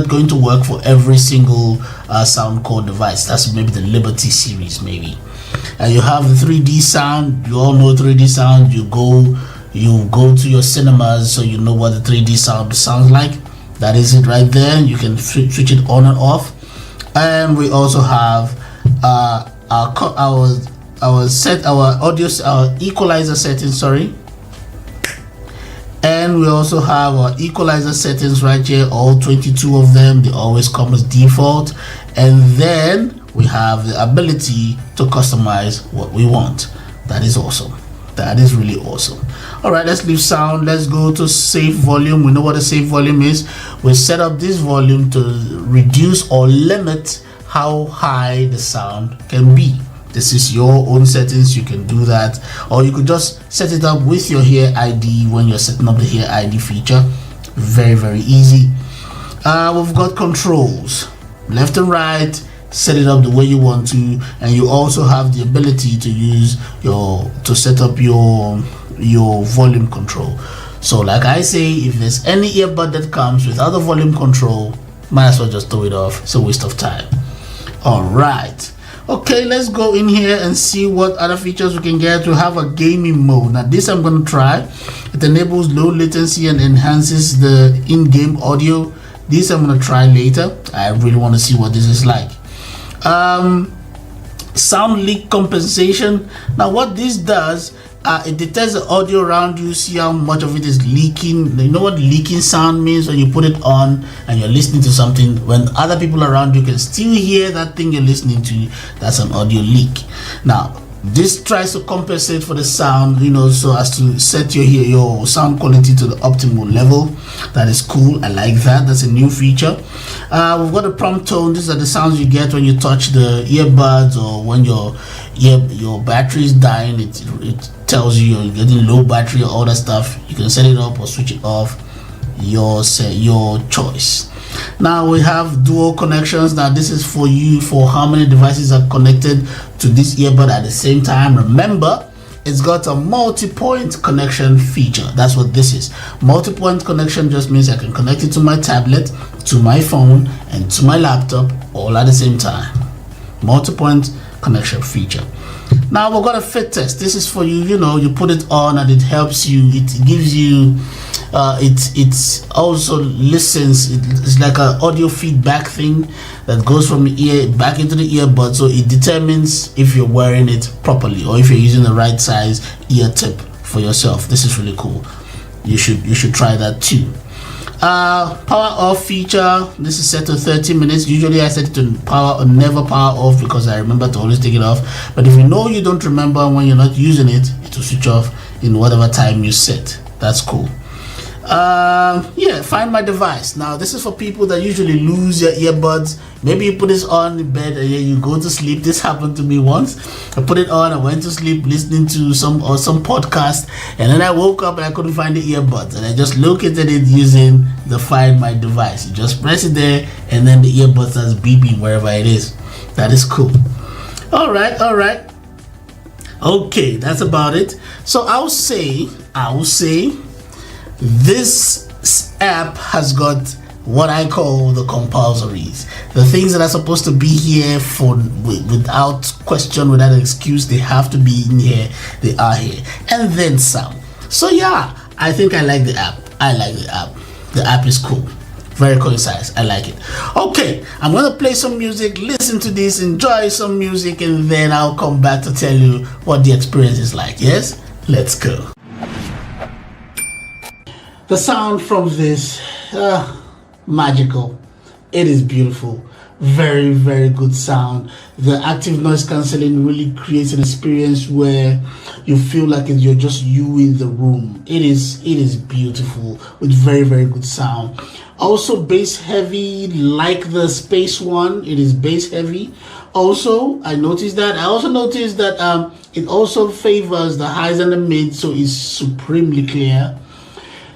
going to work for every single Soundcore device. That's maybe the Liberty series maybe. And you have the 3D sound. You all know 3D sound. You go to your cinemas, so you know what the 3D sound sounds like. That is it right there. You can switch it on and off. And we also have our equalizer settings, sorry. And we also have our equalizer settings right here, all 22 of them. They always come as default. And then we have the ability to customize what we want. That is awesome. That is really awesome. All right, let's leave sound. Let's go to save volume. We know what a save volume is. We set up this volume to reduce or limit how high the sound can be. This is your own settings. You can do that, or you could just set it up with your Hear ID when you're setting up the Hear ID feature. Very, very easy. We've got controls, left and right. Set it up the way you want to, and you also have the ability to set up your volume control. So like I say, if there's any earbud that comes without the volume control, might as well just throw it off. It's a waste of time. All right. Okay, let's go in here and see what other features we can get. We have a gaming mode. Now this I'm going to try. It enables low latency and enhances the in-game audio. This I'm going to try later. I really want to see what this is like. Sound leak compensation. Now what this does, it detects the audio around you, see how much of it is leaking. You know what leaking sound means? When you put it on and you're listening to something, when other people around you can still hear that thing you're listening to, that's an audio leak. Now this tries to compensate for the sound, so as to set your sound quality to the optimal level. That is cool. I like that. That's a new feature. We've got a prompt tone. These are the sounds you get when you touch the earbuds, or when your battery is dying. It tells you you're getting low battery, all that stuff. You can set it up or switch it off. Your choice. Now we have dual connections. Now this is for you, for how many devices are connected to this earbud at the same time. Remember, it's got a multi-point connection feature. That's what this is. Multi-point connection just means I can connect it to my tablet, to my phone, and to my laptop all at the same time. Multi-point connection feature. Now we've got a fit test. This is for you. You put it on and it helps you. It gives you it also listens. It's like an audio feedback thing that goes from the ear back into the earbud, so it determines if you're wearing it properly or if you're using the right size ear tip for yourself. This is really cool. You should try that too. Power off feature. This is set to 30 minutes. Usually I set it to power or never power off because I remember to always take it off. But if you know you don't remember when you're not using it, it will switch off in whatever time you set. That's cool. Find my device. Now this is for people that usually lose your earbuds. Maybe you put this on in bed and then you go to sleep. This happened to me once. I put it on, I went to sleep listening to some podcast, and then I woke up and I couldn't find the earbuds, and I just located it using the Find My Device. You just press it there and then the earbud starts beeping wherever it is. That is cool. All right. Okay, that's about it. So I will say this app has got what I call the compulsories. The things that are supposed to be here without question, without excuse, they have to be in here. They are here, and then some. So yeah, I think I like the app. The app is cool, very concise. I like it. Okay, I'm gonna play some music, listen to this, enjoy some music, and then I'll come back to tell you what the experience is like. Yes, let's go. The sound from this, magical. It is beautiful. Very, very good sound. The active noise cancelling really creates an experience where you feel like you're just you in the room. It is beautiful with very, very good sound. Also bass heavy, like the Space One. It is bass heavy. Also, I noticed that. I also noticed that it also favors the highs and the mids, so it's supremely clear.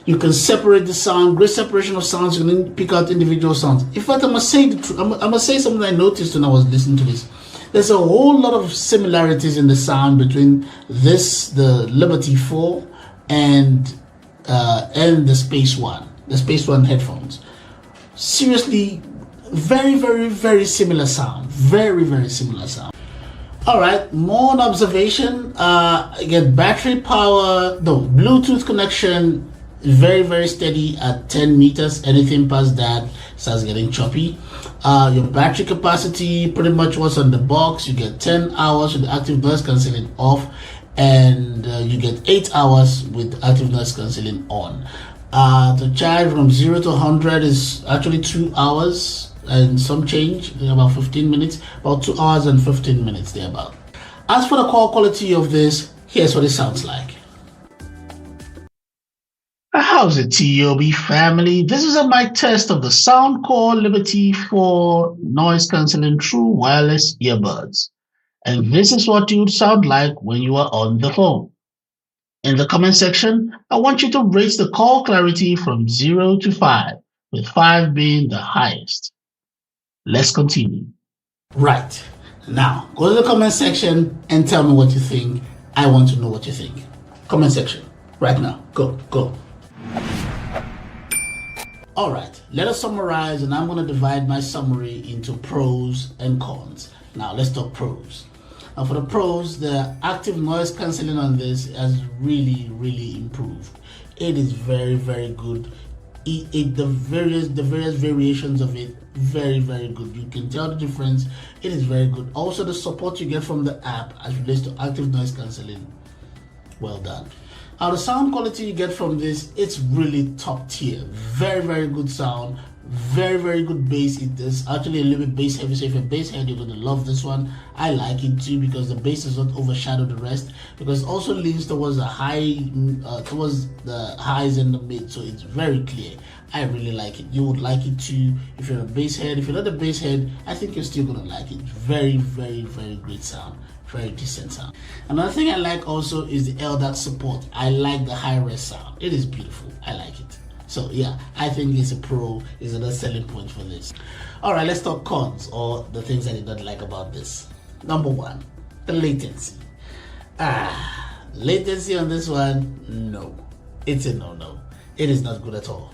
You can separate the sound, great separation of sounds. You can pick out individual sounds. In fact, I must say the truth. I must say something I noticed when I was listening to this. There's a whole lot of similarities in the sound between this, the Liberty 4, and the Space One, headphones. Seriously, very, very, very similar sound. Very, very similar sound. All right, more on observation. Again, battery power, no, Bluetooth connection, very, very steady at 10 meters. Anything past that starts getting choppy. Your battery capacity, pretty much what's on the box. You get 10 hours with the active noise cancelling off, and you get 8 hours with active noise cancelling on. The charge from 0 to 100 is actually 2 hours and some change, about 15 minutes, about 2 hours and 15 minutes thereabout. As for the call quality of this, here's what it sounds like. How's it, TOB family? This is a mic test of the Soundcore Liberty 4 noise cancelling true wireless earbuds. And this is what you would sound like when you are on the phone. In the comment section, I want you to rate the call clarity from 0 to 5, with 5 being the highest. Let's continue. Right. Now, go to the comment section and tell me what you think. I want to know what you think. Comment section. Right now. Go. All right, let us summarize, and I'm going to divide my summary into pros and cons. Now, let's talk pros. Now, for the pros, the active noise cancelling on this has really, really improved. It is very, very good. The various variations of it, very, very good. You can tell the difference. It is very good. Also, the support you get from the app as relates to active noise cancelling, well done. Now, the sound quality you get from this, it's really top tier. Very, very good sound. Very, very good bass. It is actually a little bit bass heavy, so if you're bass head, you're going to love this one. I like it too because the bass does not overshadow the rest, because it also leans towards the towards the highs and the mid, so it's very clear. I really like it. You would like it too if you're a bass head. If you're not a bass head, I think you're still going to like it. Very, very, very great sound. Very decent sound. Another thing I like also is the LDAC support. I like the high res sound. It is beautiful. I like it. So yeah, I think it's a pro, is another selling point for this. All right, let's talk cons, or the things I did not like about this. Number one, the latency. Latency on this one, no. It's a no. It is not good at all.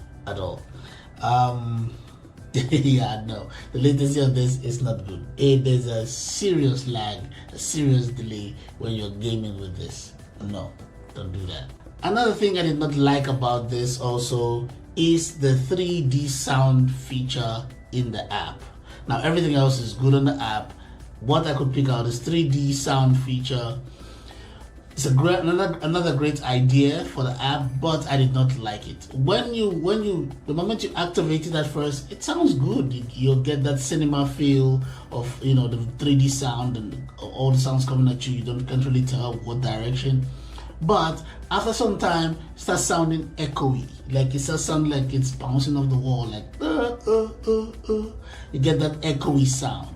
Yeah, no. The latency on this is not good. There's a serious lag, a serious delay when you're gaming with this. No, don't do that. Another thing I did not like about this also is the 3D sound feature in the app. Now, everything else is good on the app. What I could pick out is 3D sound feature. It's another great idea for the app, but I did not like it. The moment you activate it at first, it sounds good. You'll get that cinema feel of, the 3D sound and all the sounds coming at you. Can't really tell what direction. But after some time, it starts sounding echoey. Like it starts sounding like it's bouncing off the wall. Like you get that echoey sound.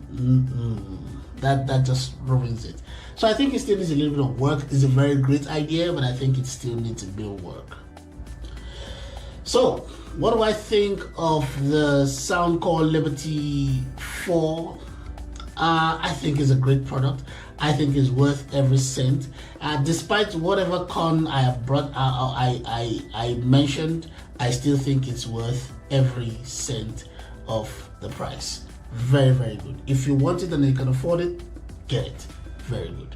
That just ruins it. So I think it still needs a little bit of work. It's a very great idea, but I think it still needs a bit of work. So, what do I think of the Soundcore Liberty 4? I think it's a great product. I think it's worth every cent. Despite whatever con I have brought out, I mentioned, I still think it's worth every cent of the price. Very, very good. If you want it and you can afford it, get it. Very good.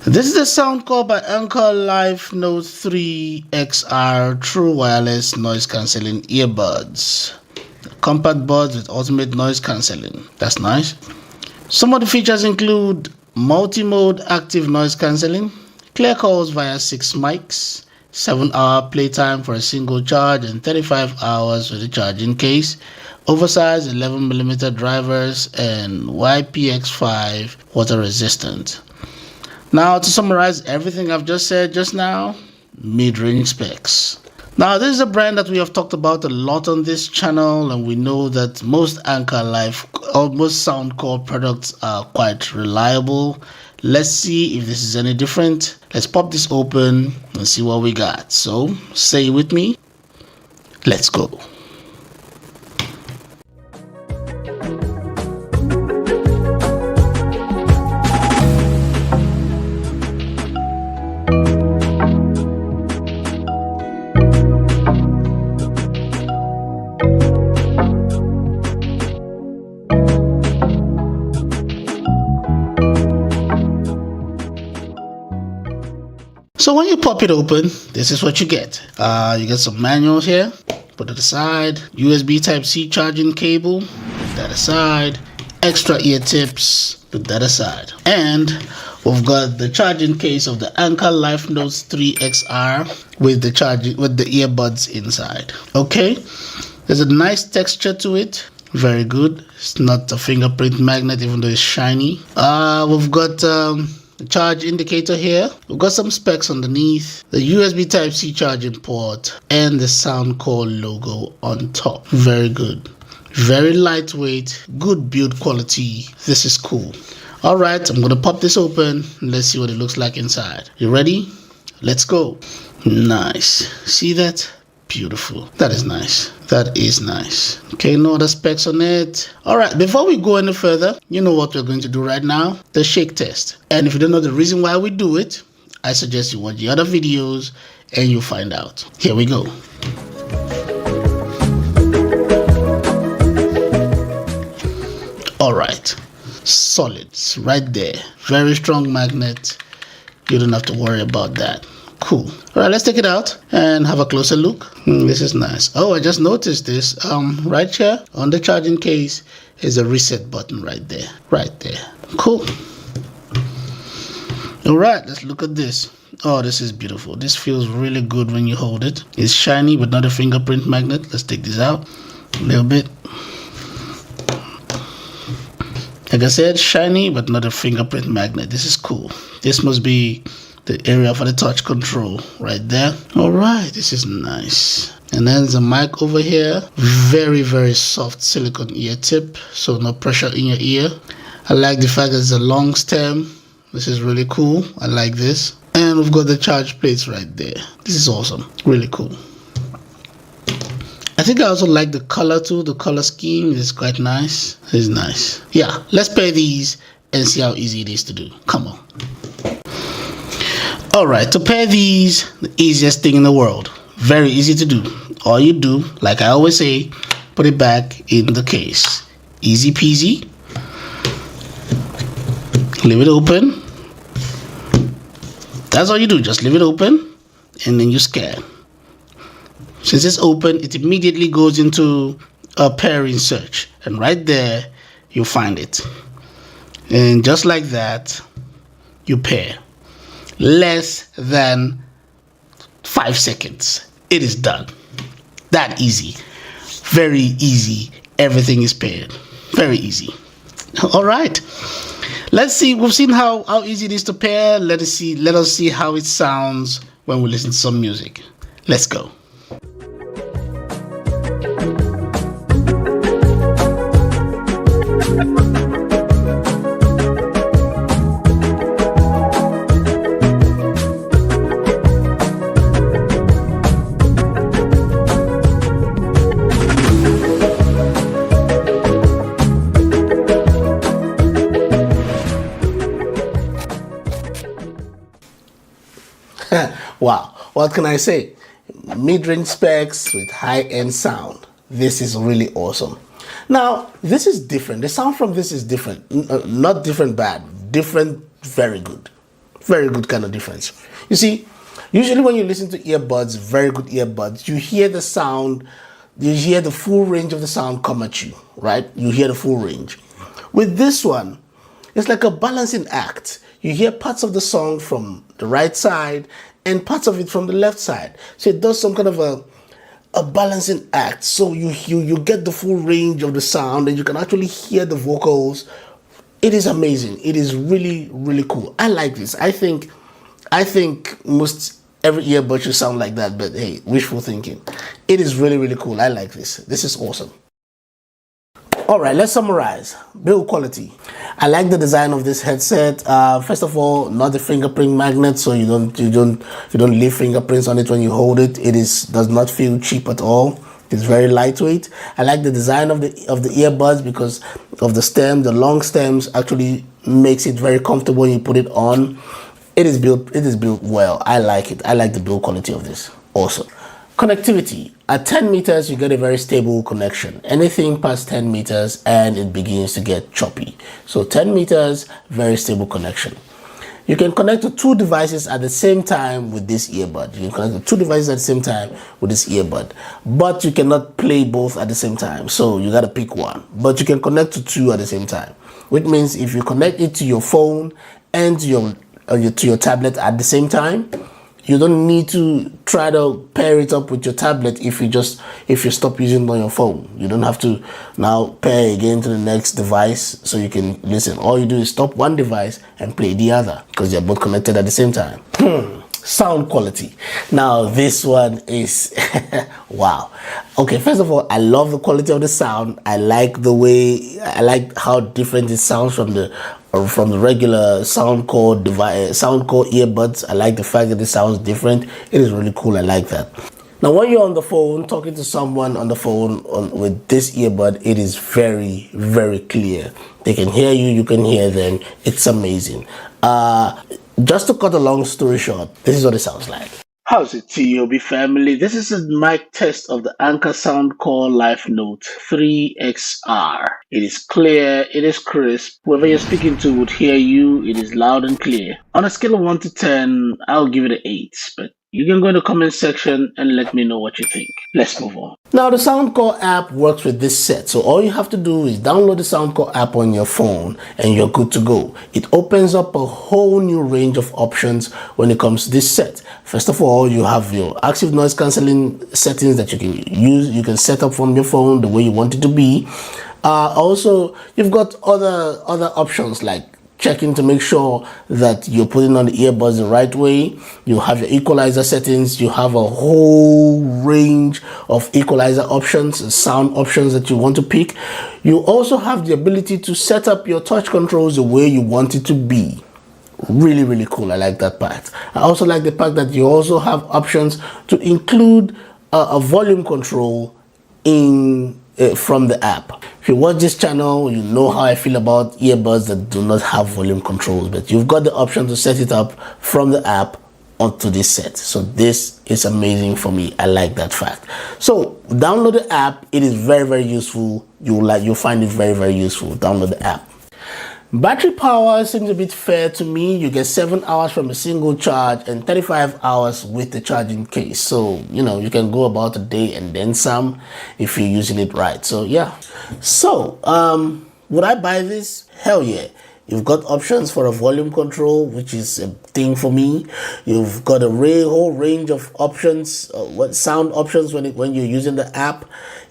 This is the Soundcore by Anker Live Note 3 XR True Wireless Noise Cancelling Earbuds. compact buds with ultimate noise cancelling. That's nice. Some of the features include multi-mode active noise cancelling, clear calls via 6 mics, 7-hour playtime for a single charge, and 35 hours with a charging case, oversized 11mm drivers, and YPX5 water resistant. Now, to summarize everything I've just said just now, mid-range specs. Now, this is a brand that we have talked about a lot on this channel, and we know that most Anker Live or most Soundcore products are quite reliable. Let's see if this is any different. Let's pop this open and see what we got. So, say with me, let's go. So when you pop it open, this is what you get. You get some manuals here, put it aside, USB Type-C charging cable, put that aside, extra ear tips, put that aside. And we've got the charging case of the Anker Life Notes 3 XR with the earbuds inside. Okay, there's a nice texture to it. Very good. It's not a fingerprint magnet, even though it's shiny. We've got the charge indicator here. We've got some specs underneath, the USB Type-C charging port, and the Soundcore logo on top. Very good. Very lightweight, good build quality. This is cool. All right, I'm gonna pop this open. Let's see what it looks like inside. You ready? Let's go. Nice. See that? Beautiful. That is nice. That is nice. Okay, no other specs on it. All right, before we go any further, you know what we're going to do right now? The shake test. And if you don't know the reason why we do it, I suggest you watch the other videos and you'll find out. Here we go. All right, solid. It's right there. Very strong magnet. You don't have to worry about that. Cool. All right, let's take it out and have a closer look. This is nice. Oh, I just noticed this. Right here on the charging case is a reset button right there. Right there. Cool. All right, let's look at this. Oh, this is beautiful. This feels really good when you hold it. It's shiny, but not a fingerprint magnet. Let's take this out a little bit. Like I said, shiny, but not a fingerprint magnet. This is cool. This must be the area for the touch control right there. All right, this is nice. And then there's a mic over here. Very, very soft silicone ear tip, so no pressure in your ear. I like the fact that it's a long stem. This is really cool. I like this. And we've got the charge plates right there. This is awesome. Really cool. I think I also like the color too. The color scheme is quite nice. It's nice. Yeah, let's pair these and see how easy it is to do. Come on. All right, to pair these, the easiest thing in the world. Very easy to do. All you do, like I always say, put it back in the case. Easy peasy. Leave it open. That's all you do. Just leave it open and then you scan. Since it's open, it immediately goes into a pairing search. And right there, you find it. And just like that, you pair. Less than 5 seconds. It is done. That easy. Very easy. Everything is paired. Very easy. All right. Let's see. We've seen how easy it is to pair. Let us see how it sounds when we listen to some music. Let's go. Wow, what can I say? Mid-range specs with high-end sound. This is really awesome. Now, this is different. The sound from this is different. Not different bad, different very good. Very good kind of difference. You see, usually when you listen to earbuds, very good earbuds, you hear the sound you hear the full range of the sound come at you, right? You hear the full range. With this one, it's like a balancing act. You hear parts of the song from the right side and parts of it from the left side. So it does some kind of a balancing act. So you get the full range of the sound and you can actually hear the vocals. It is amazing. It is really, really cool. I like this. I think most every earbud should sound like that, but hey, wishful thinking. It is really, really cool. I like this. This is awesome. All right, let's summarize. Build quality. I like the design of this headset. First of all, not the fingerprint magnet, so you don't leave fingerprints on it when you hold it. Does not feel cheap at all. It's very lightweight. I like the design of the earbuds because of the stem. The long stems actually makes it very comfortable when you put it on. It is built well. I like it. I like the build quality of this. Awesome. Connectivity. At 10 meters, you get a very stable connection. Anything past 10 meters and it begins to get choppy. So 10 meters, very stable connection. You can connect to 2 devices at the same time with this earbud. You can connect to 2 devices at the same time with this earbud, but you cannot play both at the same time. So you got to pick one, but you can connect to 2 at the same time, which means if you connect it to your phone and to your tablet at the same time, you don't need to try to pair it up with your tablet if you stop using it on your phone. You don't have to now pair again to the next device so you can listen. All you do is stop one device and play the other because they're both connected at the same time. Sound quality. Now this one is wow. Okay, first of all, I love the quality of the sound. I like how different it sounds from the regular Soundcore device, Soundcore earbuds. I like the fact that it sounds different. It is really cool. I like that. Now, when you're on the phone, talking to someone on the phone with this earbud, it is very, very clear. They can hear you, you can hear them. It's amazing. Just to cut a long story short, this is what it sounds like. How's it, TOB family? This is a mic test of the Anker Soundcore Life Note 3XR. It is clear, it is crisp. Whoever you're speaking to would hear you. It is loud and clear. On a scale of 1 to 10, I'll give it an 8, but you can go in the comment section and let me know what you think. Let's move on. Now, the Soundcore app works with this set. So all you have to do is download the Soundcore app on your phone and you're good to go. It opens up a whole new range of options when it comes to this set. First of all, you have your active noise cancelling settings that you can use. You can set up from your phone the way you want it to be. Also, you've got other options like checking to make sure that you're putting on the earbuds the right way. You have your equalizer settings. You have a whole range of equalizer options and sound options that you want to pick. You also have the ability to set up your touch controls the way you want it to be. Really, really cool. I like that part. I also like the fact that you also have options to include a volume control from the app. If you watch this channel, you know how I feel about earbuds that do not have volume controls, but you've got the option to set it up from the app onto this set. So this is amazing for me. I like that fact. So download the app. It is very, very useful. You'll find it very, very useful. Download the app. Battery power seems a bit fair to me. You get 7 hours from a single charge and 35 hours with the charging case. So, you can go about a day and then some if you're using it right. So, yeah. So, would I buy this? Hell yeah. You've got options for a volume control, which is a thing for me. You've got a whole range of options, sound options when you're using the app.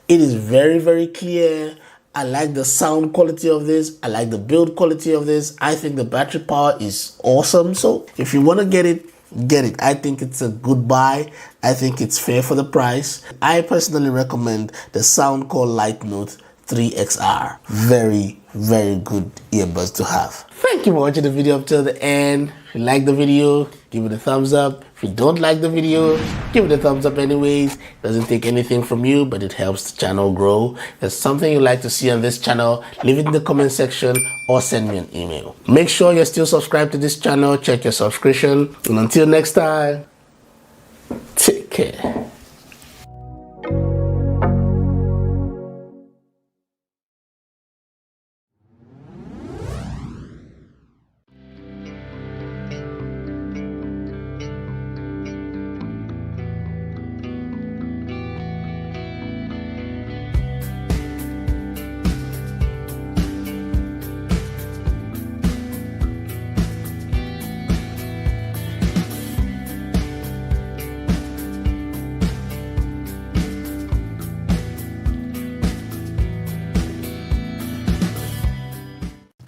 It is very, very clear. I like the sound quality of this. I like the build quality of this. I think the battery power is awesome. So if you want to get it, get it. I think it's a good buy. I think it's fair for the price. I personally recommend the Soundcore Light Note 3XR. Very, very good earbuds to have. Thank you for watching the video up till the end. If you like the video, give it a thumbs up. If you don't like the video, give it a thumbs up anyways. It doesn't take anything from you, but it helps the channel grow. If there's something you'd like to see on this channel, leave it in the comment section or send me an email. Make sure you're still subscribed to this channel. Check your subscription. And until next time, take care.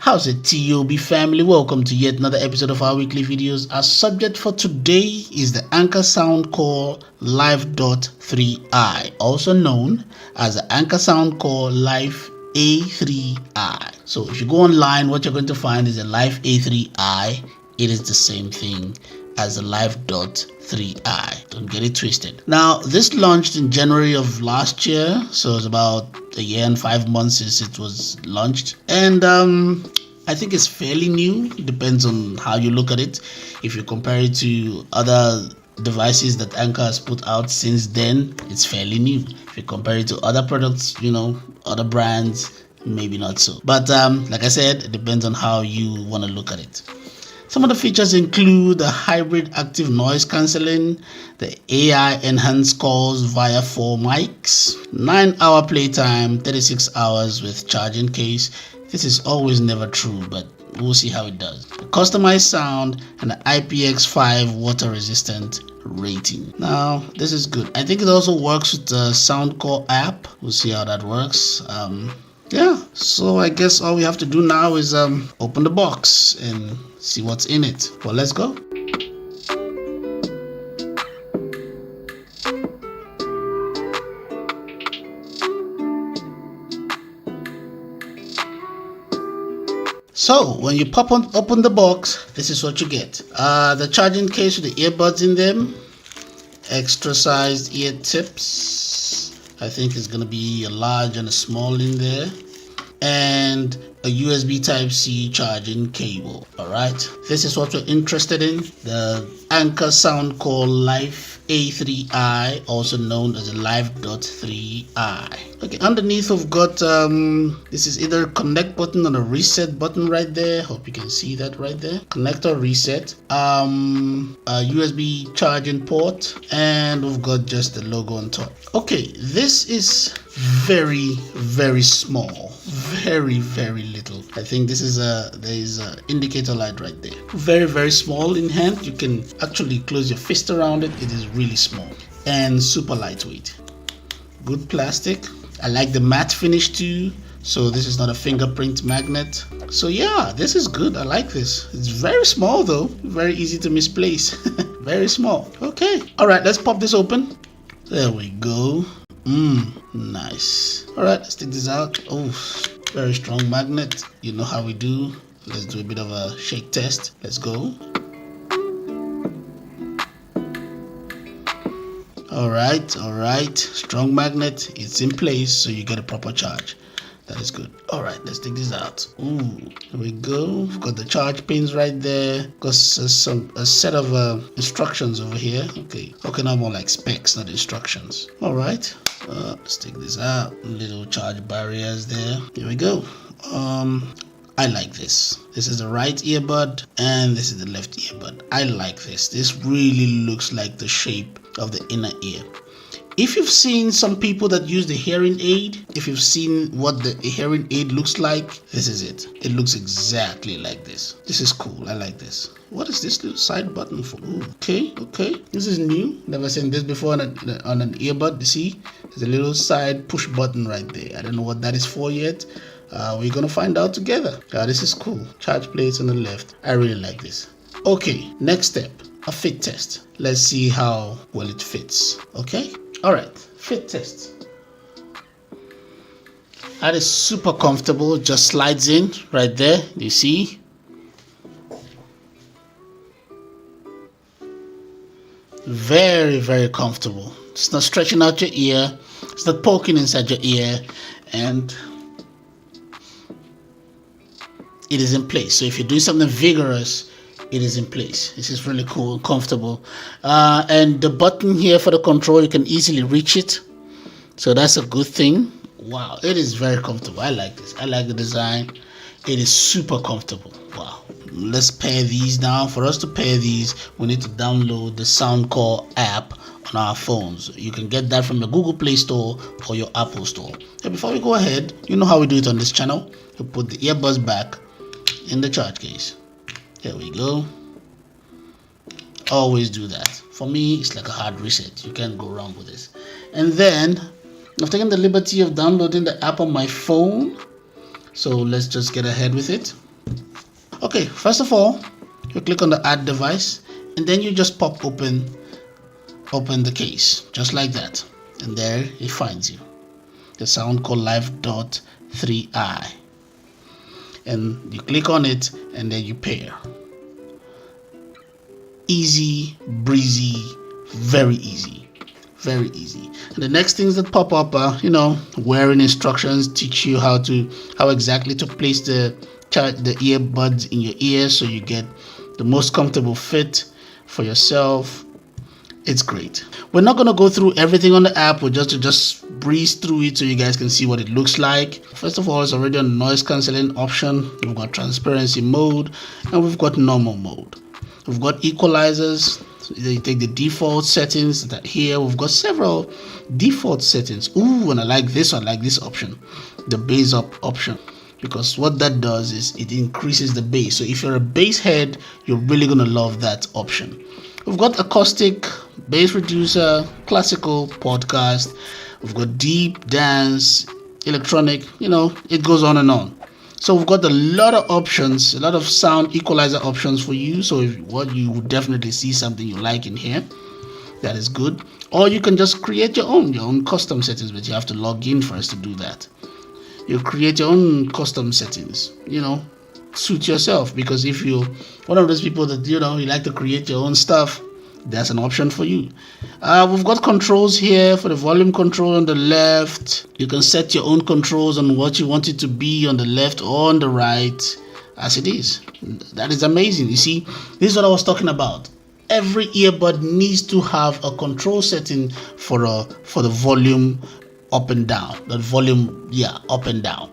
How's it, TOB family? Welcome to yet another episode of our weekly videos. Our subject for today is the Anker Soundcore Live.3i, also known as the Anker Soundcore Live A3i. So if you go online, what you're going to find is a Live A3i. It is the same thing as a Live.3i. Don't get it twisted. Now, this launched in January of last year, so it's about a year and 5 months since it was launched. And I think it's fairly new. It depends on how you look at it. If you compare it to other devices that Anker has put out since then, it's fairly new. If you compare it to other products, other brands, maybe not so. But like I said, it depends on how you want to look at it. Some of the features include the hybrid active noise cancelling, the AI enhanced calls via 4 mics, 9-hour playtime, 36 hours with charging case. This is always never true, but we'll see how it does. The customized sound and the IPX5 water resistant rating. Now, this is good. I think it also works with the Soundcore app. We'll see how that works. Yeah, so I guess all we have to do now is open the box and see what's in it. Well, let's go. So when you open the box, this is what you get. The charging case with the earbuds in them, extra sized ear tips. I think it's gonna be a large and a small in there, and a USB Type-C charging cable. All right, this is what we're interested in: the Anker Soundcore Live A3i, also known as a Live.3i. Okay, underneath we've got this is either a connect button or a reset button right there. Hope you can see that right there. Connect or reset. A USB charging port, and we've got just the logo on top. Okay, this is very, very small. Very, very little. I think this is there is a indicator light right there. Very, very small in hand. You can actually close your fist around it. It is really small and super lightweight. Good plastic. I like the matte finish too. So this is not a fingerprint magnet. So yeah, this is good. I like this. It's very small though. Very easy to misplace. Very small. Okay. All right, let's pop this open. There we go. Nice. All right, let's take this out. Oh, very strong magnet. You know how we do. Let's do a bit of a shake test. Let's go. All right. Strong magnet. It's in place, so you get a proper charge. That is good. All right, let's take this out. Ooh, here we go. We've got the charge pins right there. Got a set of instructions over here. Okay, now more like specs, not instructions. All right, let's take this out. Little charge barriers there. Here we go. I like this. This is the right earbud and this is the left earbud. I like this. This really looks like the shape of the inner ear. If you've seen some people that use the hearing aid, if you've seen what the hearing aid looks like, this is it. It looks exactly like this. This is cool. I like this. What is this little side button for? Ooh, okay. This is new. Never seen this before on an earbud. You see, there's a little side push button right there. I don't know what that is for yet. We're gonna find out together. This is cool. Charge plates on the left. I really like this. Okay, next step, a fit test. Let's see how well it fits. Okay. All right, fit test. That is super comfortable. Just slides in right there. You see? Very, very comfortable. It's not stretching out your ear. It's not poking inside your ear, and it is in place. So if you're doing something vigorous, it is in place. This is really cool and comfortable. And the button here for the control, you can easily reach it. So that's a good thing. Wow, it is very comfortable. I like this. I like the design. It is super comfortable. Wow. Let's pair these now. For us to pair these, we need to download the Soundcore app on our phones. You can get that from the Google Play Store or your Apple Store. And before we go ahead, you know how we do it on this channel. You put the earbuds back in the charge case. There we go. Always do that. For me, it's like a hard reset. You can't go wrong with this. And then I've taken the liberty of downloading the app on my phone. So let's just get ahead with it. Okay, first of all, you click on the add device, and then you just pop open the case, just like that, and there it finds you, the Soundcore Live Dot 3i, and you click on it, and then you pair. Easy breezy, very easy, very easy. And the next things that pop up are, wearing instructions, teach you how exactly to place the earbuds in your ears so you get the most comfortable fit for yourself. It's great. We're not going to go through everything on the app. We're just breeze through it so you guys can see what it looks like. First of all, it's already on noise cancelling option. We've got transparency mode, and we've got normal mode. We've got equalizers. You take the default settings that here. We've got several default settings. Ooh, and I like this option, the bass up option, because what that does is it increases the bass. So if you're a bass head, you're really gonna love that option. We've got acoustic, bass reducer, classical, podcast. We've got deep, dance, electronic, it goes on and on. So we've got a lot of options, a lot of sound equalizer options for you. So if you would definitely see something you like in here, that is good. Or you can just create your own custom settings, but you have to log in first to do that. You create your own custom settings, suit yourself, because if you're one of those people that you like to create your own stuff, that's an option for you. We've got controls here for the volume control on the left. You can set your own controls on what you want it to be on the left or on the right, as it is. That is amazing. You see, this is what I was talking about. Every earbud needs to have a control setting for the volume up and down. The volume, up and down,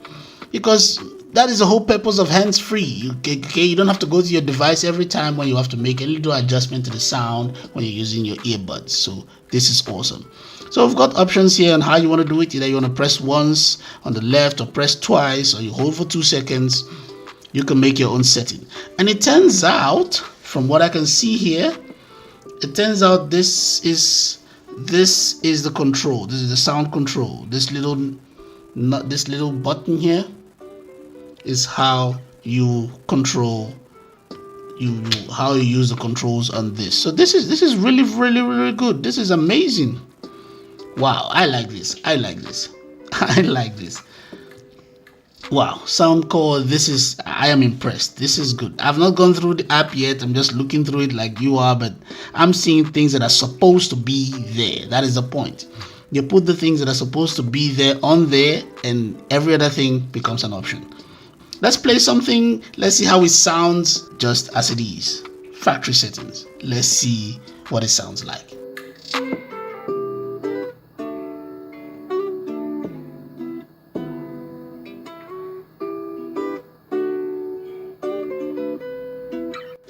because that is the whole purpose of hands-free. You don't have to go to your device every time when you have to make a little adjustment to the sound when you're using your earbuds. So this is awesome. So we've got options here on how you want to do it. Either you want to press once on the left or press twice, or you hold for 2 seconds. You can make your own setting. And it turns out, from what I can see here, it turns out this is the control. This is the sound control. This little button here is how you control how you use the controls on this. So this is really, really, really good. This is amazing. Wow, I like this. I like this. Wow, Soundcore, I am impressed. This is good. I've not gone through the app yet. I'm just looking through it like you are, but I'm seeing things that are supposed to be there. That is the point. You put the things that are supposed to be there on there, and every other thing becomes an option. Let's play something. Let's see how it sounds just as it is. Factory settings. Let's see what it sounds like.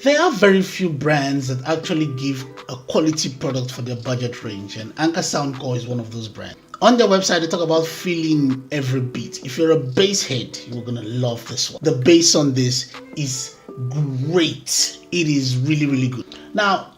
There are very few brands that actually give a quality product for their budget range, and Anker Soundcore is one of those brands. On their website, they talk about feeling every beat. If you're a bass head, you're gonna love this one. The bass on this is great. It is really, really good. Now,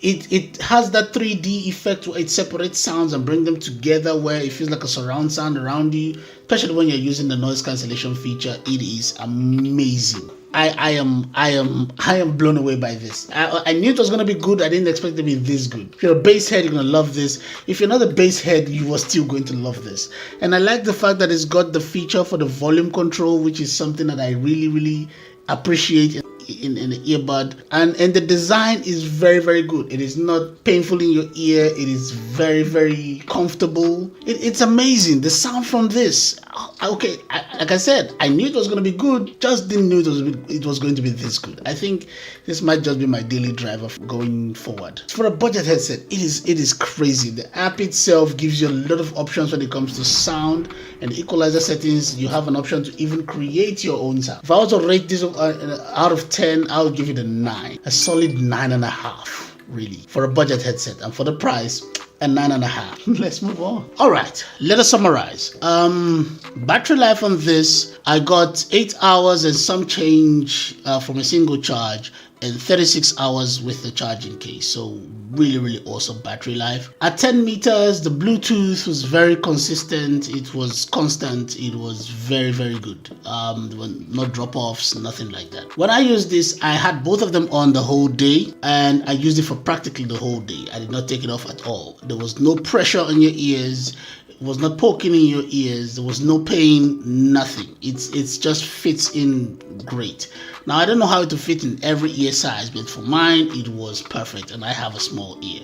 it has that 3D effect where it separates sounds and bring them together, where it feels like a surround sound around you, especially when you're using the noise cancellation feature. It is amazing. I am blown away by this. I knew it was gonna be good. I didn't expect it to be this good. If you're a bass head, you're gonna love this. If you're not a bass head, you are still going to love this. And I like the fact that it's got the feature for the volume control, which is something that I really, really appreciate in the earbud. And the design is very, very good. It is not painful in your ear. It is very, very comfortable. It's amazing. The sound from this. Okay, like I said, I knew it was going to be good, just didn't know it was going to be this good. I think this might just be my daily driver going forward. For a budget headset, it is crazy. The app itself gives you a lot of options when it comes to sound and equalizer settings. You have an option to even create your own sound. If I was to rate this out of 10, I would give it a 9, a solid 9.5. Really, for a budget headset, and for the price, and 9.5. Let's move on. All right, let us summarize. Battery life on this, I got 8 hours and some change from a single charge, and 36 hours with the charging case. So really awesome battery life. At 10 meters, the Bluetooth was very consistent. It was constant. It was very good. There were no drop-offs, nothing like that. When I used this, I had both of them on the whole day, and I used it for practically the whole day. I did not take it off at all. There was no pressure on your ears. It was not poking in your ears. There was no pain, nothing. It's just fits in great. Now, I don't know how to fit in every ear size, but for mine, it was perfect, and I have a small ear.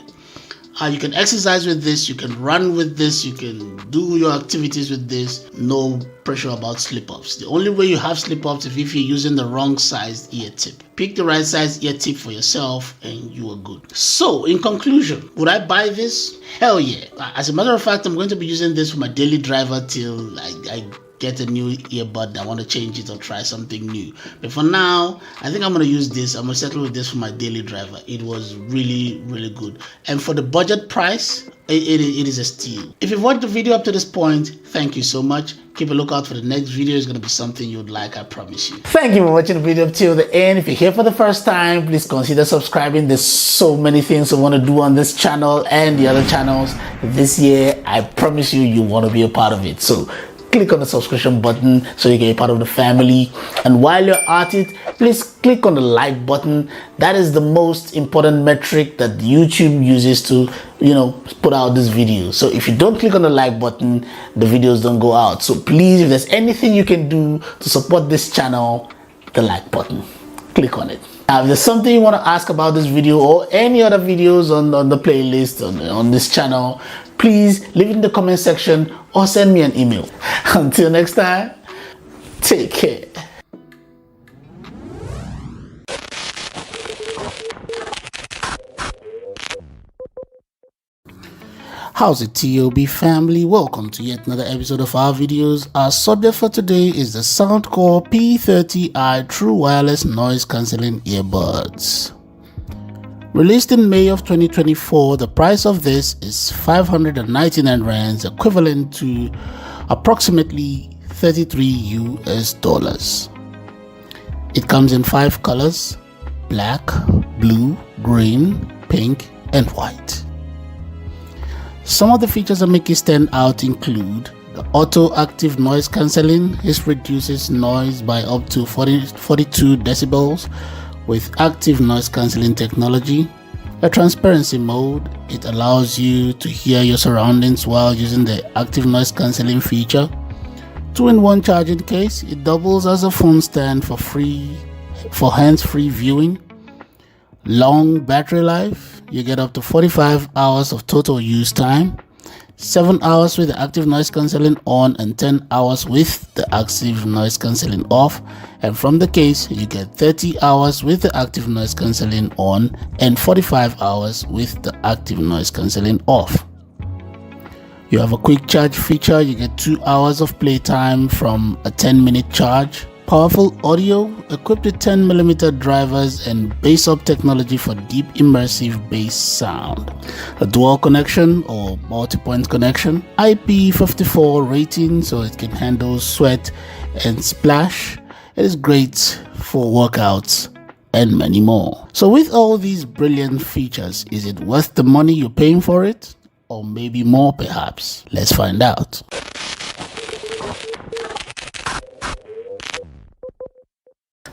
You can exercise with this, you can run with this, you can do your activities with this. No pressure about slip-ups. The only way you have slip-ups is if you're using the wrong sized ear tip. Pick the right size ear tip for yourself and you are good. So, in conclusion, would I buy this? Hell yeah. As a matter of fact, I'm going to be using this for my daily driver till I get a new earbud. I want to change it or try something new. But for now, I think I'm going to use this. I'm going to settle with this for my daily driver. It was really good. And for the budget price, it is a steal. If you've watched the video up to this point, thank you so much. Keep a lookout for the next video. It's going to be something you'd like, I promise you. Thank you for watching the video up till the end. If you're here for the first time, please consider subscribing. There's so many things I want to do on this channel and the other channels this year. I promise you want to be a part of it. So click on the subscription button so you get a part of the family. And while you're at it, please click on the like button. That is the most important metric that YouTube uses to, put out this video. So if you don't click on the like button, the videos don't go out. So please, if there's anything you can do to support this channel, the like button, click on it. Now, if there's something you want to ask about this video or any other videos on the playlist on this channel, please leave it in the comment section or send me an email. Until next time, take care. How's it, TOB family? Welcome to yet another episode of our videos. Our subject for today is the Soundcore P30i True Wireless Noise Cancelling Earbuds. Released in May of 2024, the price of this is 599 rands, equivalent to approximately 33 US dollars. It comes in 5 colors: black, blue, green, pink, and white. Some of the features that make it stand out include the auto active noise cancelling. This reduces noise by up to 42 decibels with active noise cancelling technology. A transparency mode, it allows you to hear your surroundings while using the active noise cancelling feature. 2-in-1 charging case, it doubles as a phone stand for hands-free viewing. Long battery life, you get up to 45 hours of total use time. 7 hours with the active noise cancelling on and 10 hours with the active noise cancelling off. And from the case, you get 30 hours with the active noise cancelling on and 45 hours with the active noise cancelling off. You have a quick charge feature. You get 2 hours of playtime from a 10-minute charge. Powerful audio, equipped with 10mm drivers and bass-up technology for deep immersive bass sound. A dual connection or multi-point connection. IP54 rating, so it can handle sweat and splash. It is great for workouts and many more. So with all these brilliant features, is it worth the money you're paying for it? Or maybe more perhaps? Let's find out.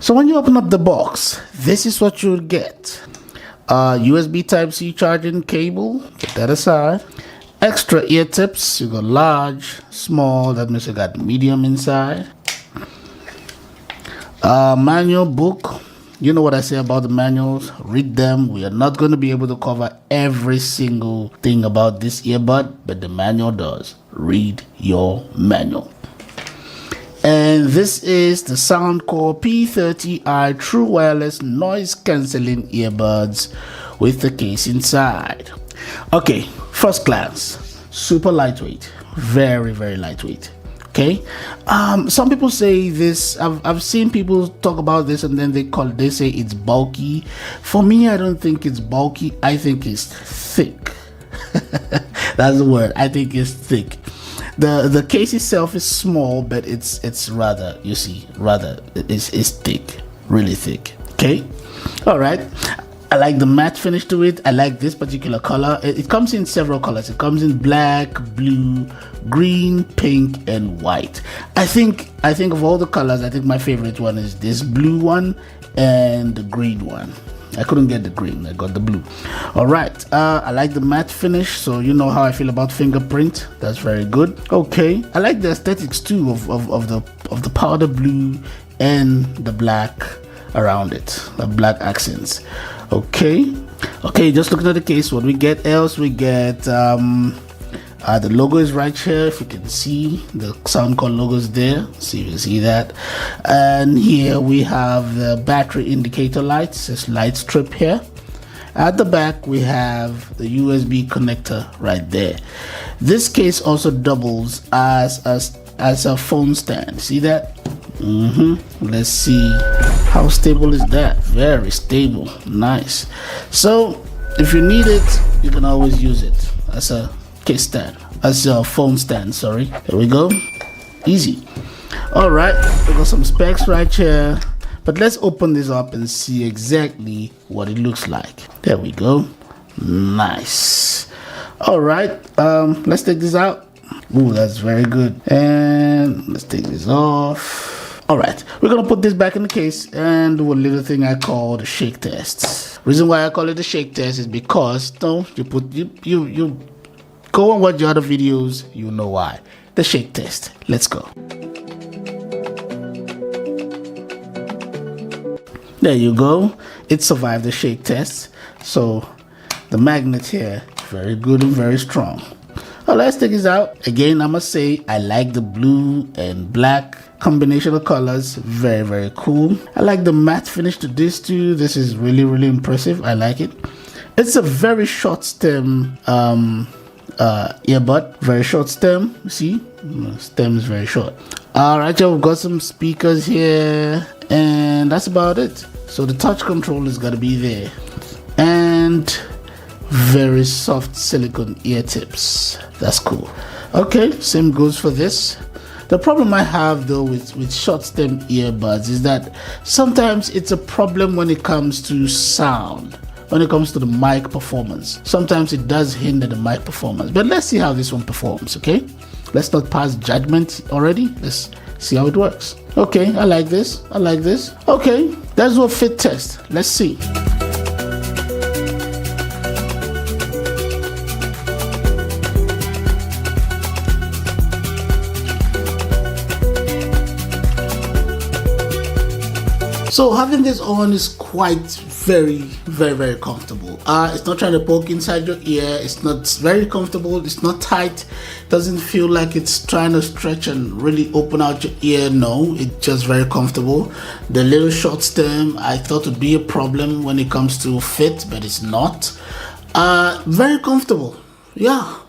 So when you open up the box, this is what you'll get. USB Type-C charging cable, get that aside. Extra ear tips, you got large, small, that means you got medium inside. Manual book, you know what I say about the manuals, read them. We are not going to be able to cover every single thing about this earbud, but the manual does. Read your manual. And this is the Soundcore P30i True Wireless Noise Cancelling Earbuds with the case inside. Okay, first glance, super lightweight, very lightweight. Okay, some people say this. I've seen people talk about this and then they say it's bulky. For me, I don't think it's bulky. I think it's thick. That's the word. I think it's thick. The case itself is small, but it's rather, you see, rather it's thick, really thick. Okay, all right. I like the matte finish to it. I like this particular color. It comes in several colors. It comes in black, blue, green, pink, and white. I think of all the colors, I think my favorite one is this blue one and the green one. I couldn't get the green, I got the blue. All right, I like the matte finish, so you know how I feel about fingerprint. That's very good. Okay, I like the aesthetics too of the powder blue and the black around it, the black accents. Okay, just looking at the case, what we get else, we get the logo is right here. If you can see, the Soundcore logo is there. See if you see that. And here we have the battery indicator lights. This light strip here. At the back we have the USB connector right there. This case also doubles as a phone stand. See that? Let's see how stable is that. Very stable. Nice. So if you need it, you can always use it as a case stand, as a phone stand. Sorry. There we go. Easy. All right, we got some specs right here, but let's open this up and see exactly what it looks like. There we go. Nice. All right, let's take this out. Ooh, that's very good. And let's take this off. All right, we're gonna put this back in the case and do a little thing I call the shake test. Reason why I call it the shake test is because you go and watch the other videos, you know why. The shake test. Let's go. There you go. It survived the shake test. So the magnet here, very good and very strong. Well, let's take this out. Again, I must say, I like the blue and black combination of colors. Very, very cool. I like the matte finish to this too. This is really, really impressive. I like it. It's a very short stem earbud. Very short stem. You see? Stem is very short. Alright, y'all, we've got some speakers here. And that's about it. So the touch control is gonna be there. And very soft silicone ear tips. That's cool. Okay, same goes for this. The problem I have though with short stem earbuds is that sometimes it's a problem when it comes to sound, when it comes to the mic performance. Sometimes it does hinder the mic performance, but let's see how this one performs. Okay, let's not pass judgment already. Let's see how it works. Okay, I like this. I like this. Okay, let's do a fit test. Let's see. So having this on is quite very comfortable. It's not trying to poke inside your ear. It's not very comfortable. It's not tight. Doesn't feel like it's trying to stretch and really open out your ear. No, it's just very comfortable. The little short stem I thought would be a problem when it comes to fit, but it's not. Very comfortable. Yeah.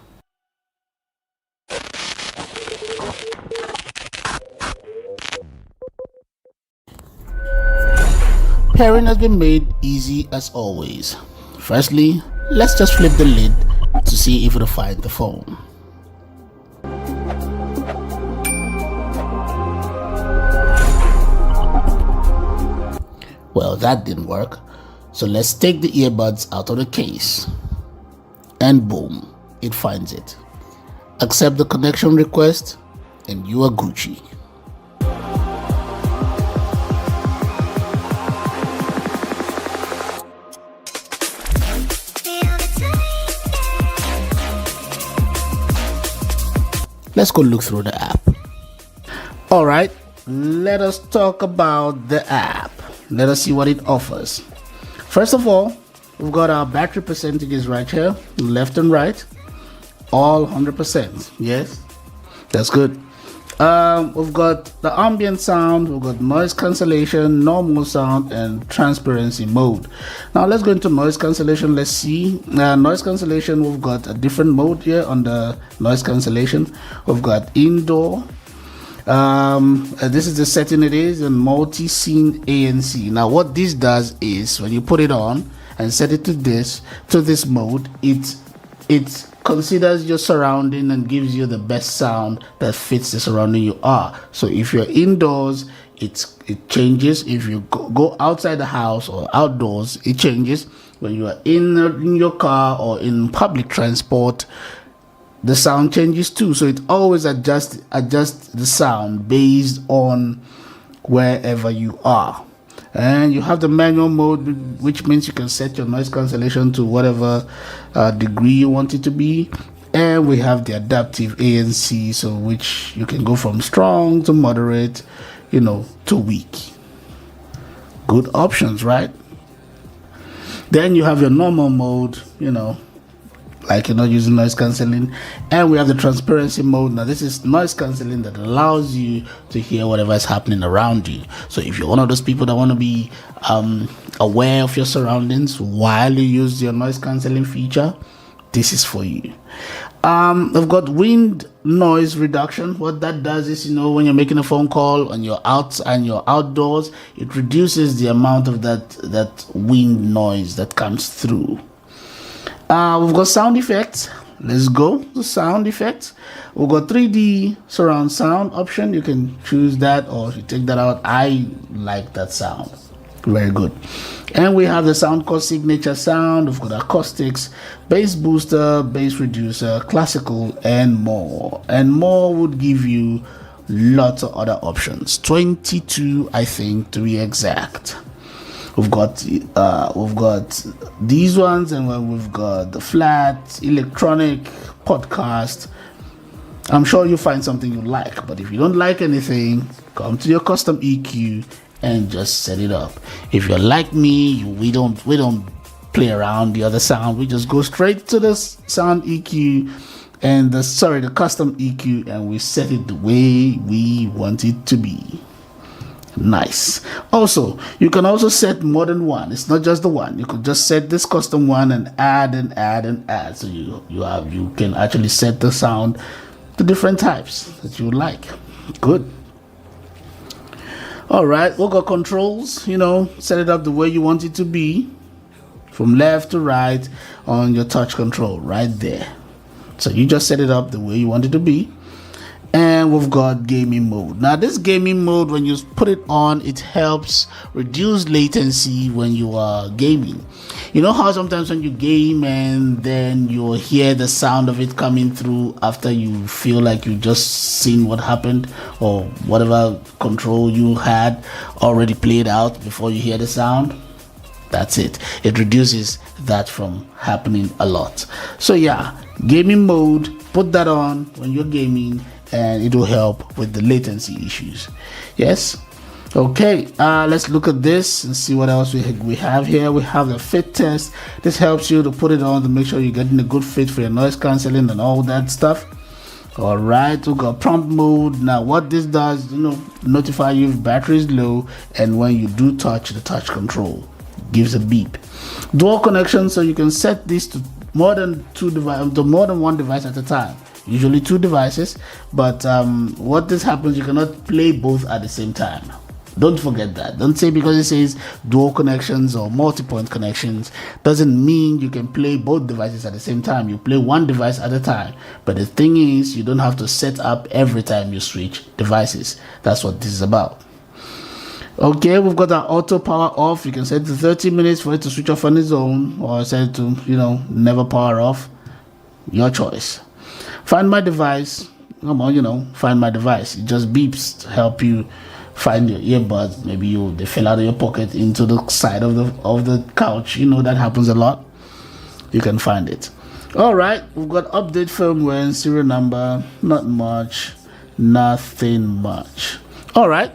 Pairing has been made easy as always. Firstly, let's just flip the lid to see if it'll find the phone. Well, that didn't work. So let's take the earbuds out of the case. And boom, it finds it. Accept the connection request and you are Gucci. Let's go look through the app. All right, let us talk about the app. Let us see what it offers. First of all, we've got our battery percentages right here, left and right, all 100%. Yes, that's good. We've got the ambient sound, we've got noise cancellation, normal sound, and transparency mode. Now let's go into noise cancellation. Let's see. Noise cancellation, we've got a different mode here on the noise cancellation. We've got indoor. This is the setting it is in multi-scene ANC. Now what this does is when you put it on and set it to this mode, it considers your surrounding and gives you the best sound that fits the surrounding you are. So if you're indoors, it changes. If you go outside the house or outdoors, it changes. When you are in your car or in public transport, the sound changes too. So it always adjusts the sound based on wherever you are. And you have the manual mode, which means you can set your noise cancellation to whatever degree you want it to be. And we have the adaptive ANC, so which you can go from strong to moderate, to weak. Good options, right? Then you have your normal mode, like you're not using noise cancelling. And we have the transparency mode. Now this is noise cancelling that allows you to hear whatever is happening around you. So if you're one of those people that want to be aware of your surroundings while you use your noise cancelling feature, this is for you. I've got wind noise reduction. What that does is, when you're making a phone call and you're out and you're outdoors, it reduces the amount of that wind noise that comes through. We've got sound effects. Let's go to sound effects. We've got 3D surround sound option. You can choose that, or if you take that out, I like that sound. Very good. And we have the Soundcore signature sound. We've got acoustics, bass booster, bass reducer, classical, and more. And more would give you lots of other options. 22, I think, to be exact. We've got these ones, and then we've got the flat, electronic, podcast. I'm sure you'll find something you like, but if you don't like anything, come to your custom EQ and just set it up. If you're like me, we don't play around the other sound. We just go straight to the sound EQ and the custom EQ, and we set it the way we want it to be. Nice. Also, you can also set more than one. It's not just the one. You could just set this custom one and add and add and add. So you can actually set the sound to different types that you would like. Good. All right, we've got controls. Set it up the way you want it to be, from left to right on your touch control right there. So you just set it up the way you want it to be. And we've got gaming mode. Now this gaming mode, when you put it on, it helps reduce latency when you are gaming. You know how sometimes when you game and then you'll hear the sound of it coming through after you feel like you just seen what happened, or whatever control you had already played out before you hear the sound? That's it. It reduces that from happening a lot. So yeah, gaming mode, put that on when you're gaming, and it will help with the latency issues. Yes. Okay, let's look at this and see what else we have here. We have the fit test. This helps you to put it on to make sure you're getting a good fit for your noise cancelling and all that stuff. All right, we got prompt mode. Now what this does, notify you if battery is low, and when you do touch the touch control, gives a beep. Dual connection, so you can set this to more than one device at a time. Usually 2 devices, but what this happens, you cannot play both at the same time. Don't forget that. Don't say because it says dual connections or multi-point connections doesn't mean you can play both devices at the same time. You play one device at a time. But the thing is, you don't have to set up every time you switch devices. That's what this is about. Okay, we've got our auto power off. You can set it to 30 minutes for it to switch off on its own, or set it to, never power off. Your choice. Find my device. Come on, find my device. It just beeps to help you find your earbuds. Maybe they fell out of your pocket into the side of the couch. That happens a lot. You can find it. All right, we've got update firmware and serial number. Not much. Nothing much. All right.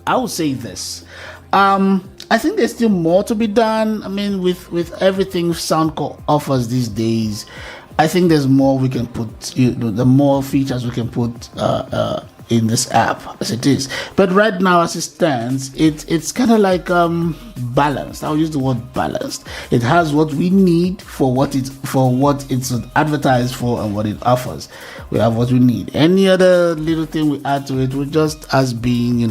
I would say this. I think there's still more to be done. I mean, with everything Soundcore offers these days, I think there's more we can put, the more features we can put in this app as it is. But right now, as it stands, it's kind of like balanced. I'll use the word balanced. It has what we need for what it's advertised for and what it offers. We have what we need. Any other little thing we add to it, we're just as being,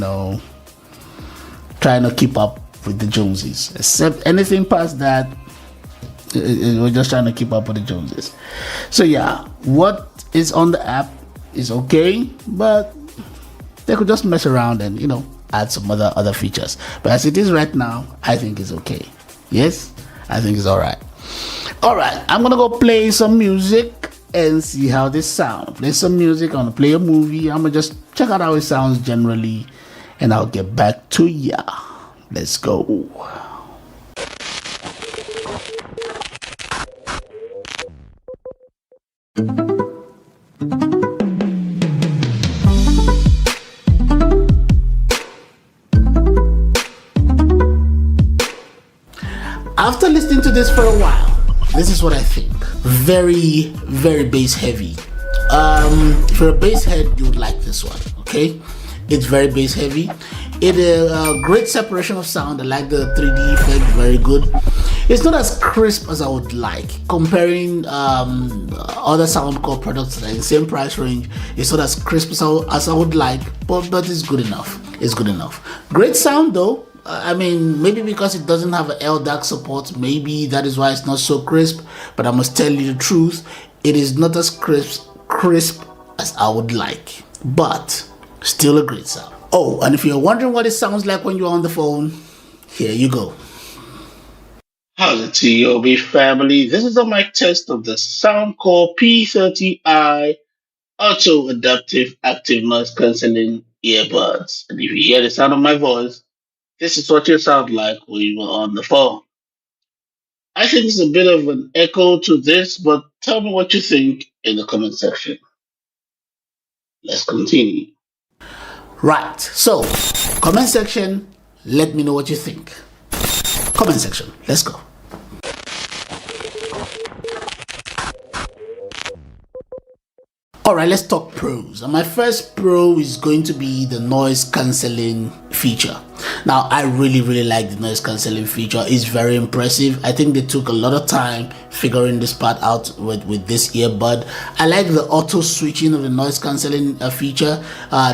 trying to keep up with the Joneses. Except anything past that, We're just trying to keep up with the Joneses. So yeah, what is on the app is okay, but they could just mess around and add some other features. But as it is right now, I think it's okay. Yes, I think it's alright. Alright, I'm gonna go play some music and see how this sounds. Play some music, I'm gonna play a movie. I'm gonna just check out how it sounds generally, and I'll get back to ya. Let's go. After listening to this for a while, this is what I think. Very, very bass heavy. If you're a bass head, you would like this one, okay? It's very bass heavy. It great separation of sound. I like the 3D effect, very good. It's not as crisp as I would like. Comparing other Soundcore products that are in the same price range, it's not as crisp as I would like, but it's good enough. It's good enough. Great sound though. I mean, maybe because it doesn't have an LDAC support, maybe that is why it's not so crisp. But I must tell you the truth, it is not as crisp as I would like, but still a great sound. Oh, and if you're wondering what it sounds like when you're on the phone, here you go. How's it, TOB family? This is a mic test of the Soundcore P30i Auto Adaptive Active Noise Cancelling Earbuds. And if you hear the sound of my voice, this is what you sound like when you were on the phone. I think it's a bit of an echo to this, but tell me what you think in the comment section. Let's continue. Right, so comment section, let me know what you think. Comment section, let's go. Alright, let's talk pros. And my first pro is going to be the noise cancelling feature. Now, I really like the noise cancelling feature. It's very impressive. I think they took a lot of time figuring this part out with this earbud. I like the auto switching of the noise cancelling feature.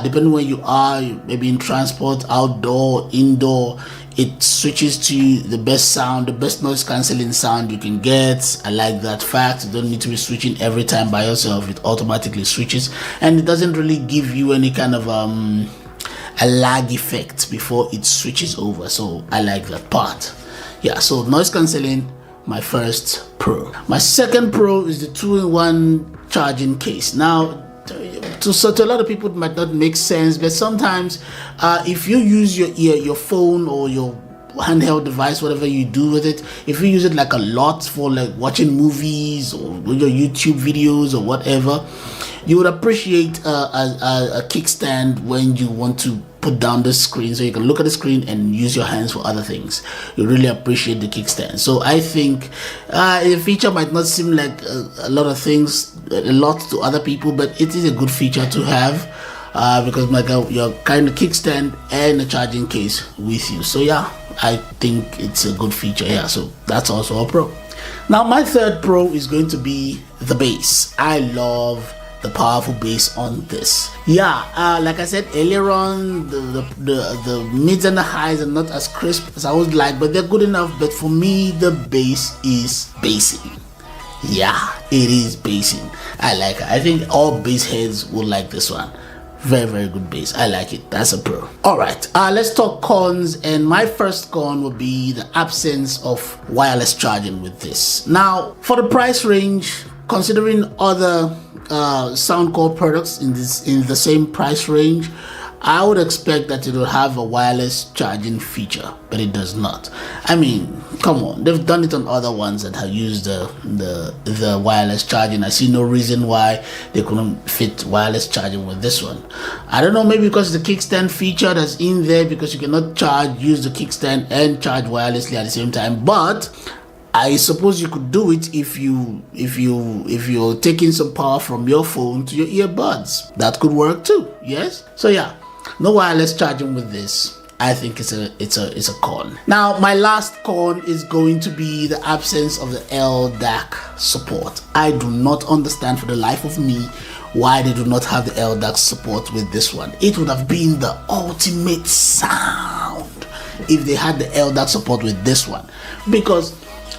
Depending where you are, maybe in transport, outdoor, indoor, it switches to the best sound, the best noise cancelling sound you can get. I like that fact. You don't need to be switching every time by yourself. It automatically switches, and it doesn't really give you any kind of a lag effect before it switches over. So I like that part. Yeah, so noise cancelling, my first pro. My second pro is the 2-in-1 charging case. Now, to a lot of people it might not make sense, but sometimes if you use your phone or your handheld device, whatever you do with it, if you use it like a lot for like watching movies or your YouTube videos or whatever, you would appreciate a kickstand when you want to put down the screen so you can look at the screen and use your hands for other things. You really appreciate the kickstand. So I think the feature might not seem like a lot to other people, but it is a good feature to have because like you're kind of kickstand and a charging case with you. So yeah, I think it's a good feature. Yeah, so that's also a pro. Now my third pro is going to be the bass. I love the powerful bass on this. Yeah, like I said earlier on, the mids and the highs are not as crisp as I would like, but they're good enough. But for me, the bass is bassing. Yeah, it is bassing. I like it. I think all bass heads will like this one. Very good bass. I like it. That's a pro. Alright, let's talk cons, and my first con would be the absence of wireless charging with this. Now, for the price range, considering other Soundcore products in the same price range, I would expect that it will have a wireless charging feature, but it does not. I mean, come on, they've done it on other ones that have used the wireless charging. I see no reason why they couldn't fit wireless charging with this one. I don't know, maybe because the kickstand feature that's in there, because you cannot use the kickstand and charge wirelessly at the same time. But I suppose you could do it if you're taking some power from your phone to your earbuds. That could work too. Yes. So yeah, no wireless charging with this. I think it's a con. Now my last con is going to be the absence of the LDAC support. I do not understand for the life of me why they do not have the LDAC support with this one. It would have been the ultimate sound if they had the LDAC support with this one, because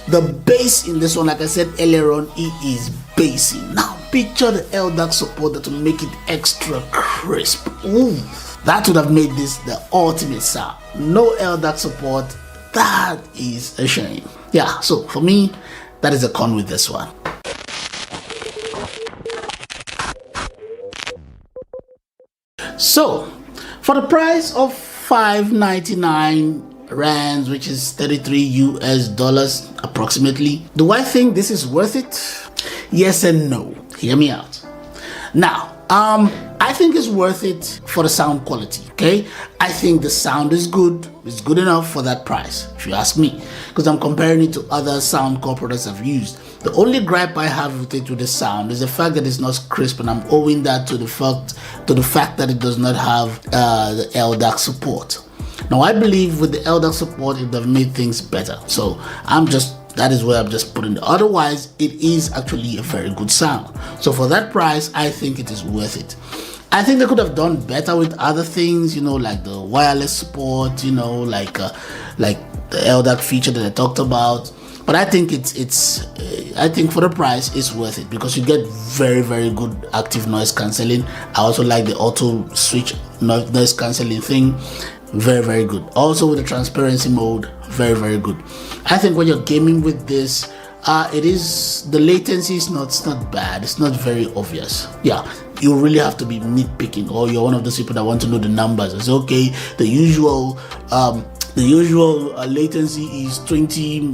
The bass in this one, like I said earlier on, it is bassy. Now picture the LDAC support that will make it extra crisp. Ooh, that would have made this the ultimate sound. No LDAC support, that is a shame. Yeah, so for me, that is a con with this one. So for the price of 599 rands, which is 33 US dollars approximately, do I think this is worth it? Yes and no. Hear me out. Now, I think it's worth it for the sound quality. Okay, I think the sound is good. It's good enough for that price, if you ask me, because I'm comparing it to other Soundcore products I've used. The only gripe I have with it, with the sound, is the fact that it's not crisp, and I'm owing that to the fact that it does not have the LDAC support. Now I believe with the LDAC support, it would have made things better. So that is where I'm just putting it. Otherwise, it is actually a very good sound. So for that price, I think it is worth it. I think they could have done better with other things, you know, like the wireless support, you know, like the LDAC feature that I talked about. But I think I think for the price, it's worth it, because you get very, very good active noise cancelling. I also like the auto switch noise cancelling thing. Very, very good. Also with the transparency mode, very, very good. I think when you're gaming with this, the latency is not bad. It's not very obvious. Yeah, you really have to be nitpicking, or you're one of those people that want to know the numbers. It's okay. The usual latency is 20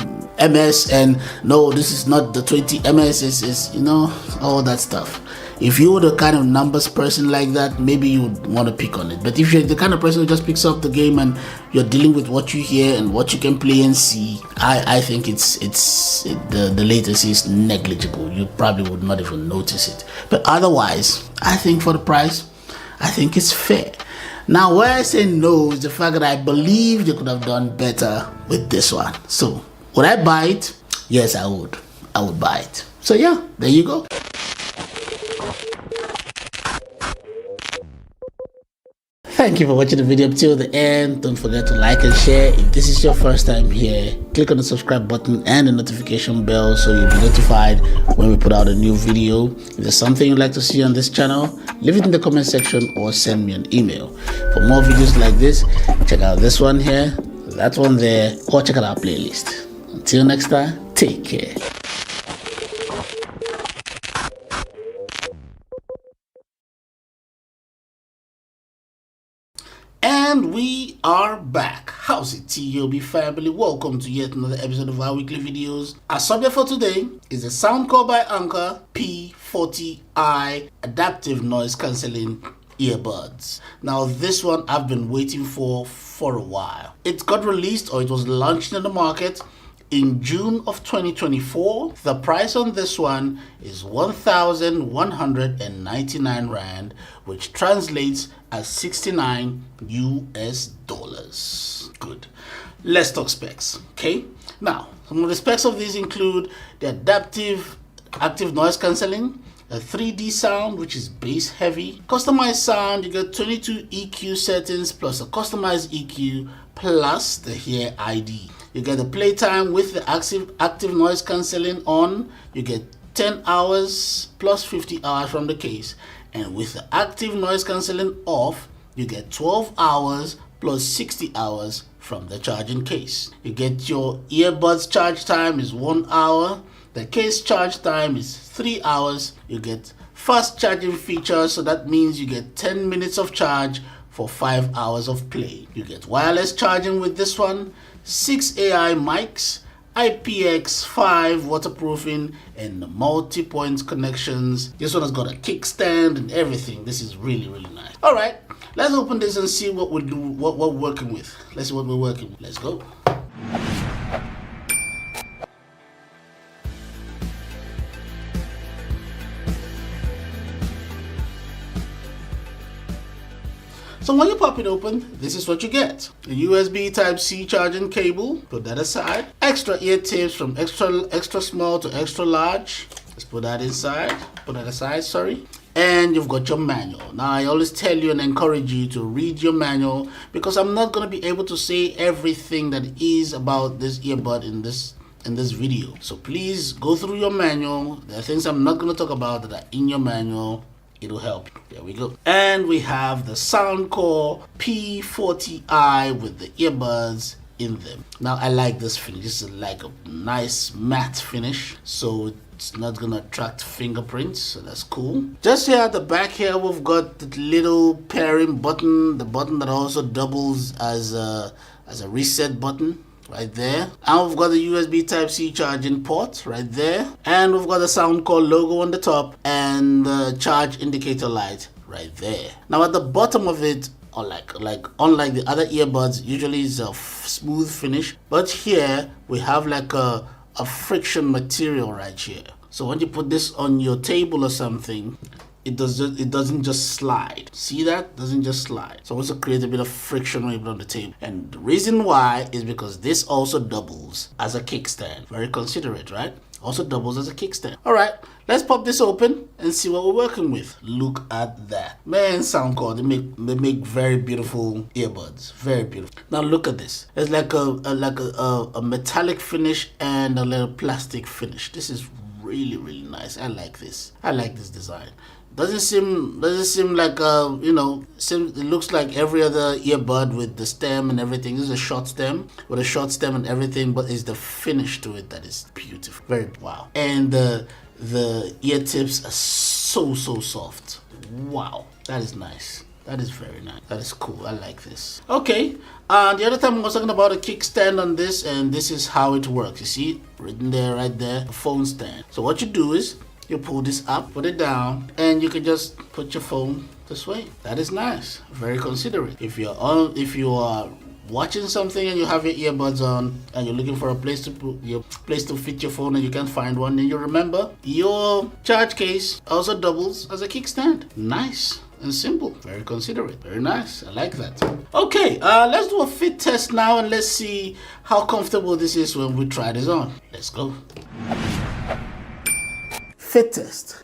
ms, and no, this is not the 20 ms. Is you know, all that stuff. If you were the kind of numbers person like that, maybe you would want to pick on it. But if you're the kind of person who just picks up the game and you're dealing with what you hear and what you can play and see, I think the latency is negligible. You probably would not even notice it. But otherwise, I think for the price, I think it's fair. Now, where I say no is the fact that I believe they could have done better with this one. So, would I buy it? Yes, I would. I would buy it. So yeah, there you go. Thank you for watching the video up till the end. Don't forget to like and share. If this is your first time here, click on the subscribe button and the notification bell so you'll be notified when we put out a new video. If there's something you'd like to see on this channel, leave it in the comment section or send me an email. For more videos like this, check out this one here, that one there, or check out our playlist. Until next time, take care. And we are back. How's it, TOB family? Welcome to yet another episode of our weekly videos. Our subject for today is a Soundcore by Anker P40i adaptive noise cancelling earbuds. Now this one I've been waiting for a while. It got released, or it was launched in the market in June of 2024. The price on this one is 1,199 rand, which translates as 69 US dollars. Good. Let's talk specs. Okay. Now, some of the specs of these include the adaptive active noise cancelling, a 3D sound, which is bass heavy, customized sound. You get 22 EQ settings plus a customized EQ plus the Hear ID. You get the playtime with the active noise cancelling on. You get 10 hours plus 50 hours from the case. And with the active noise cancelling off, you get 12 hours plus 60 hours from the charging case. You get your earbuds charge time is 1 hour. The case charge time is 3 hours. You get fast charging feature, so that means you get 10 minutes of charge for 5 hours of play. You get wireless charging with this one, 6 AI mics, IPX5 waterproofing, and multi-point connections. This one has got a kickstand and everything. This is really, really nice. All right, let's open this and see what we're working with. Let's see what we're working with. Let's go. So when you pop it open, this is what you get. A USB Type-C charging cable, put that aside. Extra ear tips from extra small to extra large. Let's put that aside, sorry. And you've got your manual. Now I always tell you and encourage you to read your manual, because I'm not going to be able to say everything that is about this earbud in this in this video. So please go through your manual. There are things I'm not going to talk about that are in your manual. It'll help. There we go. And we have the Soundcore P40i with the earbuds in them. Now I like this finish. This is like a nice matte finish, so it's not gonna attract fingerprints, so that's cool. Just here at the back here, we've got the little pairing button, the button that also doubles as a reset button right there. And we've got the USB Type-C charging port right there. And we've got the Soundcore logo on the top and the charge indicator light right there. Now at the bottom of it, or unlike the other earbuds, usually it's a smooth finish, but here we have like a friction material right here. So when you put this on your table or something, it doesn't just slide. See that? It doesn't just slide. So also create a bit of friction when you put it on the table. And the reason why is because this also doubles as a kickstand. Very considerate, right? Also doubles as a kickstand. All right, let's pop this open and see what we're working with. Look at that. Man, Soundcore, they make very beautiful earbuds. Very beautiful. Now look at this. It's like a metallic finish and a little plastic finish. This is really nice. I like this. I like this design. Doesn't seem like it looks like every other earbud with the stem and everything. This is a short stem with a short stem and everything, but it's the finish to it that is beautiful. Very wow. And the ear tips are so soft. Wow, that is nice. That is very nice. That is cool. I like this. Okay. The other time I was talking about a kickstand on this, and this is how it works. You see, written there, right there, a phone stand. So what you do is you pull this up, put it down, and you can just put your phone this way. That is nice. Very considerate. If you are watching something and you have your earbuds on and you're looking for a place to fit your phone and you can't find one, and you remember your charge case also doubles as a kickstand. Nice and simple. Very considerate. Very nice. I like that. Okay, let's do a fit test now and let's see how comfortable this is when we try this on. Let's go. Fit test.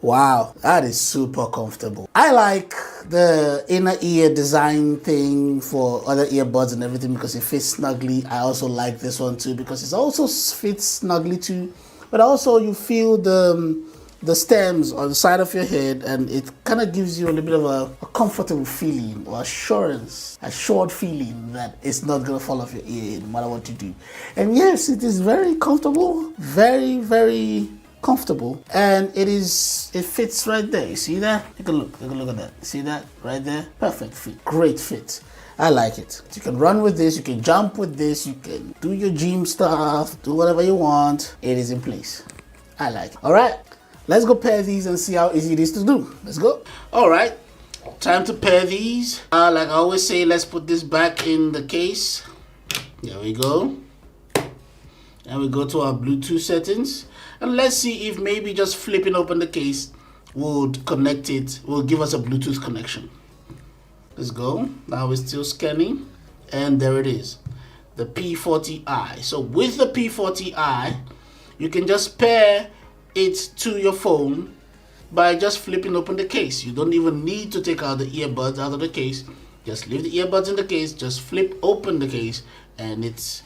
Wow, that is super comfortable. I like the inner ear design thing for other earbuds and everything because it fits snugly. I also like this one too because it also fits snugly too, but also you feel the stems on the side of your head, and it kind of gives you a little bit of a comfortable feeling or assured feeling that it's not going to fall off your ear no matter what you do. And yes, it is very comfortable, very comfortable, and it fits right there. You see that? Take a look at that. See that right there? Perfect fit, great fit. I like it. You can run with this, you can jump with this, you can do your gym stuff, do whatever you want. It is in place. I like it. All right. Let's go pair these and see how easy it is to do. Let's go. All right, time to pair these. Like I always say, let's put this back in the case. There we go. And we go to our Bluetooth settings. And let's see if maybe just flipping open the case would connect it, will give us a Bluetooth connection. Let's go. Now we're still scanning. And there it is, the P40i. So with the P40i, you can just pair it to your phone by just flipping open the case. You don't even need to take out the earbuds out of the case. Just leave the earbuds in the case, just flip open the case, and it's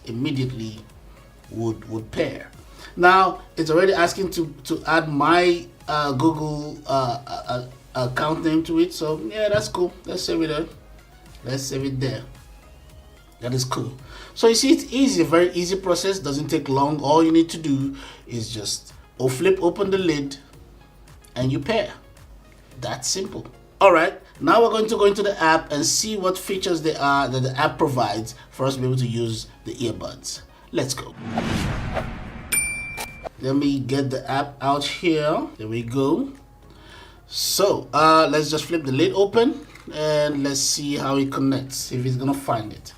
immediately would pair. Now it's already asking to add my Google account name to it, so yeah, that's cool. Let's save it there. Let's save it there. That is cool. So you see, it's easy, a very easy process, doesn't take long. All you need to do is just flip open the lid and you pair. That's simple. All right, now we're going to go into the app and see what features there are that the app provides for us to be able to use the earbuds. Let's go. Let me get the app out here. There we go. So let's just flip the lid open and let's see how it connects, if it's gonna find it.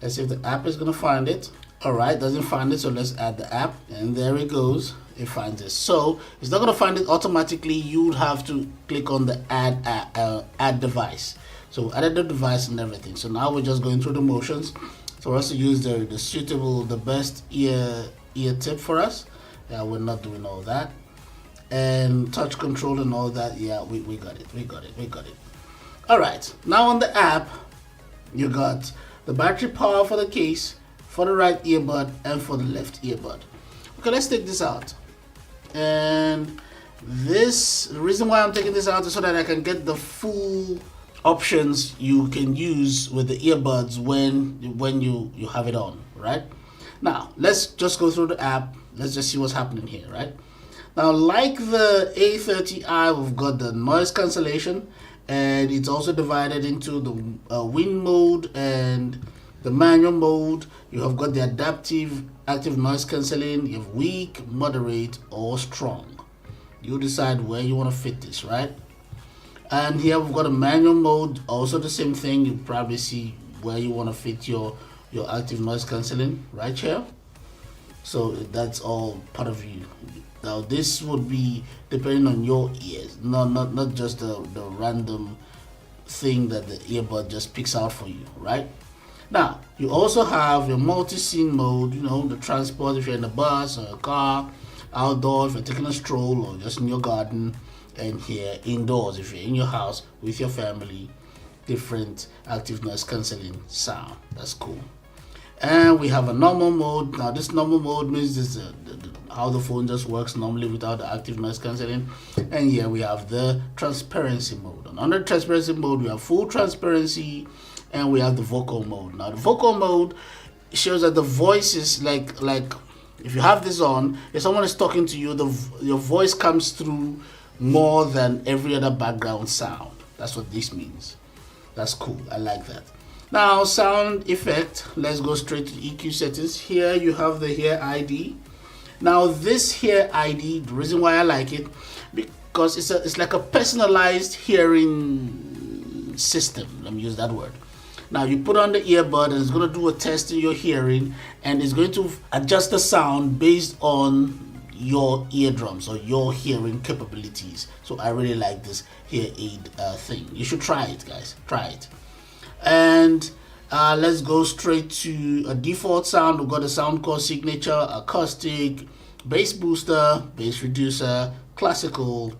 Let's see if the app is gonna find it. All right, doesn't find it, so let's add the app, and there it goes. It finds it. So it's not gonna find it automatically. You would have to click on the add device. So added the device and everything. So now we're just going through the motions. So for us to use the best ear tip for us. Yeah, we're not doing all that. And touch control and all that. Yeah, we got it. All right, now on the app, you got the battery power for the case, for the right earbud and for the left earbud. Okay, let's take this out. And the reason why I'm taking this out is so that I can get the full options you can use with the earbuds when you have it on, right? Now let's just go through the app. Let's just see what's happening here, right? Now, like the A30i, we've got the noise cancellation, and it's also divided into the wind mode and the manual mode. You have got the adaptive active noise cancelling. You have weak, moderate, or strong. You decide where you want to fit this, right? And here we've got a manual mode, also the same thing. You probably see where you want to fit your active noise cancelling right here. So that's all part of you. Now this would be depending on your ears, not just the random thing that the earbud just picks out for you, right? Now you also have your multi-scene mode, you know, the transport if you're in a bus or a car, outdoors if you're taking a stroll or just in your garden, and here indoors if you're in your house with your family, different active noise cancelling sound. That's cool. And we have a normal mode. Now this normal mode means this how the phone just works normally without the active noise cancelling. And here we have the transparency mode. And under transparency mode we have full transparency, and we have the vocal mode. Now the vocal mode shows that the voice is like if you have this on, if someone is talking to you, your voice comes through more than every other background sound. That's what this means. That's cool. I like that. Now sound effect, let's go straight to EQ settings. Here you have the Hear ID. Now this Hear ID, the reason why I like it, because it's like a personalized hearing system. Let me use that word. Now you put on the earbud and it's going to do a test in your hearing, and it's going to adjust the sound based on your eardrums or your hearing capabilities. So I really like this Hear Aid thing. You should try it, guys. Try it. And let's go straight to a default sound. We've got a Soundcore signature, acoustic, bass booster, bass reducer, classical,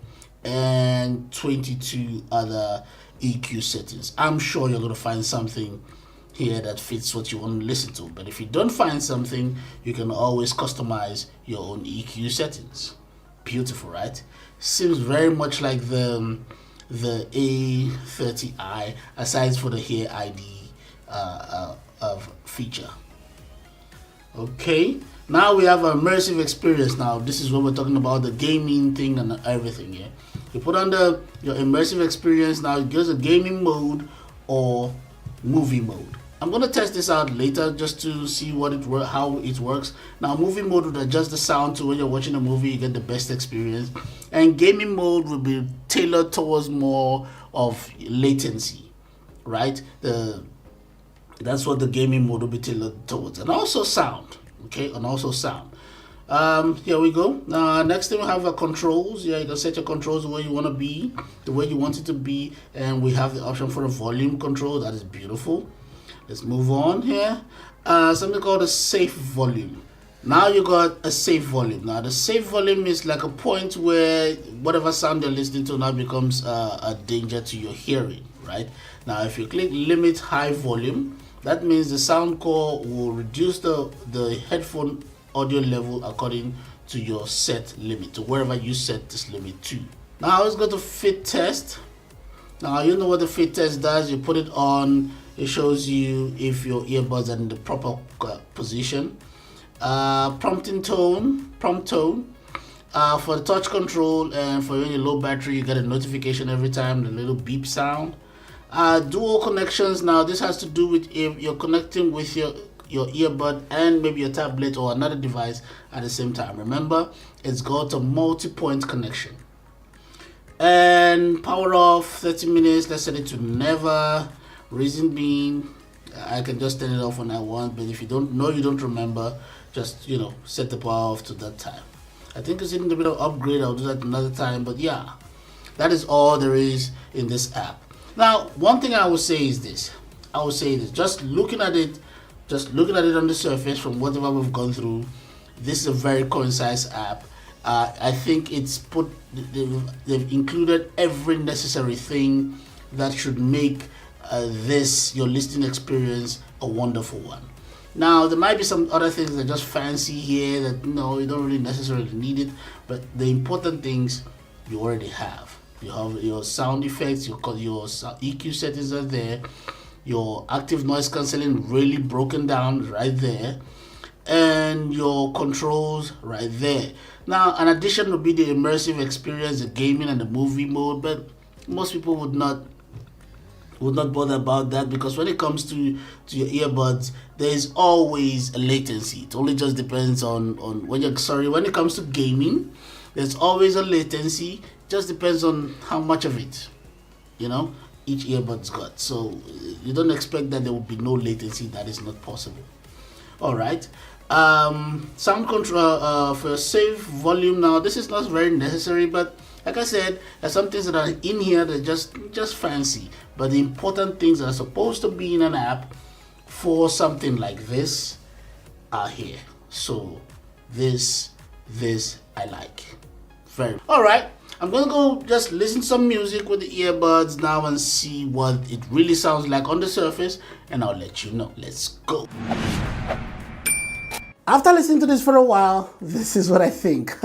and 22 other EQ settings. I'm sure you're going to find something here that fits what you want to listen to. But if you don't find something, you can always customize your own EQ settings. Beautiful, right? Seems very much like the A30i, aside for the Hear ID feature. Okay, now we have an immersive experience. Now this is what we're talking about, the gaming thing and everything. Yeah, you put on your immersive experience. Now it gives a gaming mode or movie mode. I'm gonna test this out later just to see how it works. Now movie mode would adjust the sound to when you're watching a movie, you get the best experience, and gaming mode will be tailored towards more of latency, right? That's what the gaming mode will be tailored towards, and also sound. Okay, and also sound. Here we go. Next thing we have our controls. Yeah, you can set your controls the way you want to be, the way you want it to be, and we have the option for the volume control. That is beautiful. Let's move on here. Something called a safe volume. Now you got a safe volume. Now the safe volume is like a point where whatever sound you're listening to now becomes a danger to your hearing, right? Now if you click limit high volume, that means the Soundcore will reduce the headphone audio level according to your set limit, to wherever you set this limit to. Now let's go to fit test. Now you know what the fit test does. You put it on, it shows you if your earbuds are in the proper position. Prompt tone. For the touch control and for any low battery, you get a notification every time, the little beep sound. Dual connections. Now this has to do with if you're connecting with your earbud and maybe your tablet or another device at the same time. Remember, it's got a multi-point connection. And power off 30 minutes. Let's set it to never. Reason being, I can just turn it off when I want, but if you don't remember, just set the power off to that time. I think it's in a bit of upgrade. I'll do that another time, but yeah, that is all there is in this app. Now one thing I will say is this. Just looking at it on the surface from whatever we've gone through, this is a very concise app. I think they've included every necessary thing that should make your listening experience a wonderful one. Now there might be some other things that are just fancy here that you don't really necessarily need it, but the important things you already have. You have your sound effects, your EQ settings are there, your active noise cancelling really broken down right there, and your controls right there. Now an addition would be the immersive experience, the gaming and the movie mode, but most people would not bother about that, because when it comes to your earbuds, there is always a latency. It only just depends on when it comes to gaming, there's always a latency. Just depends on how much of it each earbud's got. So you don't expect that there will be no latency. That is not possible. All right. Sound control for safe volume. Now this is not very necessary, but like I said, there's some things that are in here that are just fancy, but the important things that are supposed to be in an app for something like this are here. So this I like very. All right, I'm gonna go just listen to some music with the earbuds now and see what it really sounds like on the surface, and I'll let you know. Let's go. After listening to this for a while, this is what I think.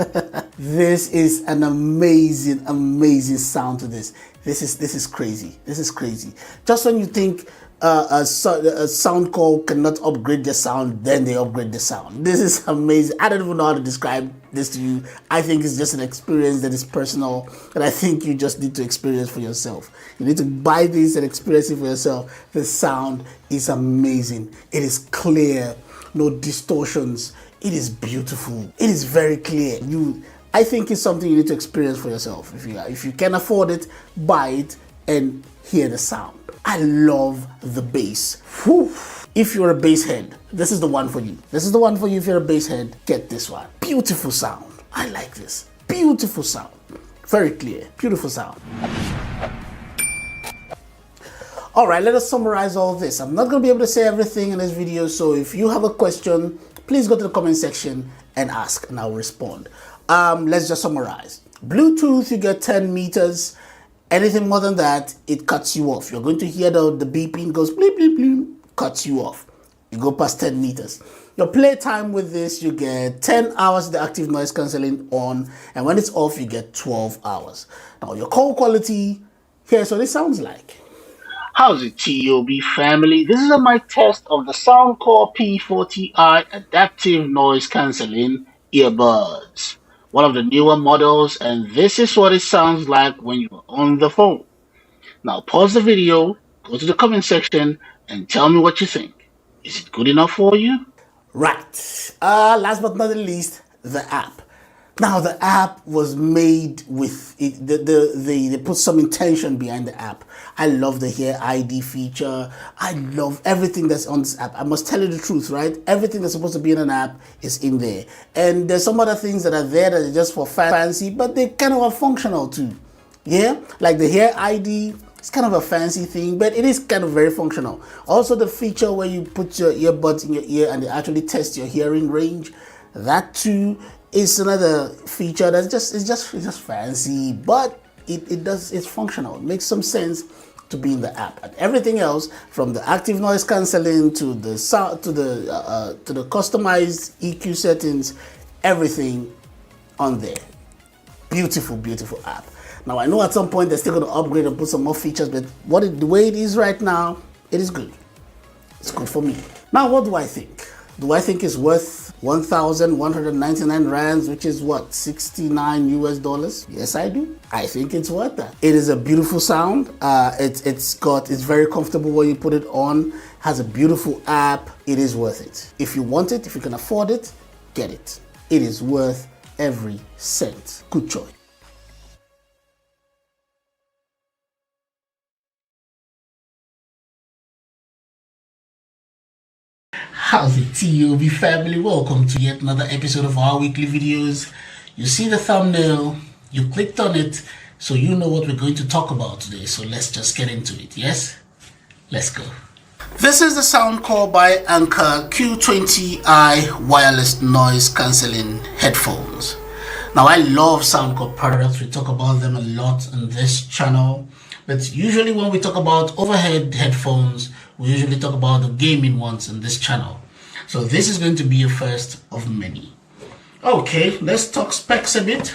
This is an amazing sound to this. This is crazy. This is crazy. Just when you think a Soundcore cannot upgrade the sound, then they upgrade the sound. This is amazing. I don't even know how to describe this to you. I think it's just an experience that is personal, and I think you just need to experience for yourself. You need to buy this and experience it for yourself. The sound is amazing. It is clear. No distortions. It is beautiful. It is very clear. I think it's something you need to experience for yourself. If you can afford it, buy it and hear the sound. I love the bass. Whew. If you're a bass head, this is the one for you. This is the one for you. If you're a bass head, get this one. Beautiful sound. I like this. Beautiful sound. Very clear. Beautiful sound. All right, let us summarize all this. I'm not going to be able to say everything in this video, so if you have a question, please go to the comment section and ask, and I'll respond. Let's just summarize. Bluetooth, you get 10 meters. Anything more than that, it cuts you off. You're going to hear the beeping goes bleep, bleep, bleep, cuts you off. You go past 10 meters. Your playtime with this, you get 10 hours of the active noise cancelling on, and when it's off, you get 12 hours. Now, your call quality, here's what it sounds like. How's it, TOB family? This is a mic test of the Soundcore P40i Adaptive Noise Cancelling Earbuds. One of the newer models, and this is what it sounds like when you're on the phone. Now pause the video, go to the comment section, and tell me what you think. Is it good enough for you? Right. Last but not the least, the app. Now the app was made with it. They put some intention behind the app. I love the Hear ID feature. I love everything that's on this app. I must tell you the truth, right? Everything that's supposed to be in an app is in there. And there's some other things that are there that are just for fancy, but they kind of are functional too. Yeah, like the Hear ID. It's kind of a fancy thing, but it is kind of very functional. Also, the feature where you put your earbuds in your ear and they actually test your hearing range. That too is another feature that's just fancy, but it's functional. It makes some sense to be in the app. And everything else, from the active noise cancelling to the sound to the customized EQ settings, everything on there. Beautiful, beautiful app. Now I know at some point they're still going to upgrade and put some more features, but the way it is right now, it is good. It's good for me. Now, what do I think? Do I think it's worth 1,199 rands, which is what, 69 US dollars? Yes, I do. I think it's worth that. It is a beautiful sound. It's very comfortable when you put it on. Has a beautiful app. It is worth it. If you want it, if you can afford it, get it. It is worth every cent. Good choice. How's it, TOB family? Welcome to yet another episode of our weekly videos. You see the thumbnail, you clicked on it, so you know what we're going to talk about today. So let's just get into it, yes? Let's go. This is the Soundcore by Anker Q20i wireless noise cancelling headphones. Now, I love Soundcore products. We talk about them a lot on this channel. But usually when we talk about overhead headphones, we usually talk about the gaming ones on this channel. So this is going to be a first of many. Okay, let's talk specs a bit.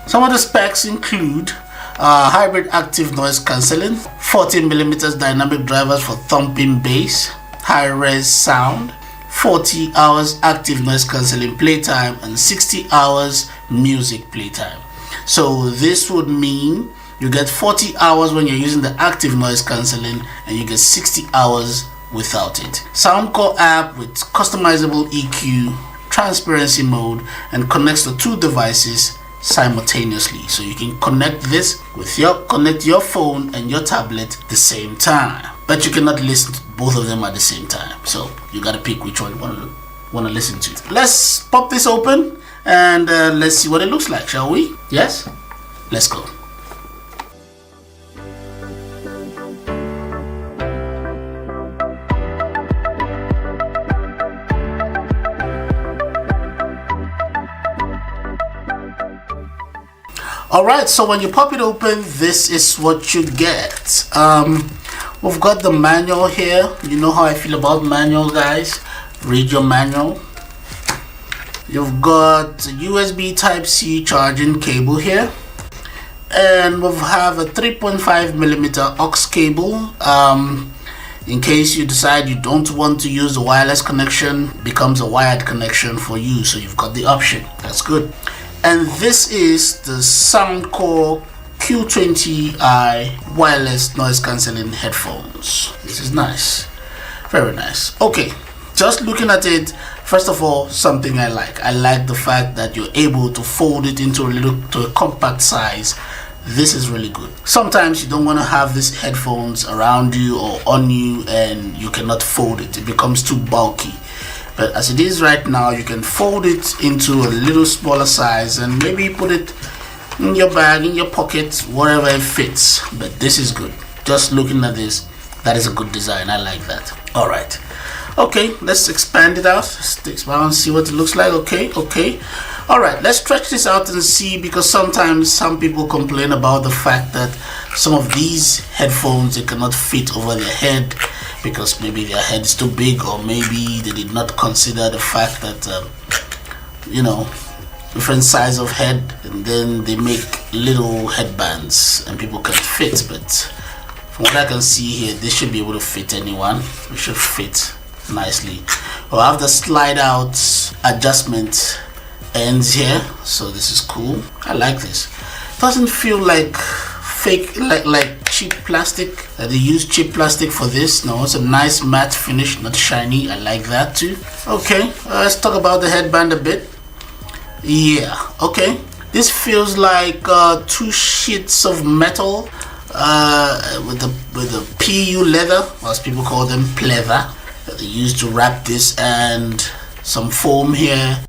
Some of the specs include hybrid active noise cancelling, 14mm dynamic drivers for thumping bass, high res sound, 40 hours active noise cancelling playtime, and 60 hours music playtime. So this would mean you get 40 hours when you're using the active noise cancelling, and you get 60 hours without it. Soundcore app with customizable EQ, transparency mode, and connects to 2 devices simultaneously. So you can connect this with connect your phone and your tablet at the same time. But you cannot listen to both of them at the same time. So you gotta pick which one you wanna listen to. Let's pop this open and let's see what it looks like, shall we? Yes? Let's go. Alright, so when you pop it open, this is what you get. We've got the manual here. You know how I feel about manual, guys. Read your manual. You've got USB Type-C charging cable here. And we have a 3.5mm aux cable. In case you decide you don't want to use the wireless connection, becomes a wired connection for you. So you've got the option. That's good. And this is the Soundcore Q20i wireless noise cancelling headphones. This is nice, very nice. Okay, just looking at it, first of all, something I like the fact that you're able to fold it into a compact size. This is really good. Sometimes you don't want to have these headphones around you or on you and you cannot fold it. It becomes too bulky. But as it is right now, you can fold it into a little smaller size and maybe put it in your bag, in your pocket, wherever it fits. But this is good. Just looking at this, that is a good design. I like that. All right. Okay, let's expand it out. Let's expand and see what it looks like. Okay. All right, let's stretch this out and see, because sometimes some people complain about the fact that some of these headphones, they cannot fit over their head because maybe their head is too big, or maybe they did not consider the fact that different size of head, and then they make little headbands and people can fit. But from what I can see here, this should be able to fit anyone. It should fit nicely. We'll have the slide out adjustment ends here, so this is cool. I like this. Doesn't feel like fake, like cheap plastic. They use cheap plastic for this. No, it's a nice matte finish, not shiny. I like that too. Okay, let's talk about the headband a bit. Yeah, okay. This feels like 2 sheets of metal with the PU leather, as people call them, pleather, that they use to wrap this, and some foam here.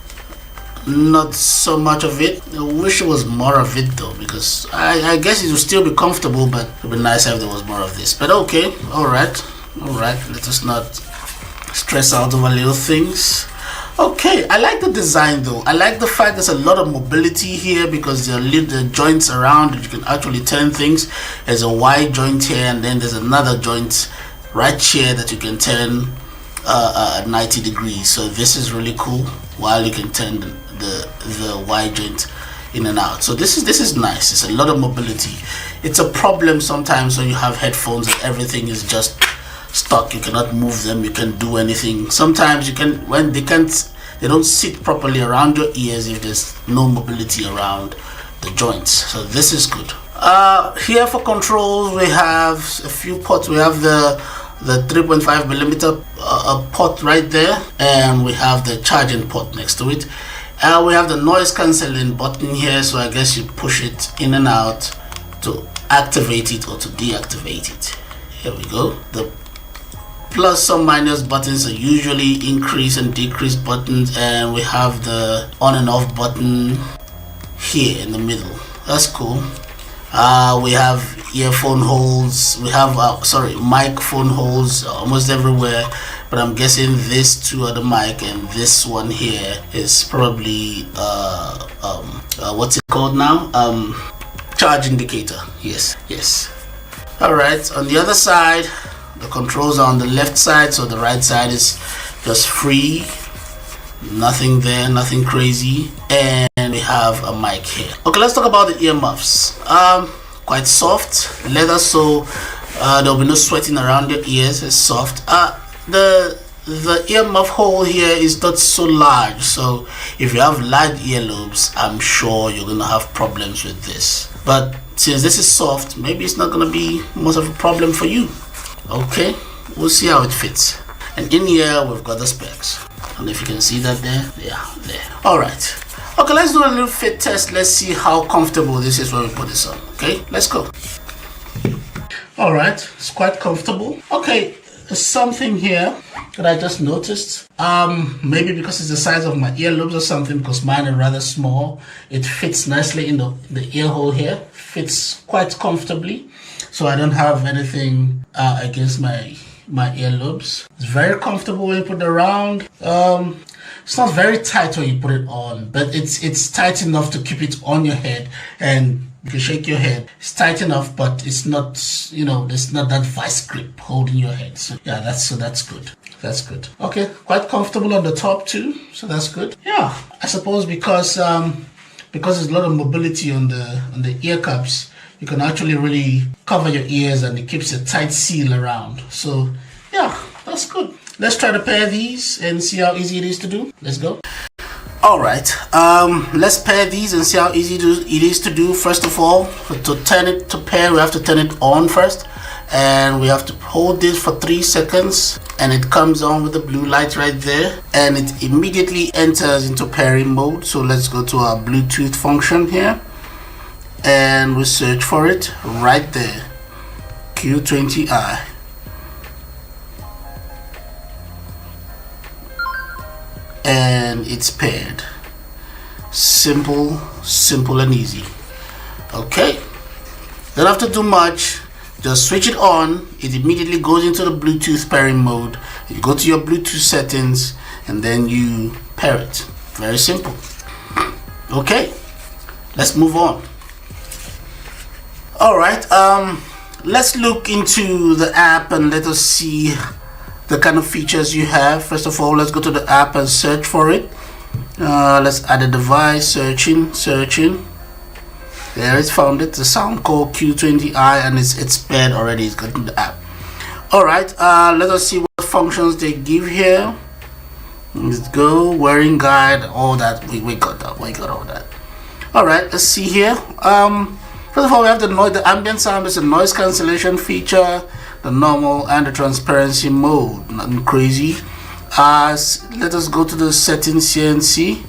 Not so much of it. I wish it was more of it though, because I guess it would still be comfortable, but it would be nicer if there was more of this. But okay, alright, let us not stress out over little things. Okay, I like the design though. I like the fact there's a lot of mobility here, because there are little joints around that you can actually turn things. There's a wide joint here, and then there's another joint right here that you can turn 90 degrees. So this is really cool, while you can turn the wide joint in and out. So this is nice. It's a lot of mobility. It's a problem sometimes when you have headphones and everything is just stuck. You cannot move them, you can't do anything. Sometimes you can, when they don't sit properly around your ears if there's no mobility around the joints. So this is good. Here for controls, we have a few ports. We have the 3.5mm port right there, and we have the charging port next to it. We have the noise cancelling button here, so I guess you push it in and out to activate it or to deactivate it. Here we go. The plus or minus buttons are usually increase and decrease buttons, and we have the on and off button here in the middle. That's cool. We have earphone holes. We have microphone holes almost everywhere, but I'm guessing this 2 are the mic, and this one here is probably what's it called now? Charge indicator. Yes. All right. On the other side, the controls are on the left side, so the right side is just free, nothing there, nothing crazy. And we have a mic here. Okay, let's talk about the earmuffs. Quite soft leather, so there'll be no sweating around your ears. It's soft. The earmuff hole here is not so large, so if you have large earlobes, I'm sure you're gonna have problems with this. But since this is soft, maybe it's not gonna be much of a problem for you. Okay, we'll see how it fits. And in here we've got the specs. And if you can see that there, yeah, there. All right. Okay, let's do a little fit test. Let's see how comfortable this is when we put this on. Okay, let's go. All right, it's quite comfortable. Okay, there's something here that I just noticed. Maybe because it's the size of my earlobes or something, because mine are rather small. It fits nicely in the ear hole here. Fits quite comfortably, so I don't have anything against my earlobes. It's very comfortable when you put it around. It's not very tight when you put it on, but it's tight enough to keep it on your head, and you can shake your head. It's tight enough, but it's not, there's not that vice grip holding your head. So yeah, that's good. That's good. Okay, quite comfortable on the top too, so that's good. Yeah, I suppose because there's a lot of mobility on the ear cups, you can actually really cover your ears, and it keeps a tight seal around. So yeah, that's good. Let's try to pair these and see how easy it is to do. Let's go. All right, let's pair these and see how easy it is to do. First of all, to pair, we have to turn it on first, and we have to hold this for 3 seconds, and it comes on with the blue light right there, and it immediately enters into pairing mode. So let's go to our Bluetooth function here, and we search for it right there, Q20i. And it's paired. Simple and easy. Okay, don't have to do much. Just switch it on. It immediately goes into the Bluetooth pairing mode. You go to your Bluetooth settings, and then you pair it. Very simple. Okay, let's move on. All right, let's look into the app and let us see the kind of features you have. First of all, let's go to the app and search for it. Let's add a device. Searching. There, it's found it. The Soundcore Q20i, and it's paired already. It's got in the app. All right. Let us see what functions they give here. Let's go. Wearing guide. All that. We got that. We got all that. All right. Let's see here. First of all, we have the ambient sound. It's a noise cancellation feature. The normal and the transparency mode, nothing crazy. Let us go to the settings here and see.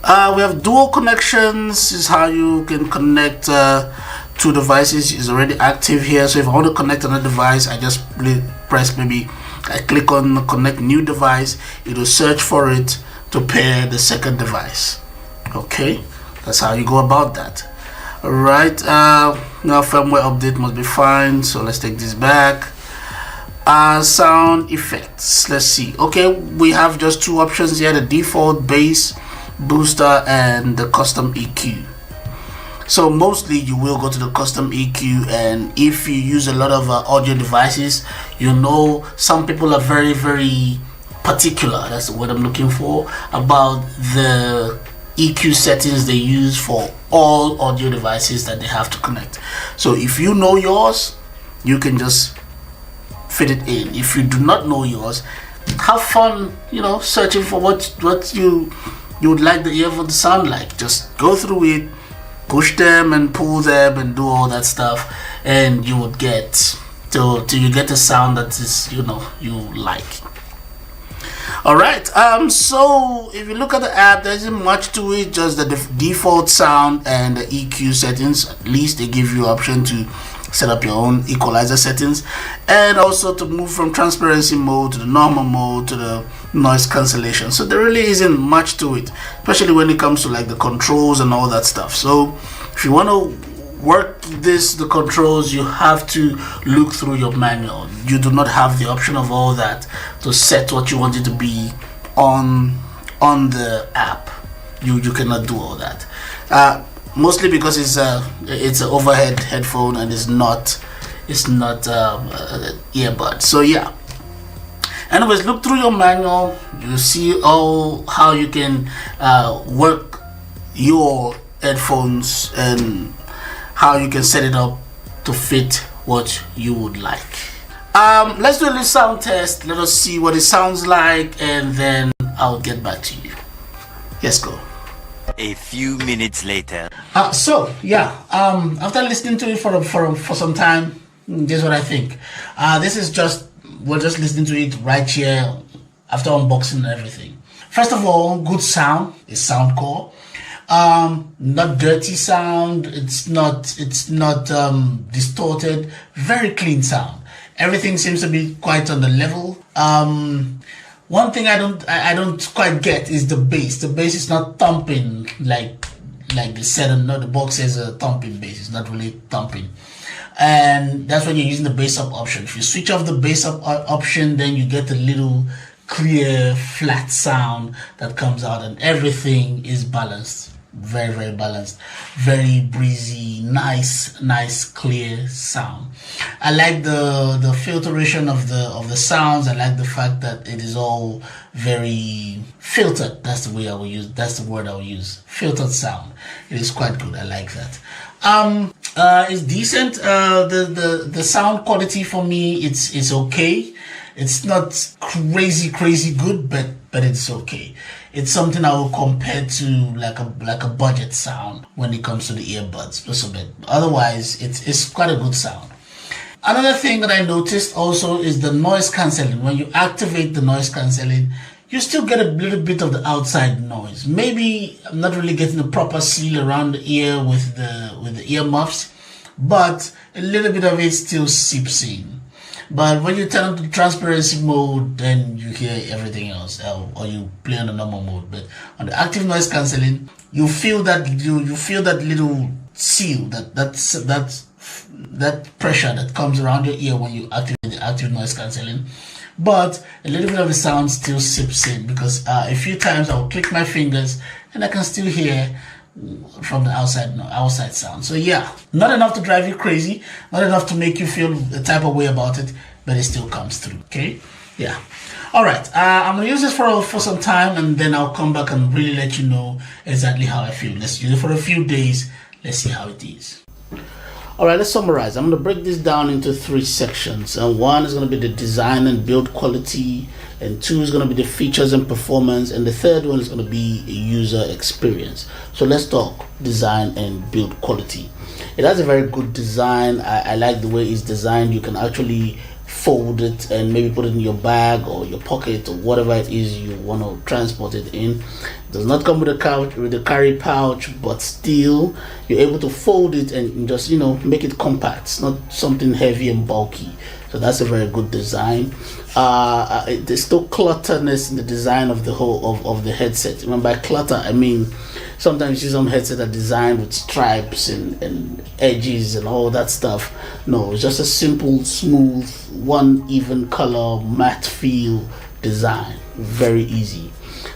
We have dual connections. This is how you can connect 2 devices. Is already active here. So if I want to connect another device, I just press, maybe I click on connect new device. It will search for it to pair the second device. Okay, that's how you go about that. Alright, now firmware update must be fine, so let's take this back. Sound effects, let's see. Okay, we have just 2 options here, the default, bass, booster, and the custom EQ. So mostly you will go to the custom EQ, and if you use a lot of audio devices, some people are very, very particular, that's the word I'm looking for, about the EQ settings they use for all audio devices that they have to connect. So if you know yours, you can just fit it in. If you do not know yours, have fun, searching for what you would like the earphone to sound like. Just go through it, push them and pull them and do all that stuff, and you would get till you get the sound that is you like. Alright, so if you look at the app, there isn't much to it, just the default sound and the EQ settings. At least they give you option to set up your own equalizer settings, and also to move from transparency mode to the normal mode to the noise cancellation. So there really isn't much to it, especially when it comes to like the controls and all that stuff. So if you want to work the controls, you have to look through your manual. You do not have the option of all that to set what you want it to be on the app. You cannot do all that, mostly because it's an overhead headphone and it's not earbud. So yeah, Anyways, look through your manual. You see all how you can work your headphones and how you can set it up to fit what you would like. Let's do a little sound test. Let us see what it sounds like, and then I'll get back to you. Let's go. A few minutes later. After listening to it for some time, this is what I think. We're just listening to it right here after unboxing and everything. First of all, good sound is Soundcore. Not dirty sound. It's not distorted. Very clean sound. Everything seems to be quite on the level. One thing I don't quite get is the bass. The bass is not thumping like they said. No, the box says a thumping bass. It's not really thumping, and that's when you're using the bass up option. If you switch off the bass up option, then you get a little clear, flat sound that comes out, and everything is balanced. Very, very balanced, very breezy, nice clear sound. I like the filtration of the sounds. I like the fact that it is all very filtered. That's the way I will use. That's the word I will use. Filtered sound. It is quite good. I like that. It's decent. The sound quality for me, it's okay. It's not crazy good, but it's okay. It's something I will compare to like a budget sound when it comes to the earbuds, just a bit. Otherwise, it's quite a good sound. Another thing that I noticed also is the noise cancelling. When you activate the noise cancelling, you still get a little bit of the outside noise. Maybe I'm not really getting the proper seal around the ear with the ear muffs, but a little bit of it still seeps in. But when you turn on the transparency mode, then you hear everything else, or you play on the normal mode. But on the active noise cancelling, you feel that you feel that little seal, that pressure that comes around your ear when you activate the active noise cancelling. But a little bit of the sound still seeps in, because a few times I'll click my fingers and I can still hear from the outside sound. So yeah, not enough to drive you crazy, not enough to make you feel the type of way about it, but it still comes through. Okay, yeah. All right, I'm gonna use this for some time, and then I'll come back and really let you know exactly how I feel. Let's use it for a few days. Let's see how it is. All right, let's summarize. I'm going to break this down into 3 sections. And 1 is going to be the design and build quality. And 2 is going to be the features and performance. And the 3rd one is going to be a user experience. So let's talk design and build quality. It has a very good design. I like the way it's designed. You can actually fold it and maybe put it in your bag or your pocket or whatever it is you want to transport it in. It does not come with a carry pouch, but still you're able to fold it and just make it compact. It's not something heavy and bulky, so that's a very good design. There's still clutterness in the design of the whole of the headset. And by clutter, I mean sometimes you see some headsets are designed with stripes and edges and all that stuff. No, it's just a simple, smooth, one even color, matte feel design. Very easy.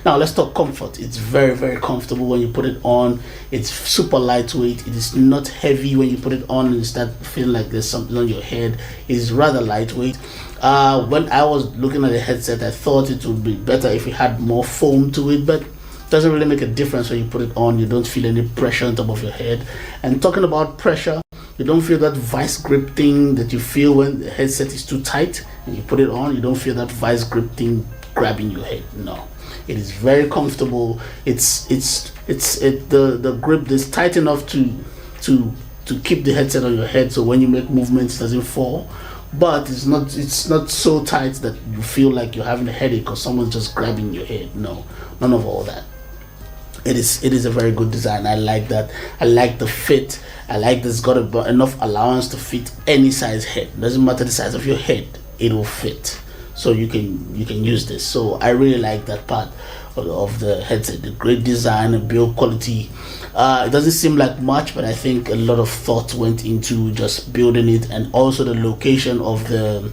Now let's talk comfort. It's very, very comfortable when you put it on. It's super lightweight. It is not heavy when you put it on and you start feeling like there's something on your head. It's rather lightweight. When I was looking at the headset, I thought it would be better if it had more foam to it, but it doesn't really make a difference when you put it on. You don't feel any pressure on top of your head. And talking about pressure, you don't feel that vice grip thing that you feel when the headset is too tight and you put it on. You don't feel that vice grip thing grabbing your head. No. It is very comfortable. The grip is tight enough to keep the headset on your head, so when you make movements it doesn't fall. But it's not so tight that you feel like you're having a headache or someone's just grabbing your head. No, none of all that. It is a very good design. I like that. I like the fit. I like that it's got enough allowance to fit any size head. Doesn't matter the size of your head, it will fit. So you can use this. So I really like that part of the headset. The great design and build quality. It doesn't seem like much, but I think a lot of thought went into just building it, and also the location of the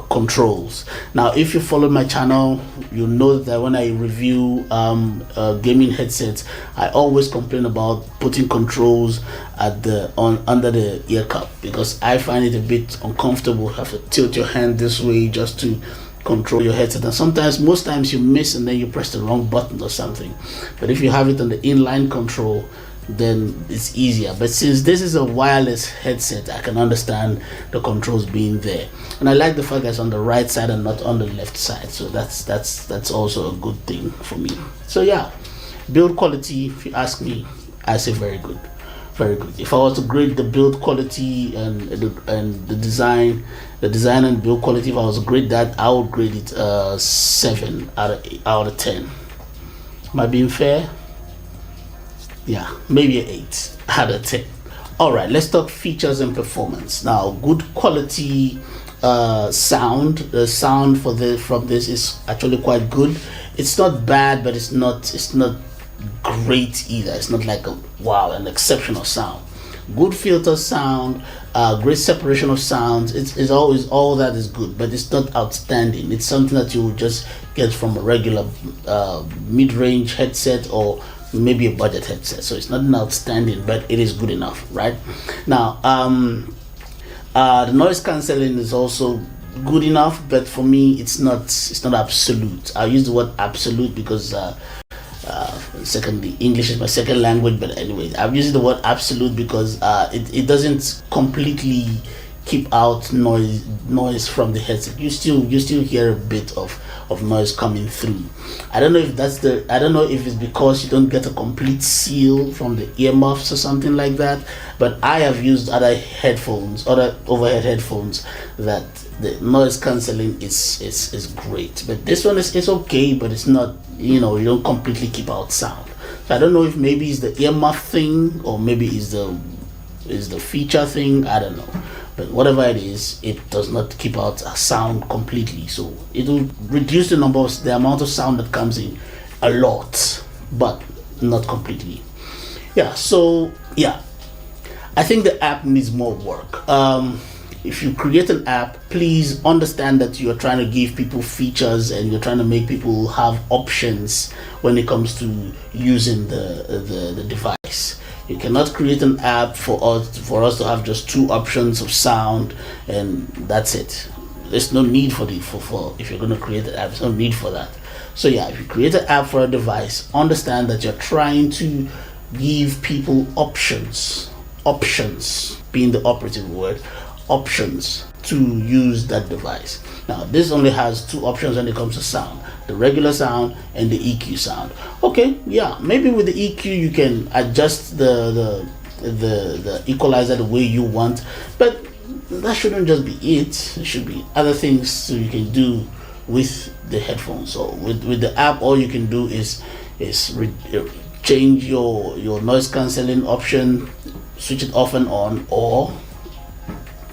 controls. Now, if you follow my channel, you know that when I review gaming headsets, I always complain about putting controls under the ear cup, because I find it a bit uncomfortable. You have to tilt your hand this way just to control your headset, and sometimes, most times, you miss and then you press the wrong button or something. But if you have it on the inline control, then it's easier. But since this is a wireless headset, I can understand the controls being there, and I like the fact that it's on the right side and not on the left side. So that's also a good thing for me. So yeah, build quality, if you ask me, I say very good, very good. If I was to grade the build quality and the design and build quality, if I was to grade that, I would grade it 7 out of 10. Am I being fair? Yeah, maybe an 8 out of 10. All right, let's talk features and performance. Now, good quality sound. The sound from this is actually quite good. It's not bad, but it's not great either. It's not like an exceptional sound. Good filter sound, great separation of sounds. It's always, all that is good, but it's not outstanding. It's something that you would just get from a regular mid-range headset or maybe a budget headset. So it's not an outstanding, but it is good enough, right? Now, the noise cancelling is also good enough, but for me, it's not absolute. I use the word absolute because secondly, English is my second language, but anyway, I'm using the word absolute because it doesn't completely keep out noise from the headset. You still hear a bit of noise coming through. I don't know if it's because you don't get a complete seal from the earmuffs or something like that, but I have used other overhead headphones that the noise cancelling is great. But this one is okay, but it's not, you don't completely keep out sound. So I don't know if maybe it's the earmuff thing or maybe it's the feature thing. I don't know. But whatever it is, it does not keep out a sound completely. So it will reduce the amount of sound that comes in a lot, but not completely. Yeah, so yeah, I think the app needs more work. If you create an app, please understand that you're trying to give people features and you're trying to make people have options when it comes to using the device. You cannot create an app for us to have just 2 options of sound and that's it. There's no need for if you're going to create an app, there's no need for that. So yeah, if you create an app for a device, understand that you're trying to give people options being the operative word, options to use that device. Now, this only has 2 options when it comes to sound: the regular sound and the EQ sound. Okay, yeah, maybe with the EQ you can adjust the equalizer the way you want, but that shouldn't just be it. There should be other things so you can do with the headphones. So with the app, all you can do is change your noise cancelling option, switch it off and on, or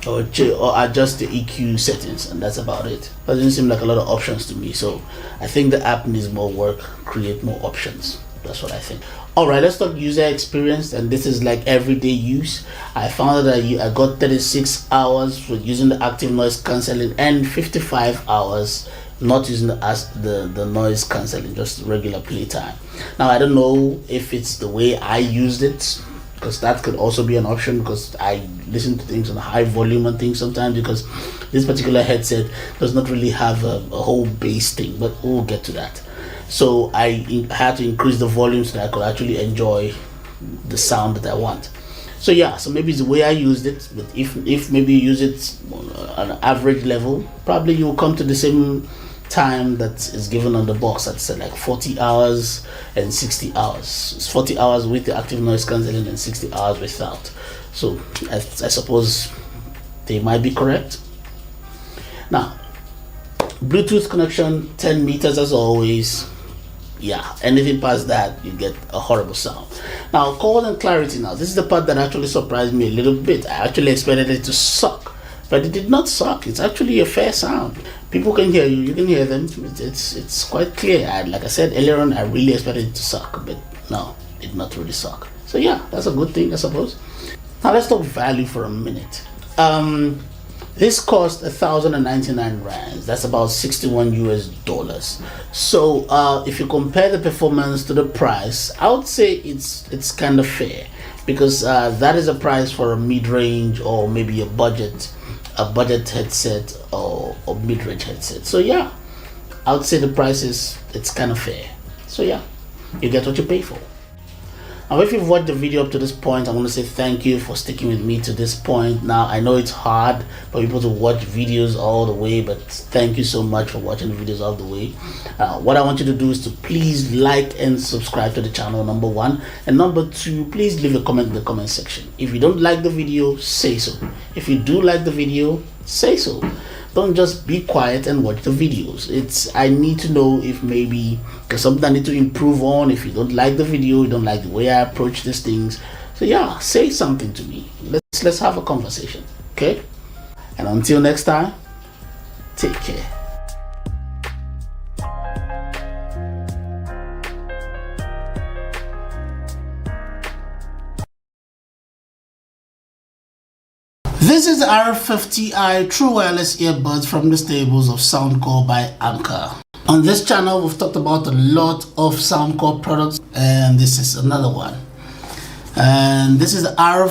adjust the EQ settings, and that's about it. Doesn't seem like a lot of options to me, so I think the app needs more work, create more options. That's what I think. Alright, let's talk user experience, and this is like everyday use. I found that I got 36 hours for using the active noise cancelling and 55 hours not using the noise cancelling, just regular playtime. Now, I don't know if it's the way I used it, because that could also be an option, because I listen to things on high volume and things sometimes, because this particular headset does not really have a whole bass thing, but we'll get to that. So I had to increase the volume so that I could actually enjoy the sound that I want. So yeah, so maybe it's the way I used it, but if maybe you use it on an average level, probably you'll come to the same time that is given on the box. That's like 40 hours and 60 hours. It's 40 hours with the active noise cancelling and 60 hours without. So I suppose they might be correct. Now, Bluetooth connection 10 meters as always. Yeah, anything past that you get a horrible sound. Now, chord and clarity. Now, this is the part that actually surprised me a little bit. I actually expected it to suck, but it did not suck. It's actually a fair sound. People can hear you can hear them. It's quite clear. Like I said earlier on, I really expected it to suck, but no, it did not really suck. So yeah, that's a good thing, I suppose. Now let's talk value for a minute. This cost 1,099 rands. That's about $61 US. So if you compare the performance to the price, I would say it's kind of fair, because that is a price for a mid-range or maybe a budget a budget headset or mid-range headset. So yeah, I would say the price it's kind of fair. So yeah, you get what you pay for. Now, if you've watched the video up to this point, I want to say thank you for sticking with me to this point. Now, I know it's hard for people to watch videos all the way, but thank you so much for watching the videos all the way. What I want you to do is to please like and subscribe to the channel, number one. And number two, please leave a comment in the comment section. If you don't like the video, say so. If you do like the video, say so. Don't just be quiet and watch the videos. I need to know if maybe there's something I need to improve on. If you don't like the video, you don't like the way I approach these things. So yeah, say something to me. Let's have a conversation, okay? And until next time, take care. This is R50i True Wireless Earbuds from the stables of Soundcore by Anker. On this channel, we've talked about a lot of Soundcore products, and this is another one. And this is the